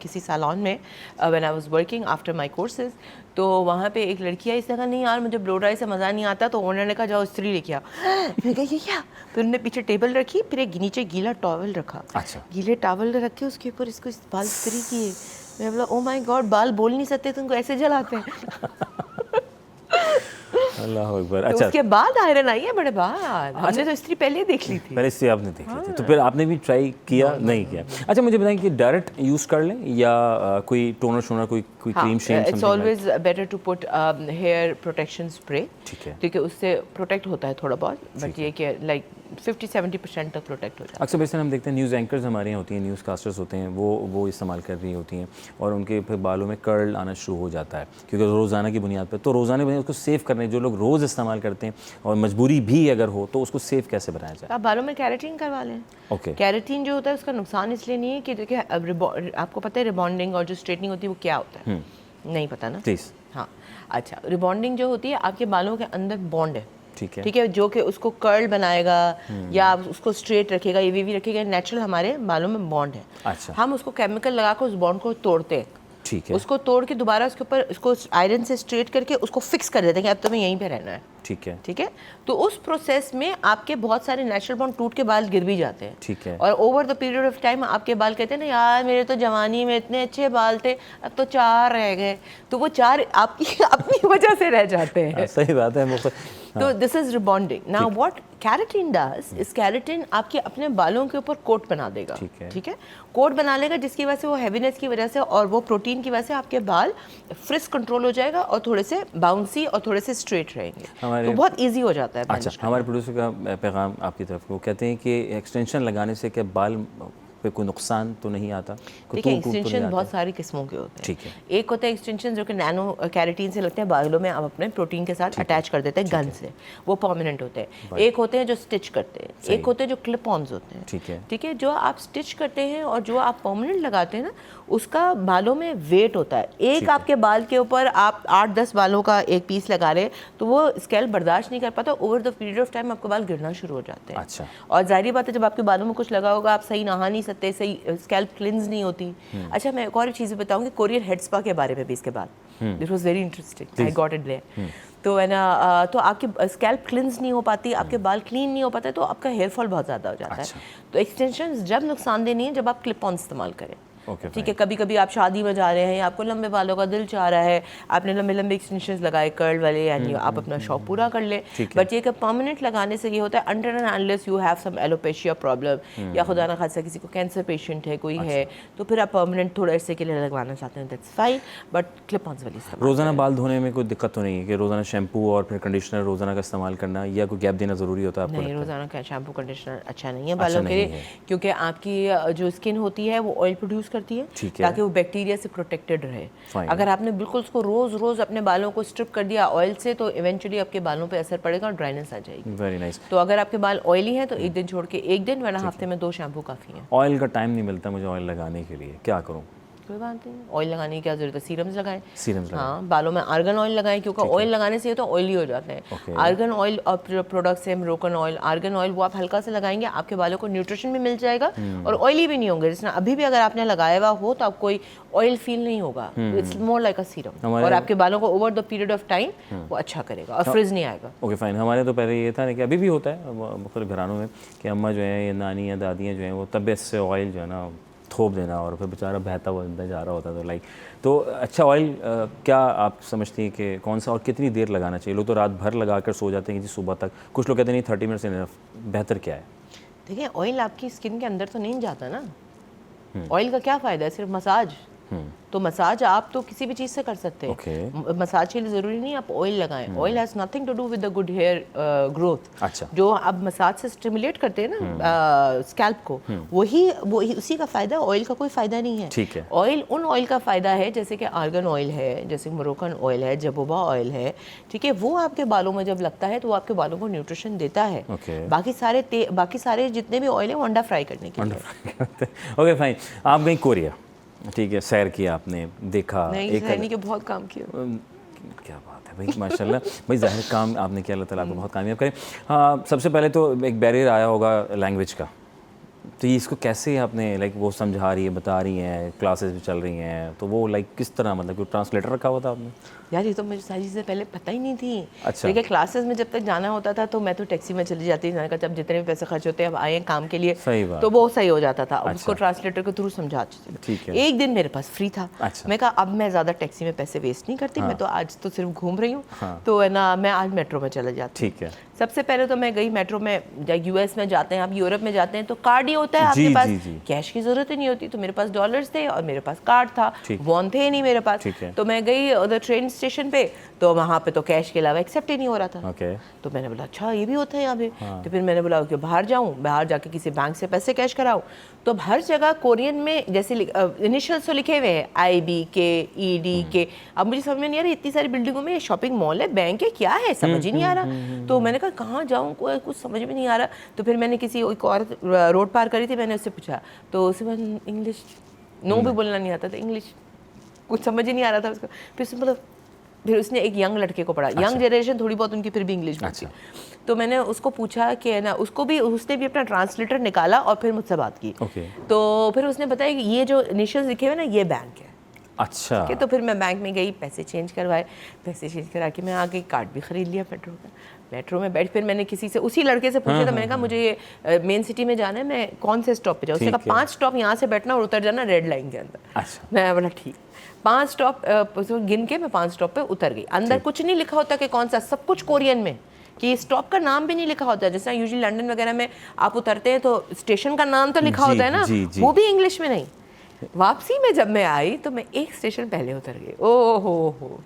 किसी सैलून में, when I was working after my courses, तो वहाँ पे एक लड़की आई, इसने कहा नहीं यार मुझे ब्लो ड्राई से मज़ा नहीं आता, तो ओनर ने कहा जाओ इस्त्री लेके आओ। मैंने कहा ये क्या? फिर उन्होंने पीछे टेबल रखी, फिर एक नीचे गीला टॉवल रखा। अच्छा। गीले टॉवल रखे, उसके ऊपर इसको बाल इस्त्री किए। मैं बोला ओ माय गॉड, बाल बोल नहीं सकते तुमको ऐसे जलाते हैं। अल्लाह अकबर। तो अच्छा, उसके बाद आयरन आई है बड़े बाद, हमने तो स्त्री पहले ही देख ली थी। पहले इससे आपने देखी थी, तो फिर आपने भी ट्राई किया? नहीं किया। अच्छा मुझे बताएं कि डायरेक्ट यूज़ कर लें या कोई टोनर शोनर, कोई क्रीम शेम? It's always better to put hair protection spray, ठीक है, ठीक है, उससे प्रोटेक्ट होता है थोड़ा बहुत, बट ये कि लाइक 50-70% तक प्रोटेक्ट हो जाता है। अक्सर वैसे हम देखते हैं न्यूज़ एंकर्स हमारे यहाँ होती हैं, न्यूज़ कास्टर्स होते हैं, वो इस्तेमाल कर रही होती हैं और उनके फिर बालों में कर्ल आना शुरू हो जाता है क्योंकि रोज़ाना की बुनियाद पर। तो रोज़ाना बुनियाद उसको सेव करने, जो लोग रोज़ इस्तेमाल करते हैं और मजबूरी भी अगर हो तो उसको सेव कैसे बनाया जाए? आप बालों में कैरेटीन करवा लें। ओके, कैरेटीन जो होता है उसका नुकसान इसलिए नहीं है कि देखिए आपको पता है रिबॉन्डिंग और जो स्ट्रेटनिंग होती है वो क्या होता है? नहीं पता ना? प्लीज़। हाँ, अच्छा, रिबॉन्डिंग जो होती है आपके बालों के अंदर बॉन्ड है, ठीक है, ठीक है, जो कि उसको कर्ल बनाएगा या उसको स्ट्रेट रखेगा, ये वेवी रखेगा। नेचुरल हमारे बालों में बॉन्ड है। अच्छा, हम उसको केमिकल लगाकर उस बॉन्ड को तोड़ते हैं, ठीक है, उसको तोड़ के दोबारा उसके ऊपर उसको आयरन से स्ट्रेट करके उसको फिक्स कर देते हैं कि अब तुम्हें यहीं पे रहना है, ठीक है, ठीक है। तो उस प्रोसेस में आपके बहुत सारे नेचुरल बॉन्ड टूट के बाल गिर भी जाते हैं, ठीक है, और over the period of time आपके बाल कहते हैं ना, यार मेरे तो जवानी में इतने अच्छे बाल थे, अब तो 4 रह गए, तो वो 4 आपकी अपनी वजह से रह जाते हैं। सही बात है। तो this is rebonding. Now what keratin does is, keratin आपके अपने बालों के ऊपर कोट बना देगा, ठीक है, कोट बना लेगा, जिसकी वजह से वो हैवीनेस की वजह से और वो प्रोटीन की वजह से आपके बाल फ्रिज कंट्रोल हो जाएगा और थोड़े से बाउंसी और थोड़े से स्ट्रेट रहेंगे, तो बहुत इजी हो जाता है। अच्छा, हमारे प्रोड्यूसर का पैगाम आपकी तरफ, वो कहते हैं कि एक्सटेंशन लगाने से क्या बाल पे कोई नुकसान तो नहीं आता? देखिए, एक्सटेंशन बहुत सारी किस्मों के होते हैं, ठीक है। एक होता है एक्सटेंशन जो कि नैनो कैरेटीन से लगते हैं बालों में, आप अपने प्रोटीन के साथ अटैच कर देते हैं गन से, वो परमानेंट होते हैं। एक होते हैं जो स्टिच करते हैं, एक होते हैं जो क्लिप ऑन्स होते हैं, ठीक है। जो आप स्टिच करते हैं और जो आप परमानेंट लगाते हैं ना, उसका बालों में वेट होता है। एक आपके बाल के ऊपर आप 8-10 बालों का एक पीस लगा रहे तो वो स्कैल्प बर्दाश्त नहीं कर पाता, over the period of time आपके बाल गिरना शुरू हो जाते हैं। अच्छा, और जाहिर बात है जब आपके बालों में कुछ लगा होगा, आप सही नहा नहीं सकते, सही स्कैल्प क्लिंज नहीं होती। अच्छा, मैं एक और चीज़ बताऊंगी कोरियन हेड स्पा के बारे में भी इसके बाद, this was very interesting, I got it there. तो है ना, तो आपकी स्कैल्प क्लिंज नहीं हो पाती, आपके बाल क्लीन नहीं हो पाते, तो आपका हेयर फॉल बहुत ज़्यादा हो जाता है। तो एक्सटेंशन जब नुकसानदेह नहीं है जब आप क्लिप ऑन इस्तेमाल करें, ठीक है। कभी कभी आप शादी में जा रहे हैं, आपको लंबे बालों का दिल चाह रहा है, आपने लंबे लंबे एक्सटेंशंस लगाए कर्ल वाले, यानी आप अपना शौक पूरा कर लें। बट ये कि परमानेंट लगाने से ये होता है, until and unless you have some alopecia problem या खुदा ना खासा किसी को कैंसर पेशेंट है कोई है, तो फिर आप परमानेंट थोड़ा ऐसे के लिए लगवाना चाहते हैं, दैट्स फाइन, बट क्लिप ऑन्स वाली इस्तेमाल। रोज़ाना बाल धोने में कोई दिक्कत तो नहीं है कि रोज़ाना शैम्पू और फिर कंडीशनर रोज़ाना का इस्तेमाल करना, या कोई गैप देना ज़रूरी होता है आपको? नहीं, रोज़ाना का शैम्पू कंडीशनर अच्छा नहीं है बालों के लिए, क्योंकि आपकी जो स्किन होती है वो ऑयल प्रोड्यूस करती है, ताकि वो बैक्टीरिया से प्रोटेक्टेड रहे। अगर आपने बिल्कुल उसको रोज़ अपने बालों को स्ट्रिप कर दिया ऑयल से, तो इवेंचुअली आपके बालों पे असर पड़ेगा और ड्राइनेस आ जाएगी। Very nice. तो अगर आपके बाल ऑयली हैं तो एक दिन छोड़ के एक दिन, वरना हफ्ते में 2 शैम्पू काफ़ी हैं। ऑयल का टाइम नहीं मिलता मुझे ऑयल लगाने के लिए, क्या करूँ? कोई बात नहीं, ऑयल लगाने की क्या जरूरत है, सीरम्स लगाएं। सीरम्स लगाएं। हाँ, बालों में आर्गन ऑयल लगाएं, क्योंकि ऑयल लगाने से ये तो ऑयली हो जाते हैं। आर्गन ऑयल और प्रोडक्ट्स है मोरोकन ऑयल, आर्गन ऑयल, वो आप हल्का से लगाएंगे, आपके बालों को न्यूट्रिशन भी मिल जाएगा और ऑयली भी नहीं होंगे। जिसने अभी भी अगर आपने लगाया हुआ हो तो आप कोई ऑयल फील नहीं होगा, it's more like a serum, और आपके बालों को over the period of time वो अच्छा करेगा और फ्रिज नहीं आएगा। Okay fine. हमारे तो पहले ये था कि अभी भी होता है मुख्तलिफ घरानों में कि अम्मा जो है या नानी या दादियाँ जो हैं वो तबीयत से ऑयल जो है ना थोप देना, और फिर बेचारा बहता हुआ अंदर जा रहा होता है। तो लाइक, तो अच्छा ऑयल क्या आप समझती हैं कि कौन सा और कितनी देर लगाना चाहिए? लोग तो रात भर लगा कर सो जाते हैं कि जी सुबह तक, कुछ लोग कहते हैं नहीं 30 मिनट से बेहतर क्या है? देखिए, ऑयल आपकी स्किन के अंदर तो नहीं जाता ना, ऑयल का क्या फ़ायदा है, सिर्फ मसाज। तो मसाज आप तो किसी भी चीज़ से कर सकते हैं। मसाज के लिए ज़रूरी नहीं आप ऑयल लगाएं। Oil has nothing to do with the good hair growth. अच्छा, जो आप मसाज से स्टिमुलेट करते हैं ना स्कैल्प को, वही उसी का फ़ायदा, ऑयल का कोई फ़ायदा नहीं है। ठीक है। ऑयल उन ऑयल का फ़ायदा है जैसे कि आर्गन ऑयल है, जैसे मोरोकन ऑयल है, जबोबा ऑयल है, ठीक है, वो आपके बालों में जब लगता है तो वो आपके बालों को न्यूट्रिशन देता है। बाकी सारे जितने भी ऑयल है वो अंडा फ्राई करने के लिए। Okay fine. आप गई कोरिया, ठीक है, सैर किया आपने, देखा, नहीं सैर के बहुत काम किया। क्या बात है भाई, माशाल्लाह भाई, ज़ाहिर काम आपने किया, अल्लाह ताला आपको बहुत कामयाब करे। हाँ, सबसे पहले तो एक बैरियर आया होगा लैंग्वेज का, तो ये इसको कैसे आपने लाइक वो समझा रही है, बता रही हैं, क्लासेस भी चल रही हैं, तो वो लाइक किस तरह, मतलब कोई ट्रांसलेटर रखा हुआ था आपने? यार ये तो मुझे सारी चीज़ें पहले पता ही नहीं थी। अच्छा। लेकिन क्लासेस में जब तक जाना होता था तो मैं तो टैक्सी में चली जाती थी, जब जितने भी पैसे खर्च होते हैं अब आए काम के लिए, सही बात। तो वो सही हो जाता था। अच्छा। उसको ट्रांसलेटर के थ्रू समझाती थी। ठीक है। एक दिन मेरे पास फ्री था। अच्छा। मैं कहा अब मैं ज़्यादा टैक्सी में पैसे वेस्ट नहीं करती, मैं तो आज तो सिर्फ घूम रही हूँ, तो है ना मैं आज मेट्रो में चला जाती हूँ। ठीक है। सबसे पहले तो मैं गई मेट्रो में, यूएस में जाते हैं आप, यूरोप में जाते हैं तो कार्ड ही होता है आपके पास, कैश की जरूरत ही नहीं होती। तो मेरे पास डॉलर्स थे और मेरे पास कार्ड था, वॉन थे नहीं मेरे पास। तो मैं गई उधर ट्रेन स्टेशन पे, तो वहाँ पे तो कैश के अलावा एक्सेप्ट ही नहीं हो रहा था। तो मैंने बोला अच्छा ये भी होता है यहाँ पे। तो फिर मैंने बोला कि बाहर जाऊँ, बाहर जाके किसी बैंक से पैसे कैश कराऊँ। तो अब हर जगह कोरियन में जैसे इनिशियल्स तो लिखे हुए हैं IBK, EDK। अब मुझे समझ में नहीं आ रहा, इतनी सारी बिल्डिंगों में शॉपिंग मॉल है, बैंक है, क्या है, समझ ही नहीं आ रहा। तो मैंने कहा कहाँ जाऊँ, कोई कुछ समझ में नहीं आ रहा। तो फिर मैंने किसी एक औरत रोड पार करी थी, मैंने उससे पूछा, तो उसे इंग्लिश नो भी बोलना नहीं आता था, इंग्लिश कुछ समझ ही नहीं आ रहा था उसको। फिर उसने एक यंग लड़के को पढ़ा, यंग जनरेशन थोड़ी बहुत उनकी फिर भी इंग्लिश बोलती। तो मैंने उसको पूछा कि है ना, उसने भी अपना ट्रांसलेटर निकाला और फिर मुझसे बात की। तो फिर उसने बताया कि ये जो इनिशियल्स लिखे हुए ना ये बैंक है। अच्छा। ठीक है। तो फिर मैं बैंक में गई, पैसे चेंज करवाए, पैसे चेंज करा के मैं आ गई, कार्ड भी खरीद लिया मेट्रो का। मेट्रो में बैठ, फिर मैंने किसी से, उसी लड़के से पूछा था, मैंने कहा मुझे ये मेन सिटी में जाना है, मैं कौन से स्टॉप पे जाऊँ? उसने कहा 5 स्टॉप यहाँ से बैठना और उतर जाना रेड लाइन के अंदर। अच्छा। मैं बोला ठीक। 5 स्टॉप गिन के मैं 5 स्टॉप पे उतर गई। अंदर कुछ नहीं लिखा होता कि कौन सा, सब कुछ कोरियन में, कि स्टॉप का नाम भी नहीं लिखा होता। जैसे यूजुअली लंदन वगैरह में आप उतरते हैं तो स्टेशन का नाम तो लिखा होता है ना, वो भी इंग्लिश में नहीं। वापसी में जब मैं आई तो मैं एक स्टेशन पहले उतर गई। ओहो हो,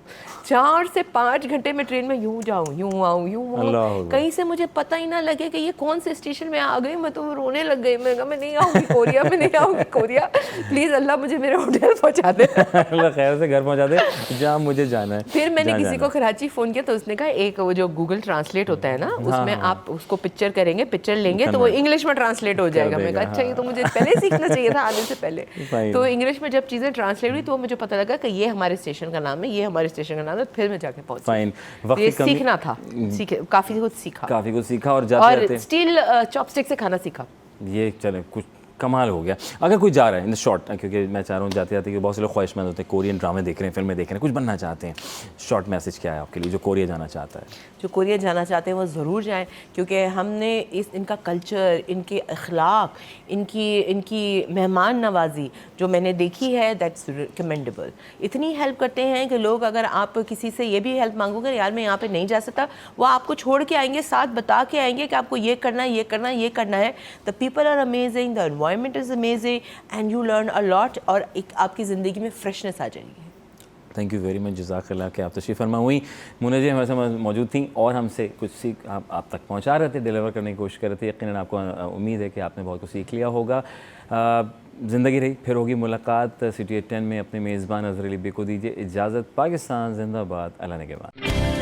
4 से 5 घंटे में ट्रेन में यूं जाऊं, यूं आऊं, यूं आऊं, कहीं से मुझे पता ही ना लगे कि ये कौन से स्टेशन में आ गई। मैं तो रोने लग गई। मैं कहा मैं नहीं आऊंगी कोरिया, मैं नहीं आऊंगी कोरिया, प्लीज अल्लाह मुझे मेरे होटल पहुंचा दे, अल्लाह खैर से घर पहुंचा दे जहाँ मुझे जाना है। फिर मैंने किसी को कराची फ़ोन किया तो उसने कहा एक वो जो गूगल ट्रांसलेट होता है ना, उसमें आप उसको पिक्चर करेंगे, पिक्चर लेंगे तो वो इंग्लिश में ट्रांसलेट हो जाएगा। मैं कहा अच्छा ये तो मुझे पहले सीखना चाहिए था, आने से पहले। तो इंग्लिश में जब चीज़ें ट्रांसलेट हुई तो मुझे पता लगा कि ये हमारे स्टेशन का नाम है, ये हमारे स्टेशन का नाम है। फिर मैं जाके पहुंची। फाइन। ये सीखना था, काफ़ी कुछ सीखा और जाते स्टील चॉपस्टिक से खाना सीखा। ये चले कुछ कमाल हो गया। अगर कोई जा रहा है इन द शॉर्ट, क्योंकि मैं चाह रहा हूँ जाते जाते कि बहुत से लोग ख्वाहिशमंद होते हैं, कोरियन ड्रामे देख रहे हैं, फिल्में देख रहे हैं, कुछ बनना चाहते हैं, शॉर्ट मैसेज क्या है आपके लिए जो कोरिया जाना चाहता है? जो कोरिया जाना चाहते हैं वो ज़रूर जाएं, क्योंकि हमने इनका कल्चर, इनके अखलाक, इनकी मेहमान नवाजी जो मैंने देखी है, दैट्स कमेंडेबल। इतनी हेल्प करते हैं कि लोग, अगर आप किसी से ये भी हेल्प मांगोगे यार मैं यहाँ पे नहीं जा सकता, वो आपको छोड़ के आएंगे, साथ बता के आएंगे कि आपको ये करना है, ये करना है, ये करना है। The people are amazing, the environment is amazing and you learn a lot, और एक आपकी ज़िंदगी में फ्रेशनेस आ जाएगी। थैंक यू वेरी मच, जज़ाकल्लाह कि आप तशरीफ़ फरमा हुई। मुन्ना जी हमारे साथ मौजूद थी और हमसे कुछ सीख आप तक पहुंचा रहे थे, डिलीवर करने की कोशिश कर रहे थे। यकीनन आपको उम्मीद है कि आपने बहुत कुछ सीख लिया होगा। ज़िंदगी रही फिर होगी मुलाकात। City at 10 में अपने मेज़बान अज़हर अली को दीजिए इजाज़त। पाकिस्तान जिंदाबाद। अल्लाह ने के बाद।